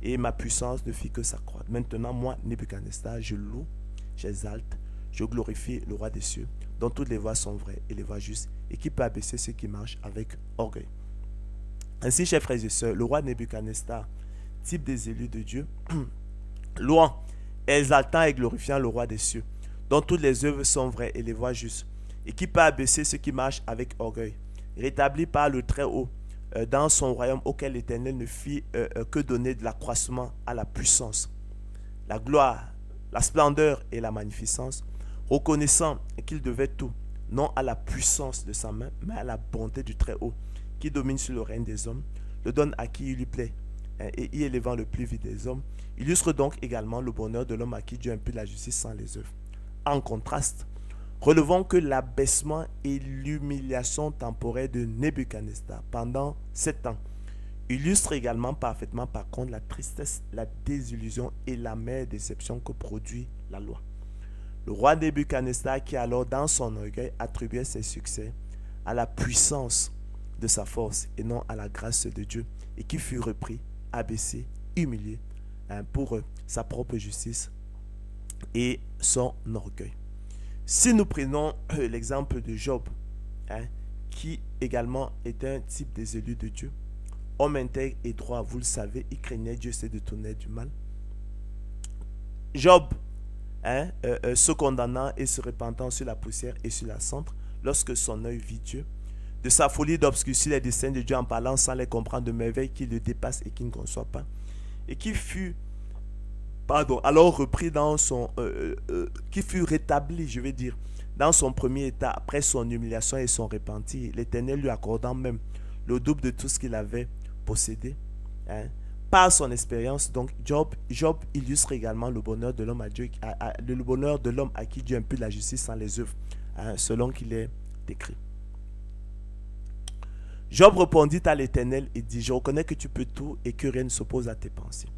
Speaker 1: et ma puissance ne fit que s'accroître. Maintenant, moi, Nebuchadnezzar, je loue, j'exalte, je glorifie le roi des cieux, dont toutes les voies sont vraies et les voies justes, et qui peut abaisser ceux qui marchent avec orgueil. Ainsi, chers frères et sœurs, le roi Nebuchadnezzar, type des élus de Dieu, louant, exaltant et glorifiant le roi des cieux, dont toutes les œuvres sont vraies et les voies justes, et qui peut abaisser ceux qui marchent avec orgueil, rétabli par le Très-Haut dans son royaume auquel l'Éternel ne fit que donner de l'accroissement à la puissance, la gloire, la splendeur et la magnificence, reconnaissant qu'il devait tout, non à la puissance de sa main, mais à la bonté du Très-Haut, qui domine sur le règne des hommes, le donne à qui il lui plaît, et y élevant le plus vite des hommes, illustre donc également le bonheur de l'homme à qui Dieu impute la justice sans les œuvres. En contraste, relevons que l'abaissement et l'humiliation temporaire de Nebuchadnezzar pendant 7 ans illustrent également parfaitement par contre la tristesse, la désillusion et l'amère déception que produit la loi. Le roi Nebuchadnezzar, qui alors dans son orgueil attribuait ses succès à la puissance de sa force et non à la grâce de Dieu, et qui fut repris, abaissé, humilié pour sa propre justice et son orgueil. Si nous prenons l'exemple de Job, qui également était un type des élus de Dieu, homme intègre et droit, vous le savez, il craignait Dieu, se détournait du mal. Job, se condamnant et se repentant sur la poussière et sur la cendre, lorsque son œil vit Dieu, de sa folie d'obscurcir les desseins de Dieu en parlant sans les comprendre, de merveilles qui le dépassent et qui ne conçoit pas, et qui fut alors repris dans son qui fut rétabli, je vais dire, dans son premier état après son humiliation et son repentir, l'Éternel lui accordant même le double de tout ce qu'il avait possédé. Par son expérience, donc Job illustre également le bonheur de l'homme le bonheur de l'homme à qui Dieu impute la justice sans les œuvres, selon qu'il est décrit. Job répondit à l'Éternel et dit: je reconnais que tu peux tout et que rien ne s'oppose à tes pensées.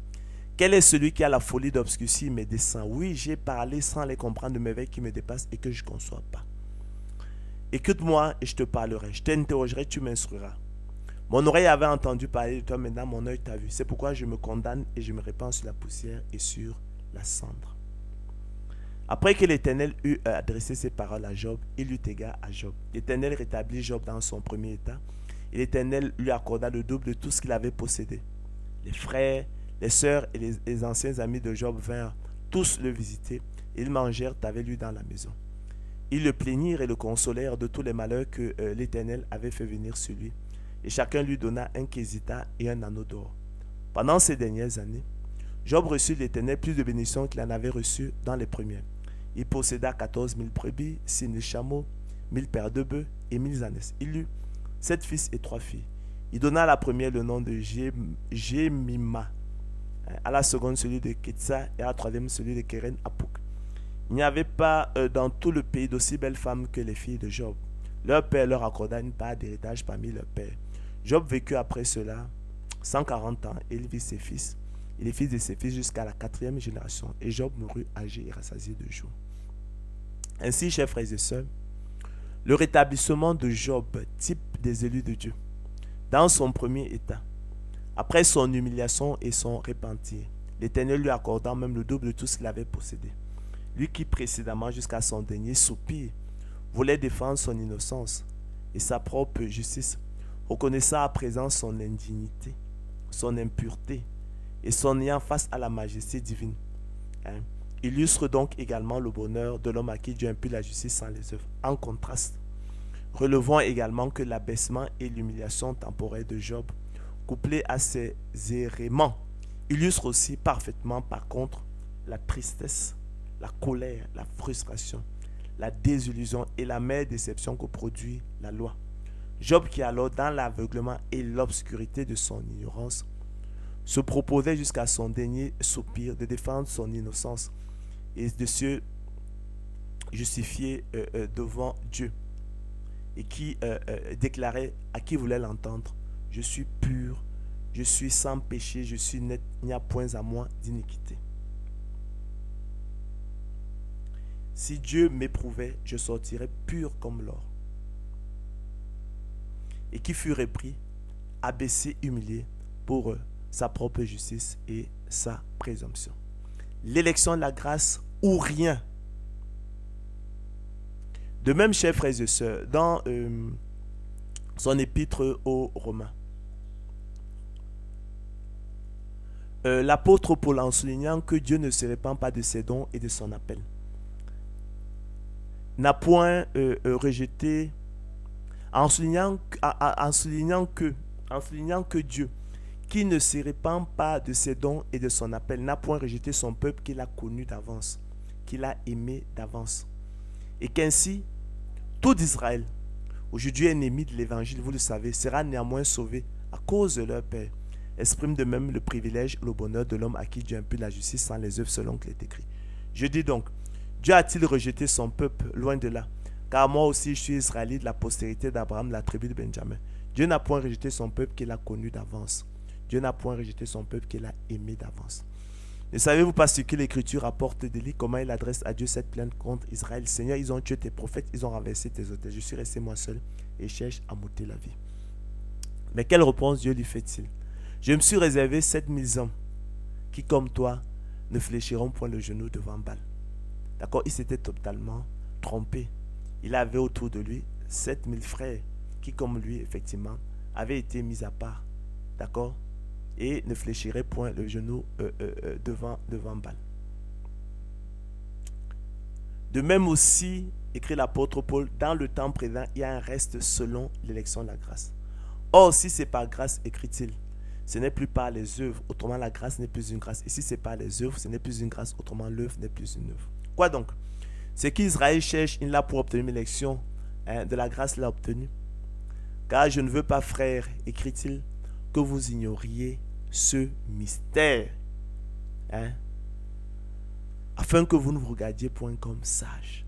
Speaker 1: Quel est celui qui a la folie d'obscurcir mes desseins? Oui, j'ai parlé sans les comprendre de merveilles qui me dépassent et que je ne conçois pas. Écoute-moi et je te parlerai. Je t'interrogerai, tu m'instruiras. Mon oreille avait entendu parler de toi, maintenant mon œil t'a vu. C'est pourquoi je me condamne et je me répands sur la poussière et sur la cendre. Après que l'Éternel eut adressé ses paroles à Job, il eut égard à Job. L'Éternel rétablit Job dans son premier état et l'Éternel lui accorda le double de tout ce qu'il avait possédé. Les frères, les sœurs et les anciens amis de Job vinrent tous le visiter et ils mangèrent avec lui dans la maison. Ils le plaignirent et le consolèrent de tous les malheurs que l'Éternel avait fait venir sur lui. Et chacun lui donna un quesita et un anneau d'or. Pendant ces dernières années, Job reçut de l'Éternel plus de bénédictions qu'il en avait reçues dans les premières. Il posséda 14 000 brebis, 6 000 chameaux, 1000 paires de bœufs et 1000 ânes. Il eut 7 fils et 3 filles. Il donna à la première le nom de Jémima, à la seconde celui de Ketsa et à la troisième celui de Keren Apuk. Il n'y avait pas dans tout le pays d'aussi belles femmes que les filles de Job. Leur père leur accorda une part d'héritage parmi leurs pères. Job vécut après cela 140 ans et il vit ses fils et les fils de ses fils jusqu'à la 4e génération. Et Job mourut âgé et rassasié de jours. Ainsi, chers frères et sœurs, le rétablissement de Job, type des élus de Dieu, dans son premier état, après son humiliation et son repentir, l'Éternel lui accorda même le double de tout ce qu'il avait possédé. Lui qui précédemment, jusqu'à son dernier soupir, voulait défendre son innocence et sa propre justice, reconnaissant à présent son indignité, son impureté et son ayant face à la majesté divine. Illustre donc également le bonheur de l'homme à qui Dieu impute la justice sans les œuvres. En contraste, relevons également que l'abaissement et l'humiliation temporaire de Job, couplés à ses errements, illustrent aussi parfaitement par contre la tristesse, la colère, la frustration, la désillusion et la mère déception que produit la loi. Job, qui alors dans l'aveuglement et l'obscurité de son ignorance, se proposait jusqu'à son dernier soupir de défendre son innocence et de se justifier devant Dieu, et qui déclarait à qui voulait l'entendre: je suis pur, je suis sans péché, je suis net, il n'y a point à moi d'iniquité. Si Dieu m'éprouvait, je sortirais pur comme l'or. Et qui fut repris, abaissé, humilié pour sa propre justice et sa présomption. L'élection de la grâce ou rien. De même, chers frères et sœurs, dans son épître aux Romains, l'apôtre Paul, en soulignant que Dieu ne se répand pas de ses dons et de son appel, n'a point rejeté, en soulignant que Dieu, qui ne se répand pas de ses dons et de son appel, n'a point rejeté son peuple qu'il a connu d'avance, qu'il a aimé d'avance, et qu'ainsi tout Israël, aujourd'hui ennemi de l'évangile, vous le savez, sera néanmoins sauvé à cause de leur Père, exprime de même le privilège et le bonheur de l'homme à qui Dieu impute la justice sans les œuvres, selon qu'il est écrit. Je dis donc, Dieu a-t-il rejeté son peuple? Loin de là. Car moi aussi je suis israélite de la postérité d'Abraham, de la tribu de Benjamin. Dieu n'a point rejeté son peuple qu'il a connu d'avance. Dieu n'a point rejeté son peuple qu'il a aimé d'avance. Ne savez-vous pas ce que l'Écriture rapporte d'Élie, comment il adresse à Dieu cette plainte contre Israël? Seigneur, ils ont tué tes prophètes, ils ont renversé tes autels. Je suis resté moi seul et cherche à m'ôter la vie. Mais quelle réponse Dieu lui fait-il? Je me suis réservé 7000 hommes qui, comme toi, ne fléchiront point le genou devant Baal. D'accord? Il s'était totalement trompé. Il avait autour de lui 7000 frères qui, comme lui, effectivement, avaient été mis à part. D'accord? Et ne fléchiraient point le genou devant Baal. De même aussi, écrit l'apôtre Paul, dans le temps présent, il y a un reste selon l'élection de la grâce. Or, si c'est par grâce, écrit-il, ce n'est plus par les œuvres, autrement la grâce n'est plus une grâce. Et si c'est par les œuvres, ce n'est plus une grâce, autrement l'œuvre n'est plus une œuvre. Quoi donc? Ce qu'Israël cherche, il l'a pour obtenir l'élection, de la grâce l'a obtenu. Car je ne veux pas, frères, écrit-il, que vous ignoriez ce mystère, afin que vous ne vous regardiez point comme sages.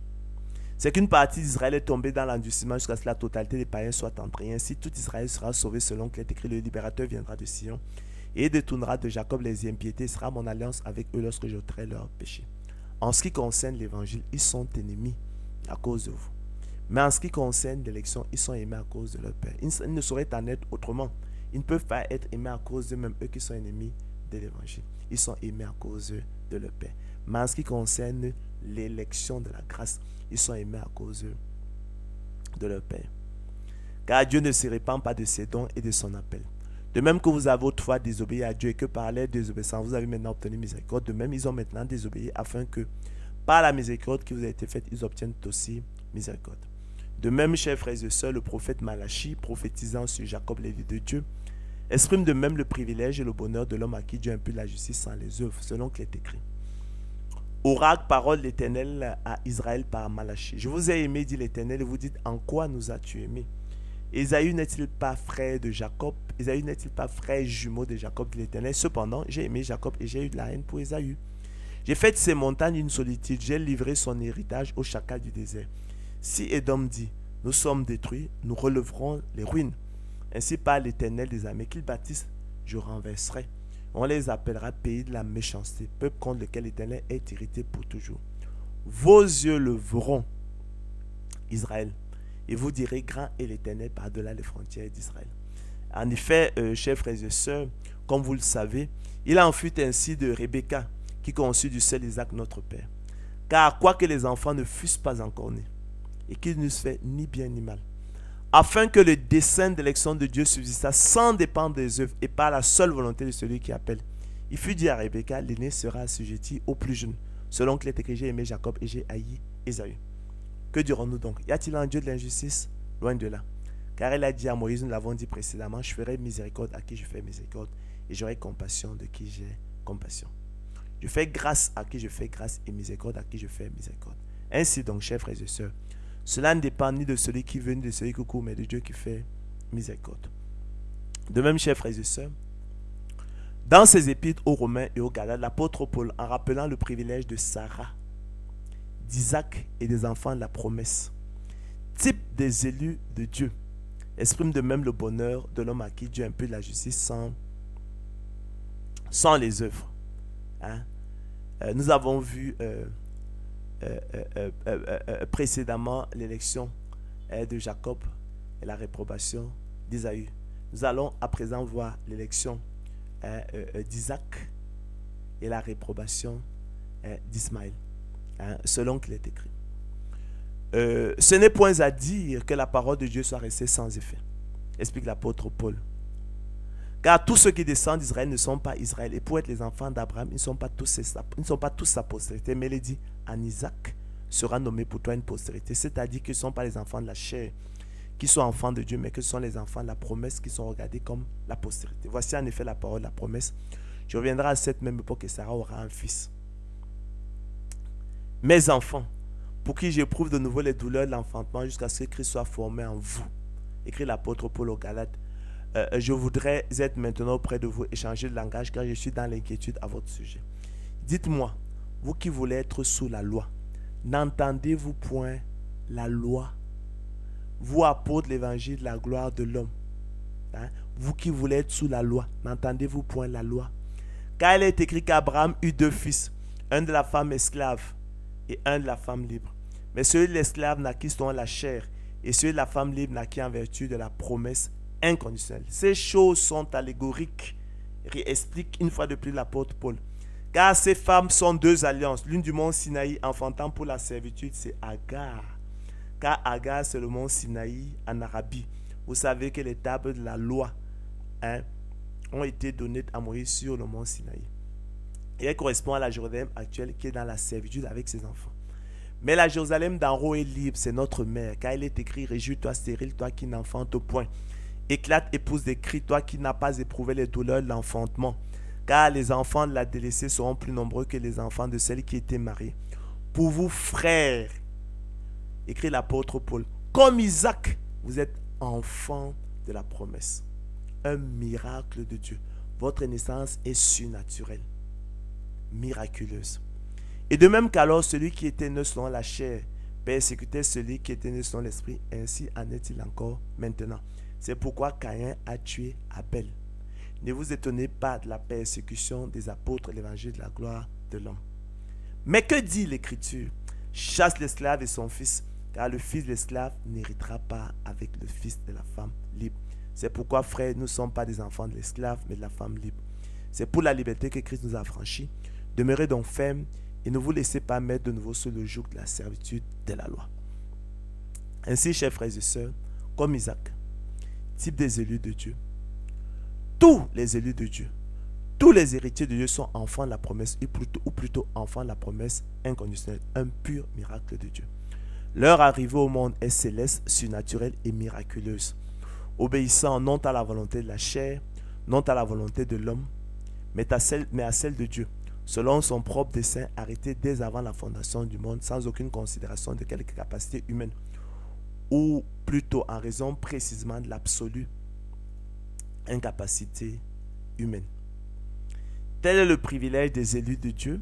Speaker 1: C'est qu'une partie d'Israël est tombée dans l'endurcissement jusqu'à ce que la totalité des païens soit entrée. Ainsi, tout Israël sera sauvé selon qu'il est écrit, le libérateur viendra de Sion et détournera de Jacob les impiétés. Ce sera mon alliance avec eux lorsque j'ôterai leurs péchés. En ce qui concerne l'évangile, ils sont ennemis à cause de vous. Mais en ce qui concerne l'élection, ils sont aimés à cause de leur Père. Ils ne sauraient en être autrement. Ils ne peuvent pas être aimés à cause d'eux-mêmes, eux qui sont ennemis de l'évangile. Ils sont aimés à cause de leur Père. Mais en ce qui concerne l'élection de la grâce, ils sont aimés à cause de leur Père. Car Dieu ne se répand pas de ses dons et de son appel. De même que vous avez autrefois désobéi à Dieu et que par leur désobéissance, vous avez maintenant obtenu miséricorde, de même ils ont maintenant désobéi afin que par la miséricorde qui vous a été faite, ils obtiennent aussi miséricorde. De même, chers frères et sœurs, le prophète Malachie, prophétisant sur Jacob, l'élu de Dieu, exprime de même le privilège et le bonheur de l'homme à qui Dieu impute la justice sans les œuvres, selon qu'il est écrit. Oracle, parole de l'Éternel à Israël par Malachie. Je vous ai aimé, dit l'Éternel, et vous dites, en quoi nous as-tu aimés? Ésaü n'est-il pas frère de Jacob? Ésaü n'est-il pas frère jumeau de Jacob, dit l'Éternel? Cependant, j'ai aimé Jacob et j'ai eu de la haine pour Ésaü. J'ai fait de ces montagnes une solitude, j'ai livré son héritage au chacal du désert. Si Édom dit, nous sommes détruits, nous relèverons les ruines. Ainsi par l'Éternel des armées qu'ils bâtissent, je renverserai. On les appellera pays de la méchanceté, peuple contre lequel l'Éternel est irrité pour toujours. Vos yeux le verront, Israël, et vous direz, grand est l'Éternel par-delà les frontières d'Israël. En effet, chers frères et sœurs, comme vous le savez, il en fut ainsi de Rebecca, qui conçut du seul Isaac notre Père. Car quoique les enfants ne fussent pas encore nés, et qu'ils n'eussent fait ni bien ni mal, afin que le dessein d'élection de Dieu subsista sans dépendre des œuvres et par la seule volonté de celui qui appelle. Il fut dit à Rebecca, l'aîné sera assujetti au plus jeune, selon qu'il est écrit, j'ai aimé Jacob et j'ai haï Ésaü. Que dirons-nous donc? Y a-t-il un Dieu de l'injustice? Loin de là. Car il a dit à Moïse, nous l'avons dit précédemment, je ferai miséricorde à qui je fais miséricorde et j'aurai compassion de qui j'ai compassion. Je fais grâce à qui je fais grâce et miséricorde à qui je fais miséricorde. Ainsi donc, chers frères et sœurs, cela ne dépend ni de celui qui veut ni de celui qui court, mais de Dieu qui fait miséricorde. De même, chers frères et sœurs, dans ses épîtres aux Romains et aux Galates, l'apôtre Paul, en rappelant le privilège de Sarah, d'Isaac et des enfants de la promesse, type des élus de Dieu, exprime de même le bonheur de l'homme à qui Dieu impute la justice sans les œuvres. Nous avons vu précédemment l'élection de Jacob et la réprobation d'Ésaü. Nous allons à présent voir l'élection d'Isaac et la réprobation d'Ismaël, selon qu'il est écrit. Ce n'est point à dire que la parole de Dieu soit restée sans effet, explique l'apôtre Paul. Car tous ceux qui descendent d'Israël ne sont pas Israël. Et pour être les enfants d'Abraham, ils ne sont pas tous sa postérité. Mais il est dit, en Isaac sera nommé pour toi une postérité. C'est-à-dire qu'ils ne sont pas les enfants de la chair qui sont enfants de Dieu, mais que ce sont les enfants de la promesse qui sont regardés comme la postérité. Voici en effet la parole de la promesse. Je reviendrai à cette même époque et Sarah aura un fils. Mes enfants, pour qui j'éprouve de nouveau les douleurs de l'enfantement jusqu'à ce que Christ soit formé en vous. Écrit l'apôtre Paul aux Galates. Je voudrais être maintenant auprès de vous et changer de langage car je suis dans l'inquiétude à votre sujet. Dites-moi, vous qui voulez être sous la loi, n'entendez-vous point la loi? Vous apôtres de l'évangile de la gloire de l'homme, vous qui voulez être sous la loi, n'entendez-vous point la loi? Car il est écrit qu'Abraham eut 2 fils, un de la femme esclave et un de la femme libre. Mais celui de l'esclave naquit selon la chair, et celui de la femme libre naquit en vertu de la promesse inconditionnelle. Ces choses sont allégoriques, explique une fois de plus l'apôtre Paul. Car ces femmes sont 2 alliances, l'une du mont Sinaï enfantant pour la servitude, c'est Agar. Car Agar, c'est le mont Sinaï en Arabie. Vous savez que les tables de la loi ont été données à Moïse sur le mont Sinaï. Et elle correspond à la Jérusalem actuelle qui est dans la servitude avec ses enfants. Mais la Jérusalem d'en haut est libre, c'est notre mère, car il est écrit: réjouis-toi stérile, toi qui n'enfantes point. Éclate, épouse des cris, toi qui n'as pas éprouvé les douleurs de l'enfantement. Car les enfants de la délaissée seront plus nombreux que les enfants de celle qui était mariée. Pour vous, frères, écrit l'apôtre Paul, comme Isaac, vous êtes enfants de la promesse. Un miracle de Dieu. Votre naissance est surnaturelle, miraculeuse. Et de même qu'alors celui qui était né selon la chair persécutait celui qui était né selon l'esprit, ainsi en est-il encore maintenant. C'est pourquoi Caïn a tué Abel. Ne vous étonnez pas de la persécution des apôtres de l'évangile de la gloire de l'homme. Mais que dit l'Écriture? Chasse l'esclave et son fils, car le fils de l'esclave n'héritera pas avec le fils de la femme libre. C'est pourquoi, frères, nous ne sommes pas des enfants de l'esclave, mais de la femme libre. C'est pour la liberté que Christ nous a affranchis. Demeurez donc fermes et ne vous laissez pas mettre de nouveau sous le joug de la servitude de la loi. Ainsi, chers frères et sœurs, comme Isaac, type des élus de Dieu, tous les élus de Dieu, tous les héritiers de Dieu sont enfants de la promesse, ou plutôt enfants de la promesse inconditionnelle, un pur miracle de Dieu. Leur arrivée au monde est céleste, surnaturelle et miraculeuse, obéissant non à la volonté de la chair, non à la volonté de l'homme, mais à celle de Dieu, selon son propre dessein arrêté dès avant la fondation du monde, sans aucune considération de quelque capacité humaine, ou plutôt en raison précisément de l'absolue incapacité humaine. Tel est le privilège des élus de Dieu,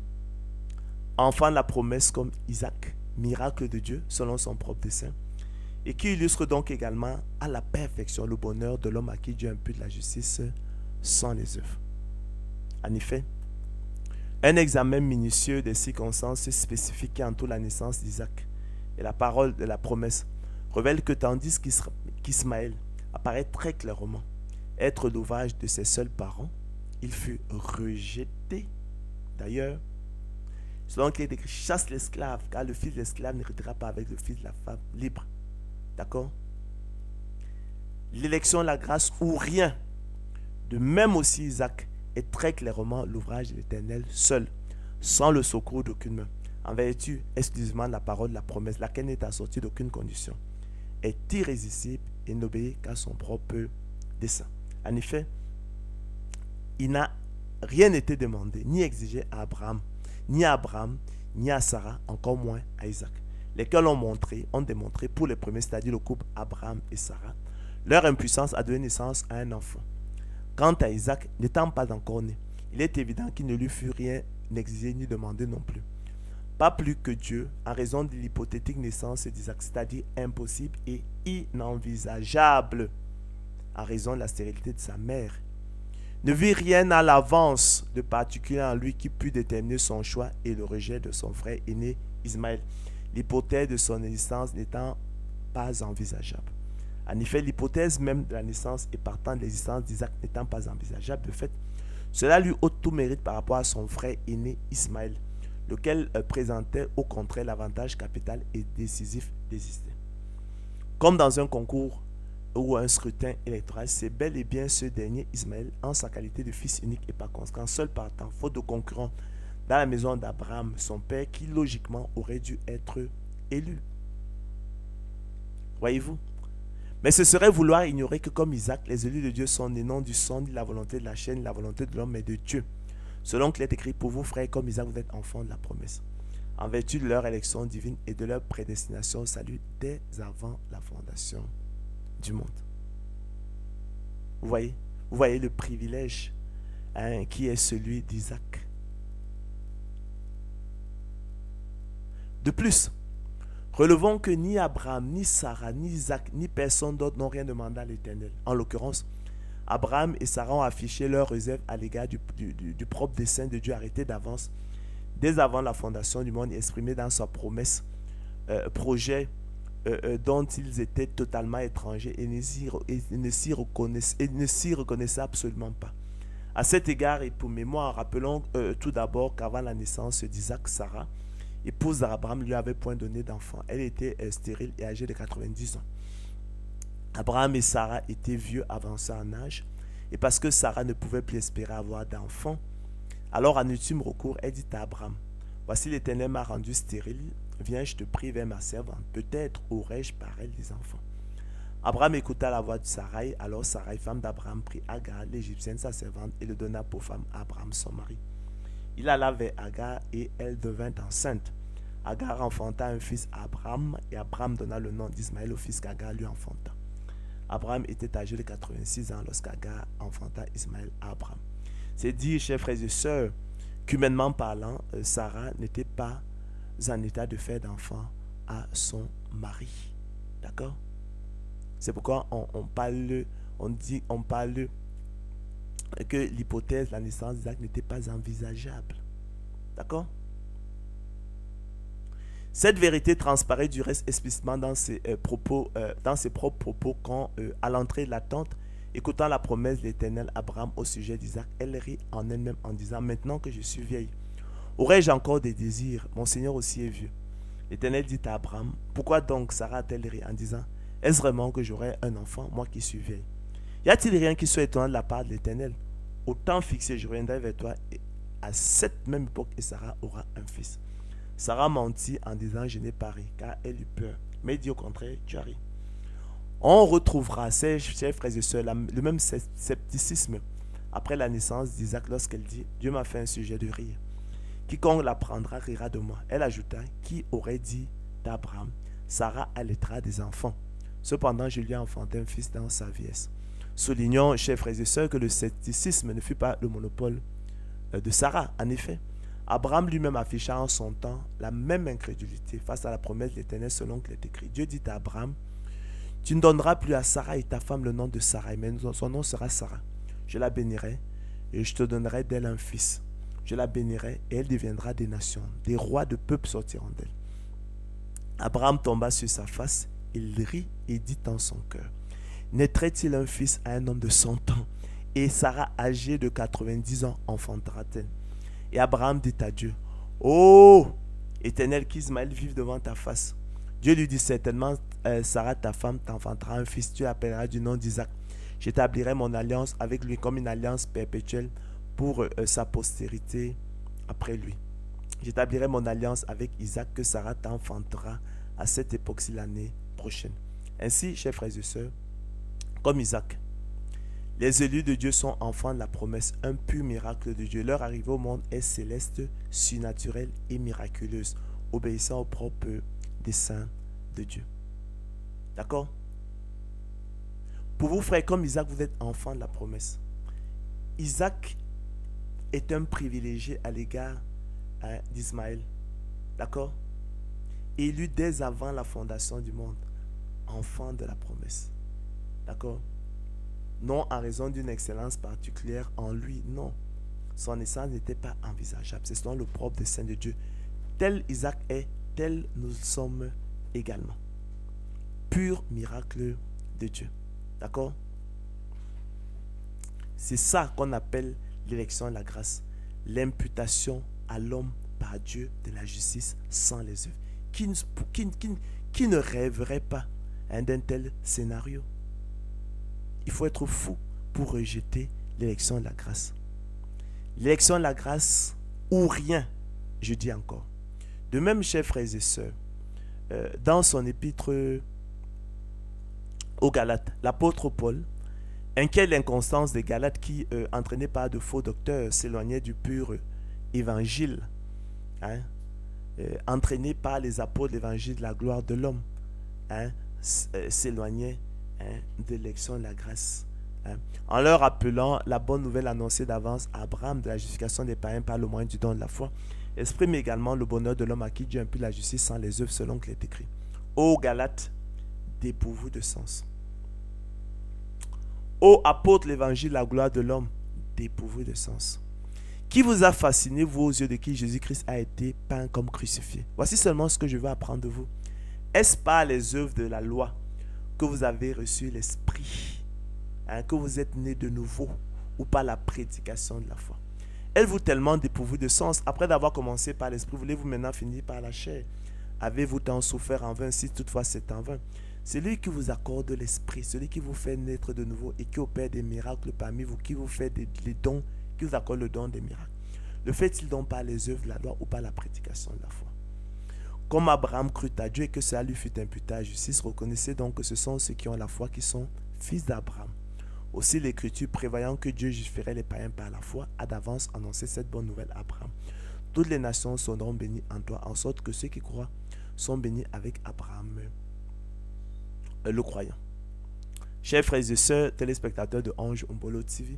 Speaker 1: enfants de la promesse comme Isaac, miracle de Dieu selon son propre dessein, et qui illustre donc également à la perfection le bonheur de l'homme à qui Dieu impute la justice sans les œuvres. En effet, un examen minutieux des circonstances spécifiques qui entourent la naissance d'Isaac et la parole de la promesse révèle que tandis qu'Ismaël apparaît très clairement être l'ouvrage de ses seuls parents, il fut rejeté. D'ailleurs, selon qu'il est écrit, chasse l'esclave, car le fils de l'esclave n'héritera pas avec le fils de la femme libre. D'accord? L'élection, la grâce ou rien. De même aussi Isaac est très clairement l'ouvrage de l'Éternel seul, sans le secours d'aucune main, en vertu exclusivement de la parole de la promesse, laquelle n'est assortie d'aucune condition, est irrésistible et n'obéit qu'à son propre dessein. En effet, il n'a rien été demandé, ni exigé à Abraham, ni à Sarah, encore moins à Isaac, lesquels ont démontré pour les premiers, c'est-à-dire le couple Abraham et Sarah, leur impuissance à donner naissance à un enfant. Quant à Isaac, n'étant pas encore né, il est évident qu'il ne lui fut rien exigé ni demandé non plus. Pas plus que Dieu, en raison de l'hypothétique naissance d'Isaac, c'est-à-dire impossible et inenvisageable, en raison de la stérilité de sa mère, ne vit rien à l'avance de particulier en lui qui put déterminer son choix et le rejet de son frère aîné Ismaël, l'hypothèse de son existence n'étant pas envisageable. En effet, l'hypothèse même de la naissance et partant de l'existence d'Isaac n'étant pas envisageable, de fait, cela lui ôte tout mérite par rapport à son frère aîné Ismaël, lequel présentait au contraire l'avantage capital et décisif d'exister. Comme dans un concours ou un scrutin électoral, c'est bel et bien ce dernier Ismaël, en sa qualité de fils unique et par conséquent seul partant, faute de concurrent dans la maison d'Abraham, son père, qui logiquement aurait dû être élu. Voyez-vous? Mais ce serait vouloir ignorer que comme Isaac, les élus de Dieu sont nés non du sang, ni de la volonté de la chair, ni de la volonté de l'homme, mais de Dieu. Selon qu'il est écrit, pour vous frères, comme Isaac, vous êtes enfants de la promesse, en vertu de leur élection divine et de leur prédestination au salut dès avant la fondation du monde. Vous voyez le privilège qui est celui d'Isaac. De plus, relevons que ni Abraham, ni Sarah, ni Isaac, ni personne d'autre n'ont rien demandé à l'Éternel. En l'occurrence, Abraham et Sarah ont affiché leur réserve à l'égard du propre dessein de Dieu arrêté d'avance, dès avant la fondation du monde, exprimé dans sa promesse, projet dont ils étaient totalement étrangers et ne s'y reconnaissaient absolument pas. À cet égard, et pour mémoire, rappelons tout d'abord qu'avant la naissance d'Isaac, Sarah, épouse d'Abraham, ne lui avait point donné d'enfant. Elle était stérile et âgée de 90 ans. Abraham et Sarah étaient vieux, avancés en âge, et parce que Sarah ne pouvait plus espérer avoir d'enfant, alors en ultime recours, elle dit à Abraham, « Voici l'Éternel m'a rendu stérile, viens, je te prie vers ma servante, peut-être aurai-je par elle des enfants. » Abraham écouta la voix de Sarai, alors Sarai, femme d'Abraham, prit Agar, l'Égyptienne, sa servante, et le donna pour femme à Abraham, son mari. Il alla vers Agar, et elle devint enceinte. Agar enfanta un fils à Abraham, et Abraham donna le nom d'Ismaël au fils qu'Agar lui enfanta. Abraham était âgé de 86 ans lorsqu'Agar enfanta Ismaël à Abraham. C'est dire, chers frères et sœurs, qu'humainement parlant, Sarah n'était pas en état de faire d'enfant à son mari. D'accord? C'est pourquoi on parle que l'hypothèse de la naissance d'Isaac n'était pas envisageable. D'accord? Cette vérité transparaît du reste explicitement dans ses propres propos quand, à l'entrée de la tente, écoutant la promesse de l'Éternel Abraham au sujet d'Isaac, elle rit en elle-même en disant, « Maintenant que je suis vieille, aurais-je encore des désirs? Mon Seigneur aussi est vieux. » L'Éternel dit à Abraham, « Pourquoi donc Sarah a-t-elle ri en disant, « Est-ce vraiment que j'aurai un enfant, moi qui suis vieille? » Y a-t-il rien qui soit étonnant de la part de l'Éternel? Au temps fixé, je reviendrai vers toi et à cette même époque, et Sarah aura un fils. Sarah mentit en disant, « Je n'ai pas ri, car elle eut peur. » Mais il dit au contraire, « Tu as ri. » On retrouvera, chers frères et sœurs, le même scepticisme après la naissance d'Isaac lorsqu'elle dit, « Dieu m'a fait un sujet de rire. Quiconque l'apprendra rira de moi. » Elle ajouta, « Qui aurait dit d'Abraham, Sarah allaitera des enfants. Cependant, je lui ai enfanté un fils dans sa vieillesse. » Soulignons, chers frères et sœurs, que le scepticisme ne fut pas le monopole de Sarah. En effet, Abraham lui-même afficha en son temps la même incrédulité face à la promesse de l'Éternel selon qu'il est écrit. Dieu dit à Abraham, « Tu ne donneras plus à Sarah et ta femme le nom de Sarah, mais son nom sera Sarah. Je la bénirai et je te donnerai d'elle un fils. Je la bénirai et elle deviendra des nations. Des rois de peuples sortiront d'elle. » Abraham tomba sur sa face, il rit et dit en son cœur, « Naîtrait-il un fils à un homme de 100 ans? Et Sarah, âgée de 90 ans, enfantera-t-elle? » Et Abraham dit à Dieu, « Oh, Éternel, qu'Ismaël vive devant ta face. » Dieu lui dit, « Certainement, Sarah, ta femme, t'enfantera un fils, tu l'appelleras du nom d'Isaac. J'établirai mon alliance avec lui comme une alliance perpétuelle pour sa postérité après lui. J'établirai mon alliance avec Isaac que Sarah t'enfantera à cette époque-ci l'année prochaine. » Ainsi, chers frères et sœurs, comme Isaac, les élus de Dieu sont enfants de la promesse, un pur miracle de Dieu. Leur arrivée au monde est céleste, surnaturelle et miraculeuse, obéissant au propre dessein de Dieu. D'accord? Pour vous, frères, comme Isaac, vous êtes enfants de la promesse. Isaac est un privilégié à l'égard d'Ismaël. D'accord? Élu dès avant la fondation du monde, enfant de la promesse. D'accord? Non en raison d'une excellence particulière en lui, non. Son naissance n'était pas envisageable. C'est selon le propre dessein de Dieu. Tel Isaac est, tel nous sommes également. Pur miracle de Dieu. D'accord? C'est ça qu'on appelle l'élection de la grâce. L'imputation à l'homme par Dieu de la justice sans les œuvres. Qui ne rêverait pas d'un tel scénario? Il faut être fou pour rejeter l'élection de la grâce. L'élection de la grâce ou rien, je dis encore. De même, chers frères et sœurs, dans son épître aux Galates, l'apôtre Paul, inquiet de l'inconstance des Galates qui, entraînés par de faux docteurs, s'éloignaient du pur évangile, entraînés par les apôtres de l'évangile de la gloire de l'homme, s'éloignaient de l'élection de la grâce. En leur rappelant la bonne nouvelle annoncée d'avance à Abraham de la justification des païens par le moyen du don de la foi, exprime également le bonheur de l'homme à qui Dieu impute la justice sans les œuvres selon qu'il est écrit. Ô Galates, dépourvus de sens. Ô apôtre l'évangile, la gloire de l'homme, dépourvu de sens. Qui vous a fasciné, vous, aux yeux de qui Jésus-Christ a été peint comme crucifié? Voici seulement ce que je veux apprendre de vous. Est-ce par les œuvres de la loi que vous avez reçu l'esprit, que vous êtes né de nouveau, ou par la prédication de la foi? Êtes-vous tellement dépourvu de sens? Après d'avoir commencé par l'esprit, voulez-vous maintenant finir par la chair? Avez-vous tant souffert en vain, si toutefois c'est en vain? Celui qui vous accorde l'esprit, celui qui vous fait naître de nouveau et qui opère des miracles parmi vous, qui vous fait les dons, qui vous accorde le don des miracles, le fait-il donc par les œuvres de la loi ou par la prédication de la foi? Comme Abraham crut à Dieu et que cela lui fut imputé à justice, reconnaissez donc que ce sont ceux qui ont la foi qui sont fils d'Abraham. Aussi l'Écriture, prévoyant que Dieu justifierait les païens par la foi, a d'avance annoncé cette bonne nouvelle à Abraham. Toutes les nations seront bénies en toi, en sorte que ceux qui croient sont bénis avec Abraham, le croyant. Chers frères et sœurs, téléspectateurs de Ange Umbolo TV,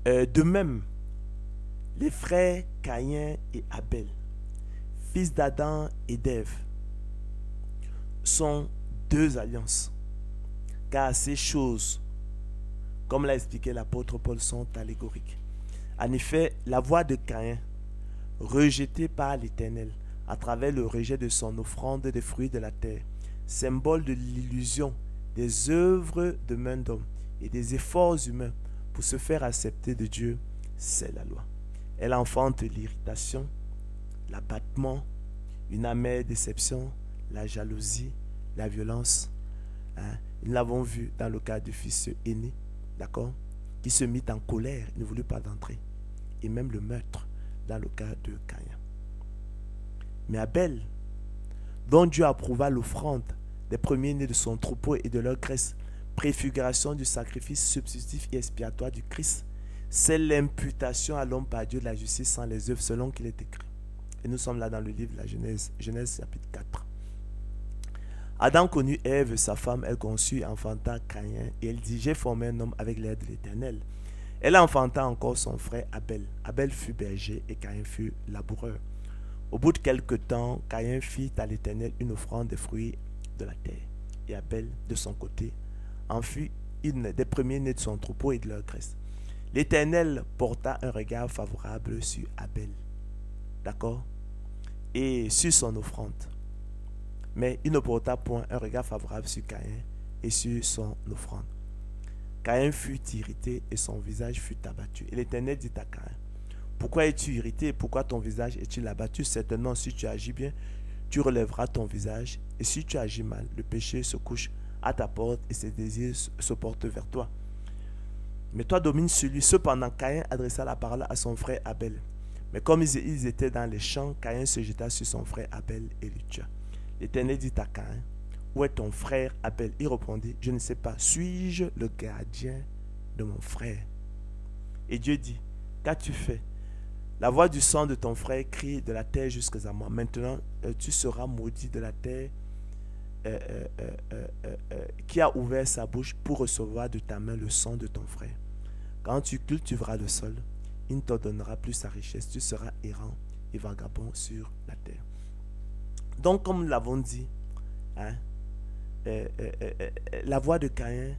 Speaker 1: de même, les frères Caïn et Abel, fils d'Adam et d'Ève, sont deux alliances. Car ces choses, comme l'a expliqué l'apôtre Paul, sont allégoriques. En effet, la voix de Caïn, rejetée par l'Éternel, à travers le rejet de son offrande des fruits de la terre, symbole de l'illusion des œuvres de main d'homme et des efforts humains pour se faire accepter de Dieu, c'est la loi. Elle enfante l'irritation, l'abattement, une amère déception, la jalousie, la violence. Nous l'avons vu dans le cas du fils aîné, d'accord, qui se mit en colère, il ne voulut pas d'entrer. Et même le meurtre dans le cas de Caïn. Mais Abel, dont Dieu approuva l'offrande des premiers-nés de son troupeau et de leur graisse, préfiguration du sacrifice substitutif et expiatoire du Christ, c'est l'imputation à l'homme par Dieu de la justice sans les œuvres, selon qu'il est écrit. Et nous sommes là dans le livre de la Genèse, Genèse chapitre 4. Adam connut Ève, sa femme, elle conçut et enfanta Caïn, et elle dit, j'ai formé un homme avec l'aide de l'Éternel. Elle enfanta encore son frère Abel. Abel fut berger et Caïn fut laboureur. Au bout de quelque temps, Caïn fit à l'Éternel une offrande des fruits de la terre. Et Abel, de son côté, en fut une des premiers-nés de son troupeau et de leur graisse. L'Éternel porta un regard favorable sur Abel, d'accord, et sur son offrande. Mais il ne porta point un regard favorable sur Caïn et sur son offrande. Caïn fut irrité et son visage fut abattu. Et l'Éternel dit à Caïn, pourquoi es-tu irrité? Pourquoi ton visage est-il abattu? Certainement, si tu agis bien, tu relèveras ton visage. Et si tu agis mal, le péché se couche à ta porte et ses désirs se portent vers toi. Mais toi domine sur lui. Cependant, Caïn adressa la parole à son frère Abel. Mais comme ils étaient dans les champs, Caïn se jeta sur son frère Abel et le tua. L'Éternel dit à Caïn, où est ton frère Abel? Il répondit, je ne sais pas, suis-je le gardien de mon frère? Et Dieu dit, qu'as-tu fait? La voix du sang de ton frère crie de la terre jusqu'à moi. Maintenant, tu seras maudit de la terre qui a ouvert sa bouche pour recevoir de ta main le sang de ton frère. Quand tu cultiveras le sol, il ne te donnera plus sa richesse. Tu seras errant et vagabond sur la terre. Donc, comme nous l'avons dit, la voix de Caïn,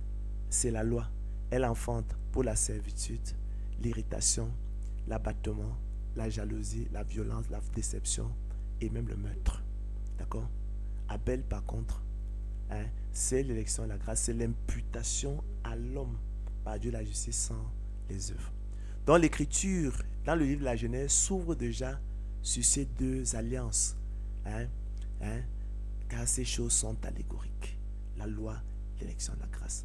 Speaker 1: c'est la loi. Elle enfante pour la servitude, l'irritation, l'abattement, la jalousie, la violence, la déception et même le meurtre. D'accord? Abel, par contre, c'est l'élection et la grâce, c'est l'imputation à l'homme par Dieu la justice sans les œuvres. Donc l'Écriture, dans le livre de la Genèse, s'ouvre déjà sur ces deux alliances. Car ces choses sont allégoriques. La loi, l'élection et la grâce.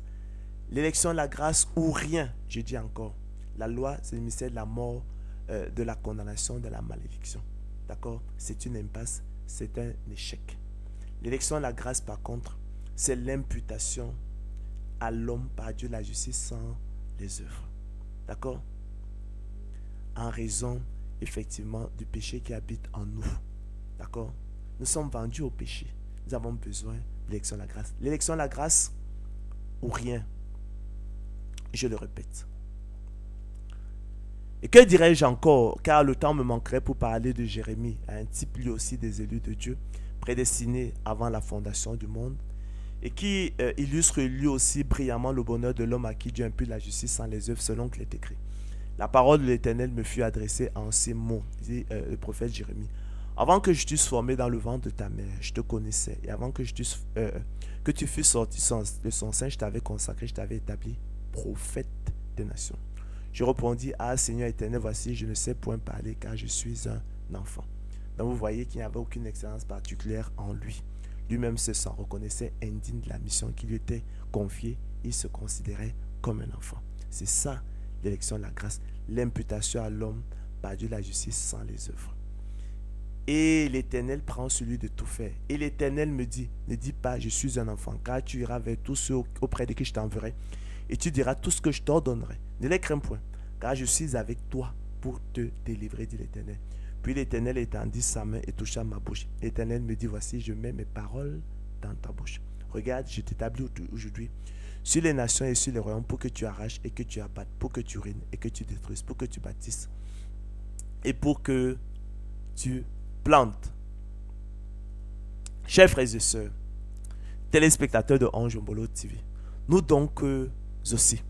Speaker 1: L'élection et la grâce ou rien, je dis encore. La loi, c'est le mystère de la mort, de la condamnation, de la malédiction. D'accord? C'est une impasse, c'est un échec. L'élection et la grâce, par contre, c'est l'imputation à l'homme par Dieu la justice sans les œuvres. D'accord? En raison, effectivement, du péché qui habite en nous. D'accord? Nous sommes vendus au péché. Nous avons besoin de l'élection et la grâce. L'élection et la grâce ou rien. Je le répète. Et que dirais-je encore, car le temps me manquerait pour parler de Jérémie, un type lui aussi des élus de Dieu, prédestiné avant la fondation du monde, et qui illustre lui aussi brillamment le bonheur de l'homme à qui Dieu impute la justice sans les œuvres, selon qu'il est écrit. La parole de l'Éternel me fut adressée en ces mots, dit le prophète Jérémie. Avant que je t'eusse formé dans le ventre de ta mère, je te connaissais. Et avant que que tu fusses sorti de son sein, je t'avais consacré, je t'avais établi prophète des nations. Je répondis, ah Seigneur éternel, voici, je ne sais point parler car je suis un enfant. Donc vous voyez qu'il n'y avait aucune excellence particulière en lui. Lui-même se reconnaissait indigne de la mission qui lui était confiée. Il se considérait comme un enfant. C'est ça l'élection de la grâce, l'imputation à l'homme par Dieu la justice sans les œuvres. Et l'Éternel prend celui de tout faire. Et l'Éternel me dit, ne dis pas, je suis un enfant, car tu iras vers tous ceux auprès de qui je t'enverrai, et tu diras tout ce que je t'ordonnerai. Ne les crains point, car je suis avec toi pour te délivrer, dit l'Éternel. Puis l'Éternel étendit sa main et toucha ma bouche. L'Éternel me dit, voici, je mets mes paroles dans ta bouche. Regarde, je t'établis aujourd'hui sur les nations et sur les royaumes pour que tu arraches et que tu abattes, pour que tu ruines et que tu détruises, pour que tu bâtisses et pour que tu plantes. Chers frères et sœurs, téléspectateurs de Ange Mbolo TV, nous donc aussi,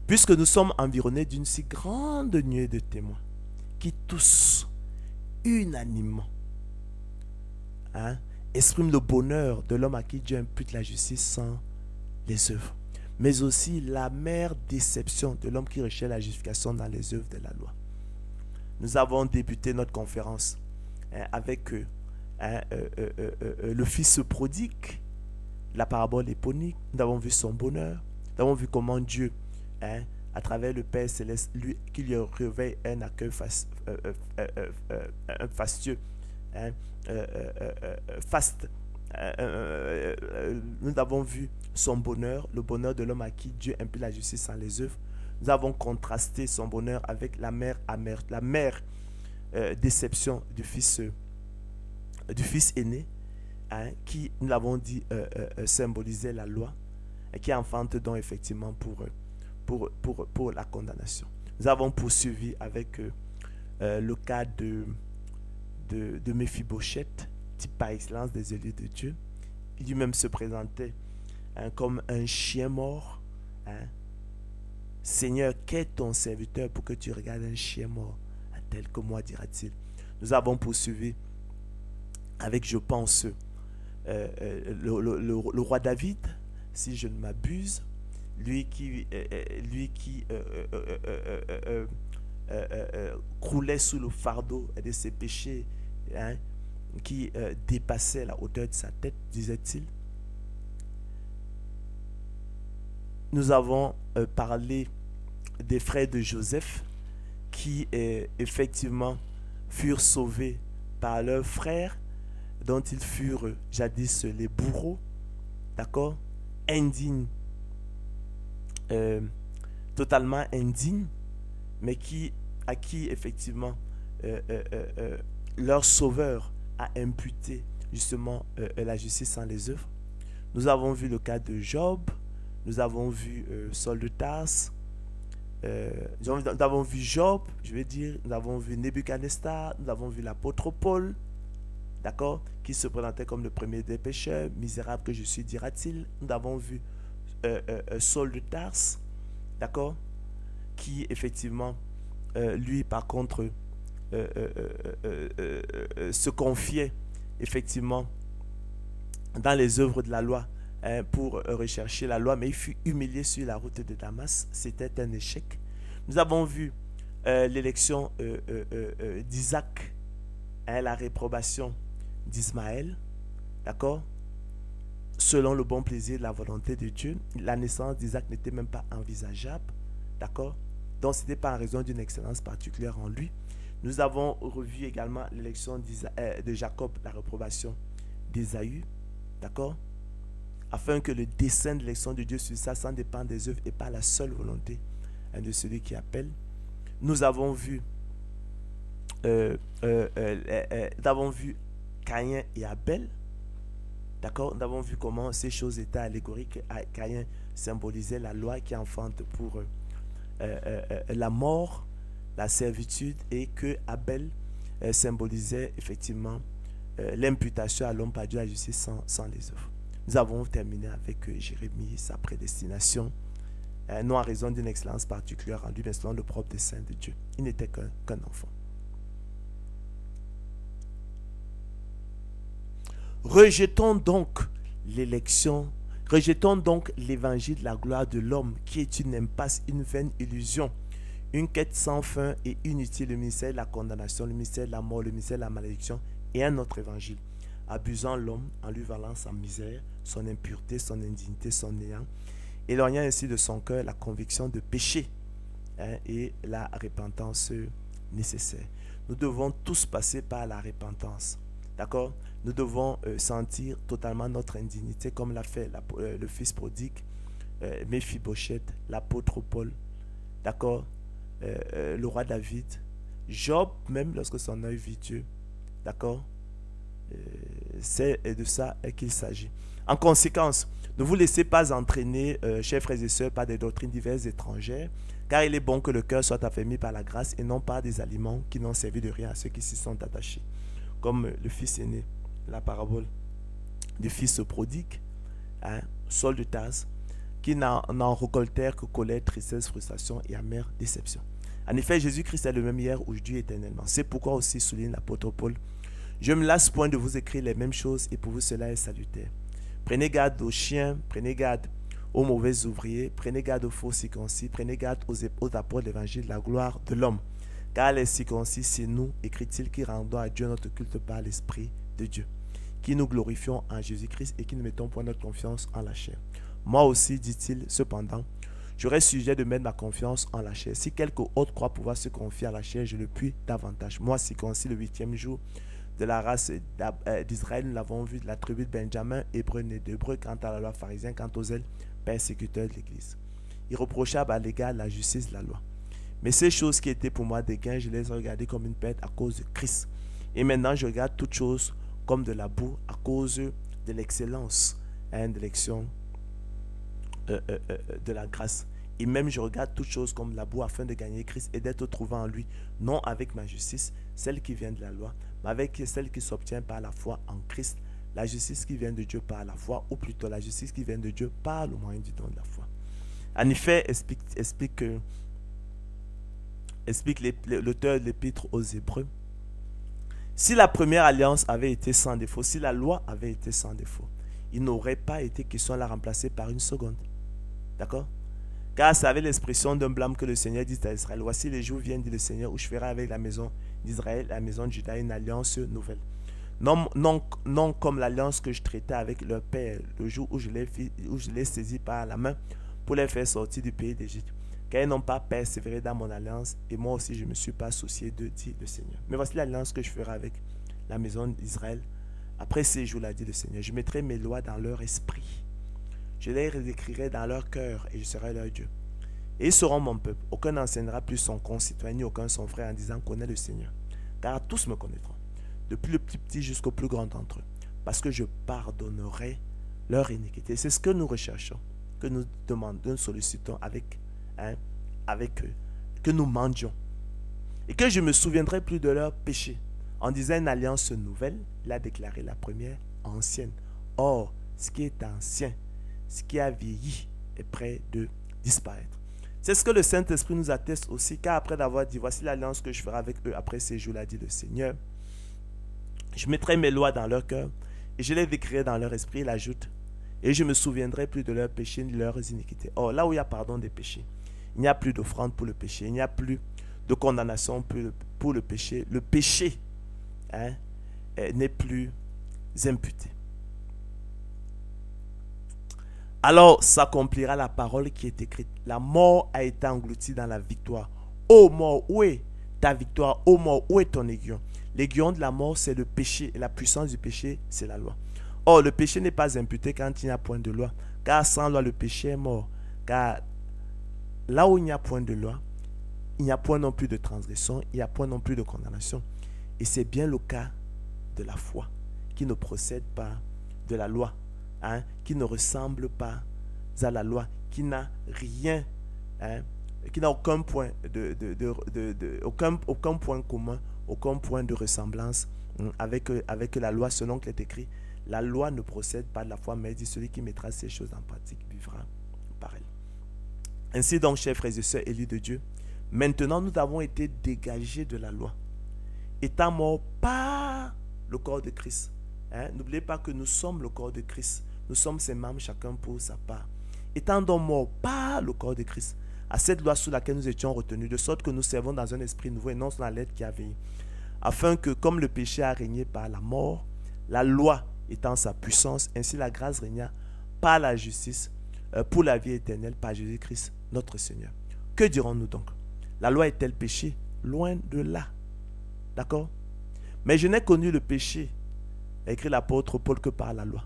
Speaker 1: puisque nous sommes environnés d'une si grande nuée de témoins qui tous, unanimement, expriment le bonheur de l'homme à qui Dieu impute la justice sans les œuvres, mais aussi l'amère déception de l'homme qui recherche la justification dans les œuvres de la loi. Nous avons débuté notre conférence avec le fils prodigue, la parabole éponyme. Nous avons vu son bonheur. Nous avons vu comment Dieu, à travers le Père Céleste, qui lui réveille un accueil fastueux, faste. Nous avons vu son bonheur, le bonheur de l'homme à qui Dieu impute la justice sans les œuvres. Nous avons contrasté son bonheur avec la mère déception du fils aîné, qui, nous l'avons dit, symbolisait la loi et qui enfante donc effectivement pour la condamnation. Nous avons poursuivi avec le cas de Méphibosheth, type par excellence des élus de Dieu. Il lui-même se présentait comme un chien mort. Seigneur, qu'est ton serviteur pour que tu regardes un chien mort tel que moi, dira-t-il. Nous avons poursuivi avec, je pense, le roi David, si je ne m'abuse, lui qui croulait sous le fardeau de ses péchés, qui dépassait la hauteur de sa tête, disait-il. Nous avons parlé des frères de Joseph qui effectivement furent sauvés par leurs frères dont ils furent jadis les bourreaux, d'accord, indignes, totalement indignes, mais à qui effectivement leur sauveur a imputé justement la justice sans les œuvres. Nous avons vu le cas de Job, nous avons vu Saul de Tarse, nous avons vu Job, je veux dire, nous avons vu Nebuchadnezzar, nous avons vu l'apôtre Paul, d'accord, qui se présentait comme le premier des pécheurs, misérable que je suis, dira-t-il. Nous avons vu Saul de Tarse, d'accord, qui effectivement, lui par contre, se confiait effectivement dans les œuvres de la loi, pour rechercher la loi, mais il fut humilié sur la route de Damas. C'était un échec. Nous avons vu l'élection d'Isaac, la réprobation d'Ismaël, d'accord, selon le bon plaisir de la volonté de Dieu. La naissance d'Isaac n'était même pas envisageable, d'accord, donc ce n'était pas en raison d'une excellence particulière en lui. Nous avons revu également l'élection de Jacob, la réprobation d'Ésaü, d'accord, afin que le dessein de l'élection de Dieu sur ça sans dépendre des œuvres et pas la seule volonté de celui qui appelle. Nous avons vu Caïn et Abel, d'accord. Nous avons vu comment ces choses étaient allégoriques. Caïn symbolisait la loi qui enfante pour la mort, la servitude, et que Abel symbolisait effectivement l'imputation à l'homme par Dieu la justice sans les œuvres. Nous avons terminé avec Jérémie, sa prédestination, non en raison d'une excellence particulière en lui, mais selon le propre dessein de Dieu. Il n'était qu'un enfant. Rejetons donc l'élection, rejetons donc l'évangile de la gloire de l'homme qui est une impasse, une vaine illusion, une quête sans fin et inutile, le ministère de la condamnation, le ministère de la mort, le ministère de la malédiction et un autre évangile, abusant l'homme en lui valant sa misère, son impureté, son indignité, son néant, éloignant ainsi de son cœur la conviction de péché et la repentance nécessaire. Nous devons tous passer par la repentance. D'accord? Nous devons sentir totalement notre indignité comme l'a fait le fils prodigue, Méphibosheth, l'apôtre Paul, d'accord? Le roi David, Job, même lorsque son œil vit Dieu, d'accord? C'est de ça qu'il s'agit. En conséquence, ne vous laissez pas entraîner, chers frères et sœurs, par des doctrines diverses étrangères, car il est bon que le cœur soit affermi par la grâce et non par des aliments qui n'ont servi de rien à ceux qui s'y sont attachés. Comme le fils aîné, la parabole du fils prodigue, Saul de Tarse, qui n'en récoltèrent que colère, tristesse, frustration et amère déception. En effet, Jésus-Christ est le même hier, aujourd'hui, éternellement. C'est pourquoi aussi souligne l'apôtre Paul: je ne me lasse point de vous écrire les mêmes choses et pour vous cela est salutaire. Prenez garde aux chiens, prenez garde aux mauvais ouvriers, prenez garde aux faux circoncis, prenez garde aux apôtres de l'évangile de la gloire de l'homme. Car les circoncis, c'est nous, écrit-il, qui rendons à Dieu notre culte par l'Esprit de Dieu, qui nous glorifions en Jésus-Christ et qui ne mettons point notre confiance en la chair. Moi aussi, dit-il, cependant, j'aurais sujet de mettre ma confiance en la chair. Si quelque autre croit pouvoir se confier à la chair, je le puis davantage. Moi, circoncis le 8e jour de la race d'Israël, nous l'avons vu, de la tribu de Benjamin, hébreu né d'hébreu, quant à la loi pharisien, quant aux ailes, persécuteurs de l'Église. Irréprochable à l'égard de la justice de la loi. Mais ces choses qui étaient pour moi des gains, je les ai regardées comme une perte à cause de Christ. Et maintenant, je regarde toutes choses comme de la boue à cause de l'excellence, de l'élection de la grâce. Et même je regarde toutes choses comme la boue afin de gagner Christ et d'être trouvé en lui, non avec ma justice, celle qui vient de la loi, mais avec celle qui s'obtient par la foi en Christ, la justice qui vient de Dieu par la foi, ou plutôt la justice qui vient de Dieu par le moyen du don de la foi. En effet, explique l'auteur de l'épître aux Hébreux, si la première alliance avait été sans défaut, si la loi avait été sans défaut, il n'aurait pas été question de la remplacer par une seconde. D'accord? Car ça avait l'expression d'un blâme que le Seigneur dit à Israël: voici les jours viennent, dit le Seigneur, où je ferai avec la maison d'Israël, la maison de Juda, une alliance nouvelle. Non comme l'alliance que je traitais avec leur père le jour où je les saisis par la main pour les faire sortir du pays d'Égypte. Car ils n'ont pas persévéré dans mon alliance, et moi aussi je ne me suis pas soucié d'eux, dit le Seigneur. Mais voici l'alliance que je ferai avec la maison d'Israël. Après ces jours-là, dit le Seigneur, je mettrai mes lois dans leur esprit. Je les écrirai dans leur cœur et je serai leur Dieu. Et ils seront mon peuple. Aucun n'enseignera plus son concitoyen, ni aucun son frère en disant: connais le Seigneur. Car tous me connaîtront, depuis le plus petit jusqu'au plus grand d'entre eux, parce que je pardonnerai leur iniquité. C'est ce que nous recherchons, que nous demandons, nous sollicitons avec eux, que nous mendions. Et que je ne me souviendrai plus de leurs péchés. En disant une alliance nouvelle, il a déclaré la première ancienne. Or, ce qui est ancien, ce qui a vieilli, est près de disparaître. C'est ce que le Saint-Esprit nous atteste aussi, car après d'avoir dit: voici l'alliance que je ferai avec eux après ces jours-là, dit le Seigneur, je mettrai mes lois dans leur cœur et je les écrirai dans leur esprit. Il ajoute: et je ne me souviendrai plus de leurs péchés ni de leurs iniquités. Or, là où il y a pardon des péchés, il n'y a plus d'offrande pour le péché, il n'y a plus de condamnation pour le péché. Le péché n'est plus imputé. Alors s'accomplira la parole qui est écrite: la mort a été engloutie dans la victoire. Ô mort, où est ta victoire? Ô mort, où est ton aiguillon? L'aiguillon de la mort, c'est le péché, et la puissance du péché, c'est la loi. Or, le péché n'est pas imputé quand il n'y a point de loi, car sans loi, le péché est mort. Car là où il n'y a point de loi, il n'y a point non plus de transgression, il n'y a point non plus de condamnation. Et c'est bien le cas de la foi, qui ne procède pas de la loi, qui ne ressemble pas à la loi, qui n'a rien, qui n'a aucun point aucun point commun, aucun point de ressemblance avec la loi, selon qu'il est écrit: La loi ne procède pas de la foi, mais dit celui qui mettra ces choses en pratique vivra par elle. Ainsi donc, chers frères et sœurs élus de Dieu, maintenant nous avons été dégagés de la loi, étant morts par le corps de Christ. N'oubliez pas que nous sommes le corps de Christ. Nous sommes ses membres, chacun pour sa part. Étant donc morts par le corps de Christ, à cette loi sous laquelle nous étions retenus, de sorte que nous servons dans un esprit nouveau et non dans la lettre qui a veillé, afin que, comme le péché a régné par la mort, la loi étant sa puissance, ainsi la grâce régna par la justice pour la vie éternelle par Jésus-Christ, notre Seigneur. Que dirons-nous donc? La loi est-elle péché? Loin de là. D'accord? Mais je n'ai connu le péché, a écrit l'apôtre Paul, que par la loi.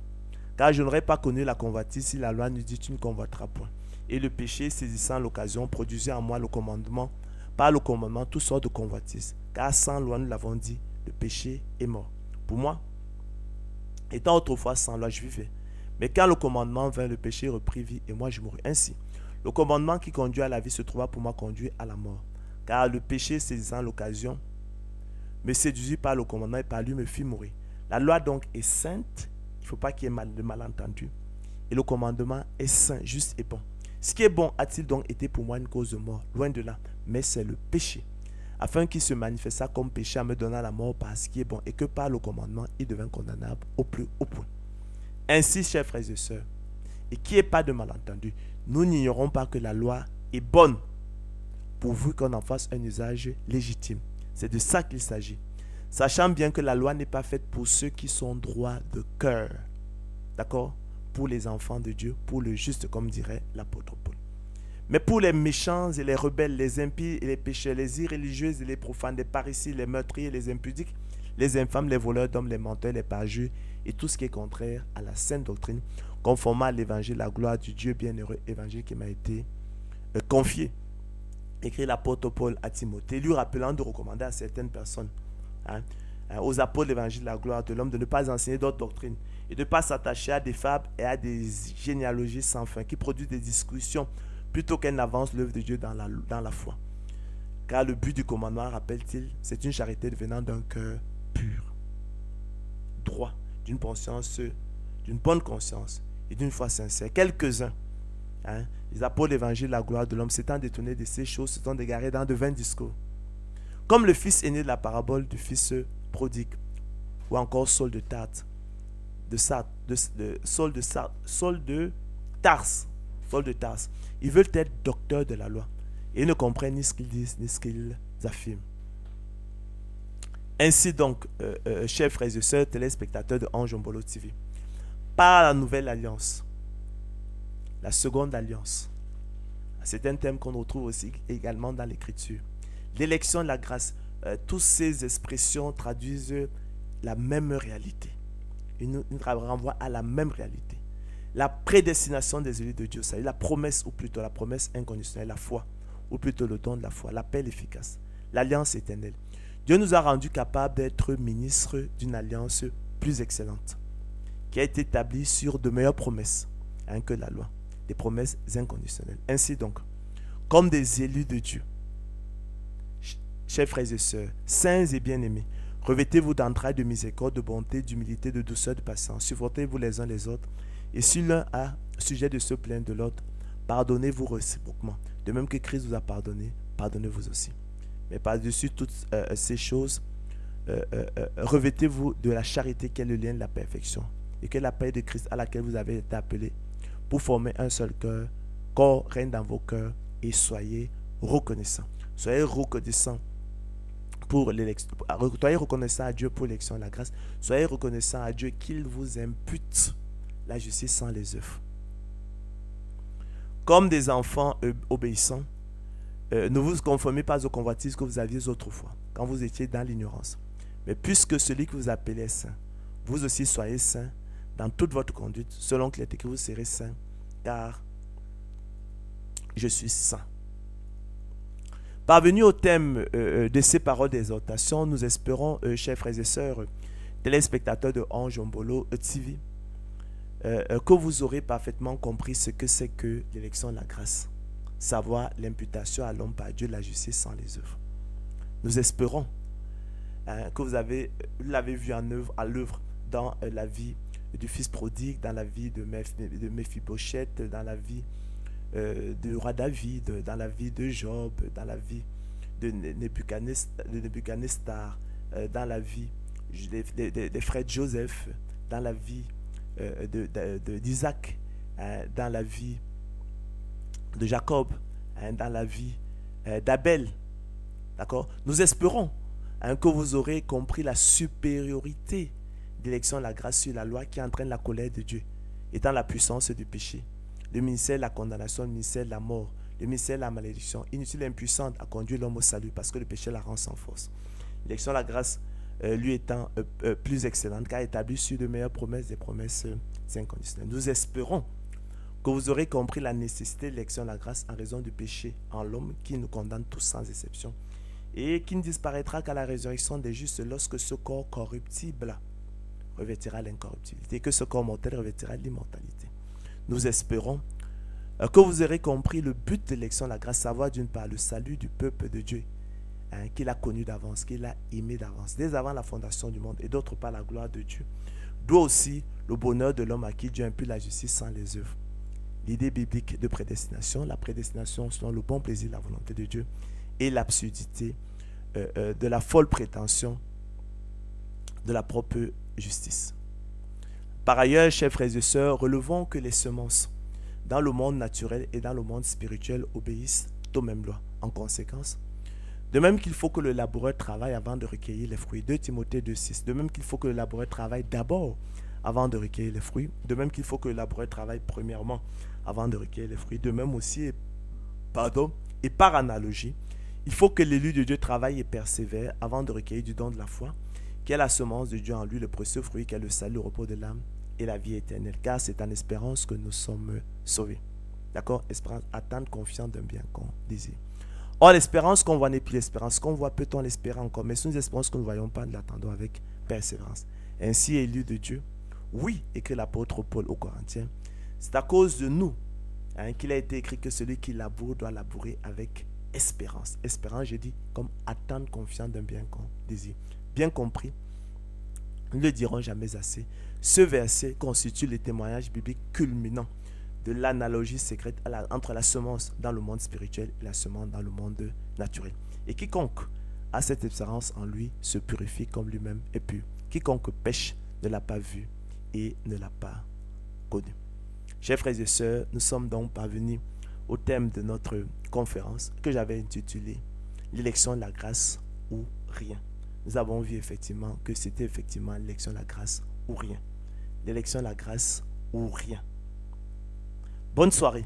Speaker 1: Car je n'aurais pas connu la convoitise si la loi nous dit tu ne convoiteras point. Et le péché, saisissant l'occasion, produisait en moi le commandement, par le commandement, toutes sortes de convoitises. Car sans loi, nous l'avons dit, le péché est mort. Pour moi, étant autrefois sans loi, je vivais. Mais quand le commandement vint, le péché reprit vie et moi je mourus. Ainsi, le commandement qui conduit à la vie se trouva pour moi conduit à la mort. Car le péché, saisissant l'occasion, me séduisit par le commandement et par lui me fit mourir. La loi donc est sainte, il ne faut pas qu'il y ait de malentendu. Et le commandement est saint, juste et bon. Ce qui est bon a-t-il donc été pour moi une cause de mort? Loin de là, mais c'est le péché. Afin qu'il se manifesta comme péché en me donnant la mort par ce qui est bon, et que par le commandement, il devint condamnable au plus haut point. Ainsi, chers frères et sœurs, et qu'il n'y ait pas de malentendu, nous n'ignorons pas que la loi est bonne, pourvu qu'on en fasse un usage légitime. C'est de ça qu'il s'agit. Sachant bien que la loi n'est pas faite pour ceux qui sont droits de cœur. D'accord? Pour les enfants de Dieu, pour le juste, comme dirait l'apôtre Paul. Mais pour les méchants et les rebelles, les impies et les pécheurs, les irréligieux et les profanes, les parricides, les meurtriers, les impudiques, les infâmes, les voleurs d'hommes, les menteurs, les parjures et tout ce qui est contraire à la sainte doctrine, conformément à l'évangile, la gloire du Dieu bienheureux, évangile qui m'a été confié. Écrit l'apôtre Paul à Timothée, lui rappelant de recommander à certaines personnes, aux apôtres de l'évangile, la gloire de l'homme, de ne pas enseigner d'autres doctrines et de ne pas s'attacher à des fables et à des généalogies sans fin qui produisent des discussions plutôt qu'elles n'avancent l'œuvre de Dieu dans la foi. Car le but du commandement, rappelle-t-il, c'est une charité venant d'un cœur pur, droit, d'une bonne conscience et d'une foi sincère. Quelques-uns, les apôtres de l'évangile, la gloire de l'homme, s'étant détournés de ces choses, se sont égarés dans de vains discours. Comme le fils aîné de la parabole du fils prodigue, ou encore Saul de Tarse. Ils veulent être docteurs de la loi et ne comprennent ni ce qu'ils disent ni ce qu'ils affirment. Ainsi donc, chers frères et sœurs, téléspectateurs de Ange Ombolo TV, par la nouvelle alliance, la seconde alliance, c'est un thème qu'on retrouve aussi également dans l'écriture. L'élection, la grâce, toutes ces expressions traduisent la même réalité. Ils nous renvoient à la même réalité. La prédestination des élus de Dieu, c'est la promesse, ou plutôt la promesse inconditionnelle, la foi, ou plutôt le don de la foi, l'appel efficace, l'alliance éternelle. Dieu nous a rendus capables d'être ministres d'une alliance plus excellente, qui a été établie sur de meilleures promesses que la loi, des promesses inconditionnelles. Ainsi donc, comme des élus de Dieu, chers frères et sœurs, saints et bien-aimés, revêtez-vous d'entrailles de miséricorde, de bonté, d'humilité, de douceur, de patience. Supportez-vous les uns les autres. Et si l'un a sujet de se plaindre de l'autre, pardonnez-vous réciproquement. De même que Christ vous a pardonné, pardonnez-vous aussi. Mais par-dessus toutes ces choses, revêtez-vous de la charité qui est le lien de la perfection. Et que la paix de Christ à laquelle vous avez été appelés pour former un seul cœur, corps règne dans vos cœurs et soyez reconnaissants. Soyez reconnaissants pour l'élection. Soyez reconnaissant à Dieu pour l'élection et la grâce. Soyez reconnaissant à Dieu qu'il vous impute la justice sans les œuvres. Comme des enfants obéissants, ne vous conformez pas aux convoitises que vous aviez autrefois, quand vous étiez dans l'ignorance. Mais puisque celui que vous appelez est saint, vous aussi soyez saints dans toute votre conduite, selon qu'il est écrit, vous serez saints, car je suis saint. Parvenus au thème de ces paroles d'exhortation, nous espérons, chers frères et sœurs, téléspectateurs de Ange Ombolo TV, que vous aurez parfaitement compris ce que c'est que l'élection de la grâce, savoir l'imputation à l'homme par Dieu, la justice sans les œuvres. Nous espérons que vous l'avez vu à l'œuvre dans la vie du fils prodigue, dans la vie de Méphibosheth, dans la vie du roi David, dans la vie de Job, dans la vie de Nebuchadnezzar, dans la vie des frères de Joseph, dans la vie d'Isaac, dans la vie de Jacob, dans la vie d'Abel. D'accord? Nous espérons que vous aurez compris la supériorité de l'élection de la grâce sur la loi qui entraîne la colère de Dieu, étant la puissance du péché, le ministère de la condamnation, le ministère de la mort, le ministère de la malédiction, inutile et impuissante à conduire l'homme au salut parce que le péché la rend sans force. L'élection de la grâce, lui étant plus excellente, car établie sur de meilleures promesses, des promesses inconditionnelles. Nous espérons que vous aurez compris la nécessité de l'élection de la grâce en raison du péché en l'homme qui nous condamne tous sans exception et qui ne disparaîtra qu'à la résurrection des justes lorsque ce corps corruptible revêtira l'incorruptibilité et que ce corps mortel revêtira l'immortalité. Nous espérons que vous aurez compris le but de l'élection de la grâce, savoir d'une part le salut du peuple de Dieu, qu'il a connu d'avance, qu'il a aimé d'avance, dès avant la fondation du monde, et d'autre part la gloire de Dieu. D'où aussi le bonheur de l'homme à qui Dieu impute la justice sans les œuvres. L'idée biblique de prédestination, la prédestination selon le bon plaisir de la volonté de Dieu, et l'absurdité de la folle prétention de la propre justice. Par ailleurs, chers frères et sœurs, relevons que les semences dans le monde naturel et dans le monde spirituel obéissent aux mêmes lois. En conséquence, de même qu'il faut que le laboureur travaille avant de recueillir les fruits. 2 Timothée 2,6. De même qu'il faut que le laboureur travaille d'abord avant de recueillir les fruits. De même qu'il faut que le laboureur travaille premièrement avant de recueillir les fruits. De même aussi, et par analogie, il faut que l'élu de Dieu travaille et persévère avant de recueillir du don de la foi, qui est la semence de Dieu en lui, le précieux fruit qui est le salut, le repos de l'âme et la vie éternelle. Car c'est en espérance que nous sommes sauvés. D'accord? Espérance, attendre, confiant d'un bien qu'on désire. Or, l'espérance qu'on voit n'est plus l'espérance qu'on voit, peut-on l'espérer encore? Mais si nous espérons ce que nous ne voyons pas, nous l'attendons avec persévérance. Ainsi, élu de Dieu, oui, écrit l'apôtre Paul aux Corinthiens, c'est à cause de nous qu'il a été écrit que celui qui laboure doit labourer avec espérance. Espérance, je dis, comme attendre, confiant d'un bien qu'on désire. Bien compris, nous ne le dirons jamais assez. Ce verset constitue le témoignage biblique culminant de l'analogie secrète entre la semence dans le monde spirituel et la semence dans le monde naturel. Et quiconque a cette espérance en lui se purifie comme lui-même est pur. Quiconque pêche ne l'a pas vu et ne l'a pas connu. Chers frères et sœurs, nous sommes donc parvenus au thème de notre conférence que j'avais intitulé « L'élection de la grâce ou rien ». Nous avons vu effectivement que c'était effectivement l'élection de la grâce ou rien. L'élection de la grâce ou rien. Bonne soirée.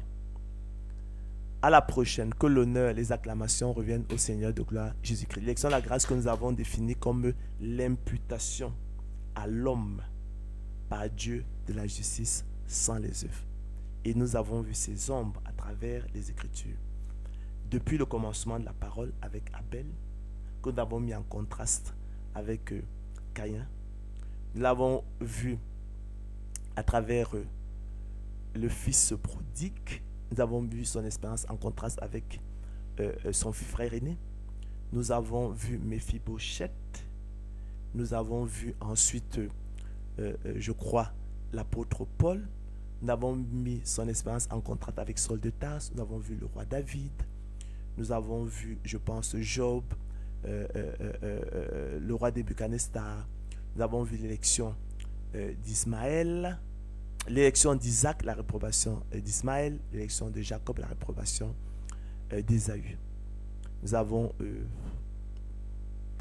Speaker 1: À la prochaine. Que l'honneur et les acclamations reviennent au Seigneur de gloire Jésus-Christ. L'élection de la grâce que nous avons définie comme l'imputation à l'homme par Dieu de la justice sans les œuvres. Et nous avons vu ces ombres à travers les Écritures. Depuis le commencement de la parole avec Abel, que nous avons mis en contraste avec Caïn. Nous l'avons vu à travers le fils prodigue. Nous avons vu son expérience en contraste avec son frère aîné. Nous avons vu Méphibosheth. Nous avons vu ensuite, je crois, l'apôtre Paul. Nous avons mis son expérience en contraste avec Saul de Tarse. Nous avons vu le roi David. Nous avons vu, je pense, Job, le roi Nebuchadnezzar. Nous avons vu l'élection d'Ismaël, l'élection d'Isaac, la réprobation d'Ismaël, l'élection de Jacob, la réprobation d'Ésaü. Nous avons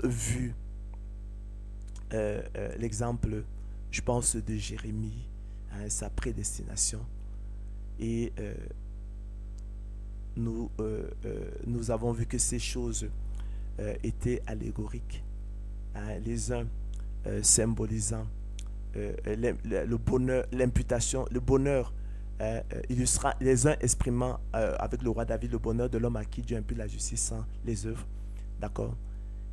Speaker 1: vu l'exemple, je pense, de Jérémie, sa prédestination. Et nous avons vu que ces choses étaient allégoriques, les uns symbolisant le bonheur, l'imputation, le bonheur illustrant, les uns exprimant avec le roi David le bonheur de l'homme à qui Dieu impute la justice sans les œuvres, d'accord,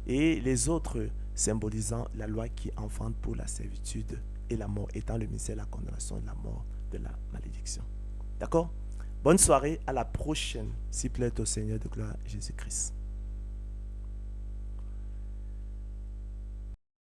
Speaker 1: et les autres symbolisant la loi qui enfante pour la servitude et la mort, étant le ministère de la condamnation, de la mort, de la malédiction. D'accord? Bonne soirée, à la prochaine, si plaît au Seigneur de gloire Jésus-Christ.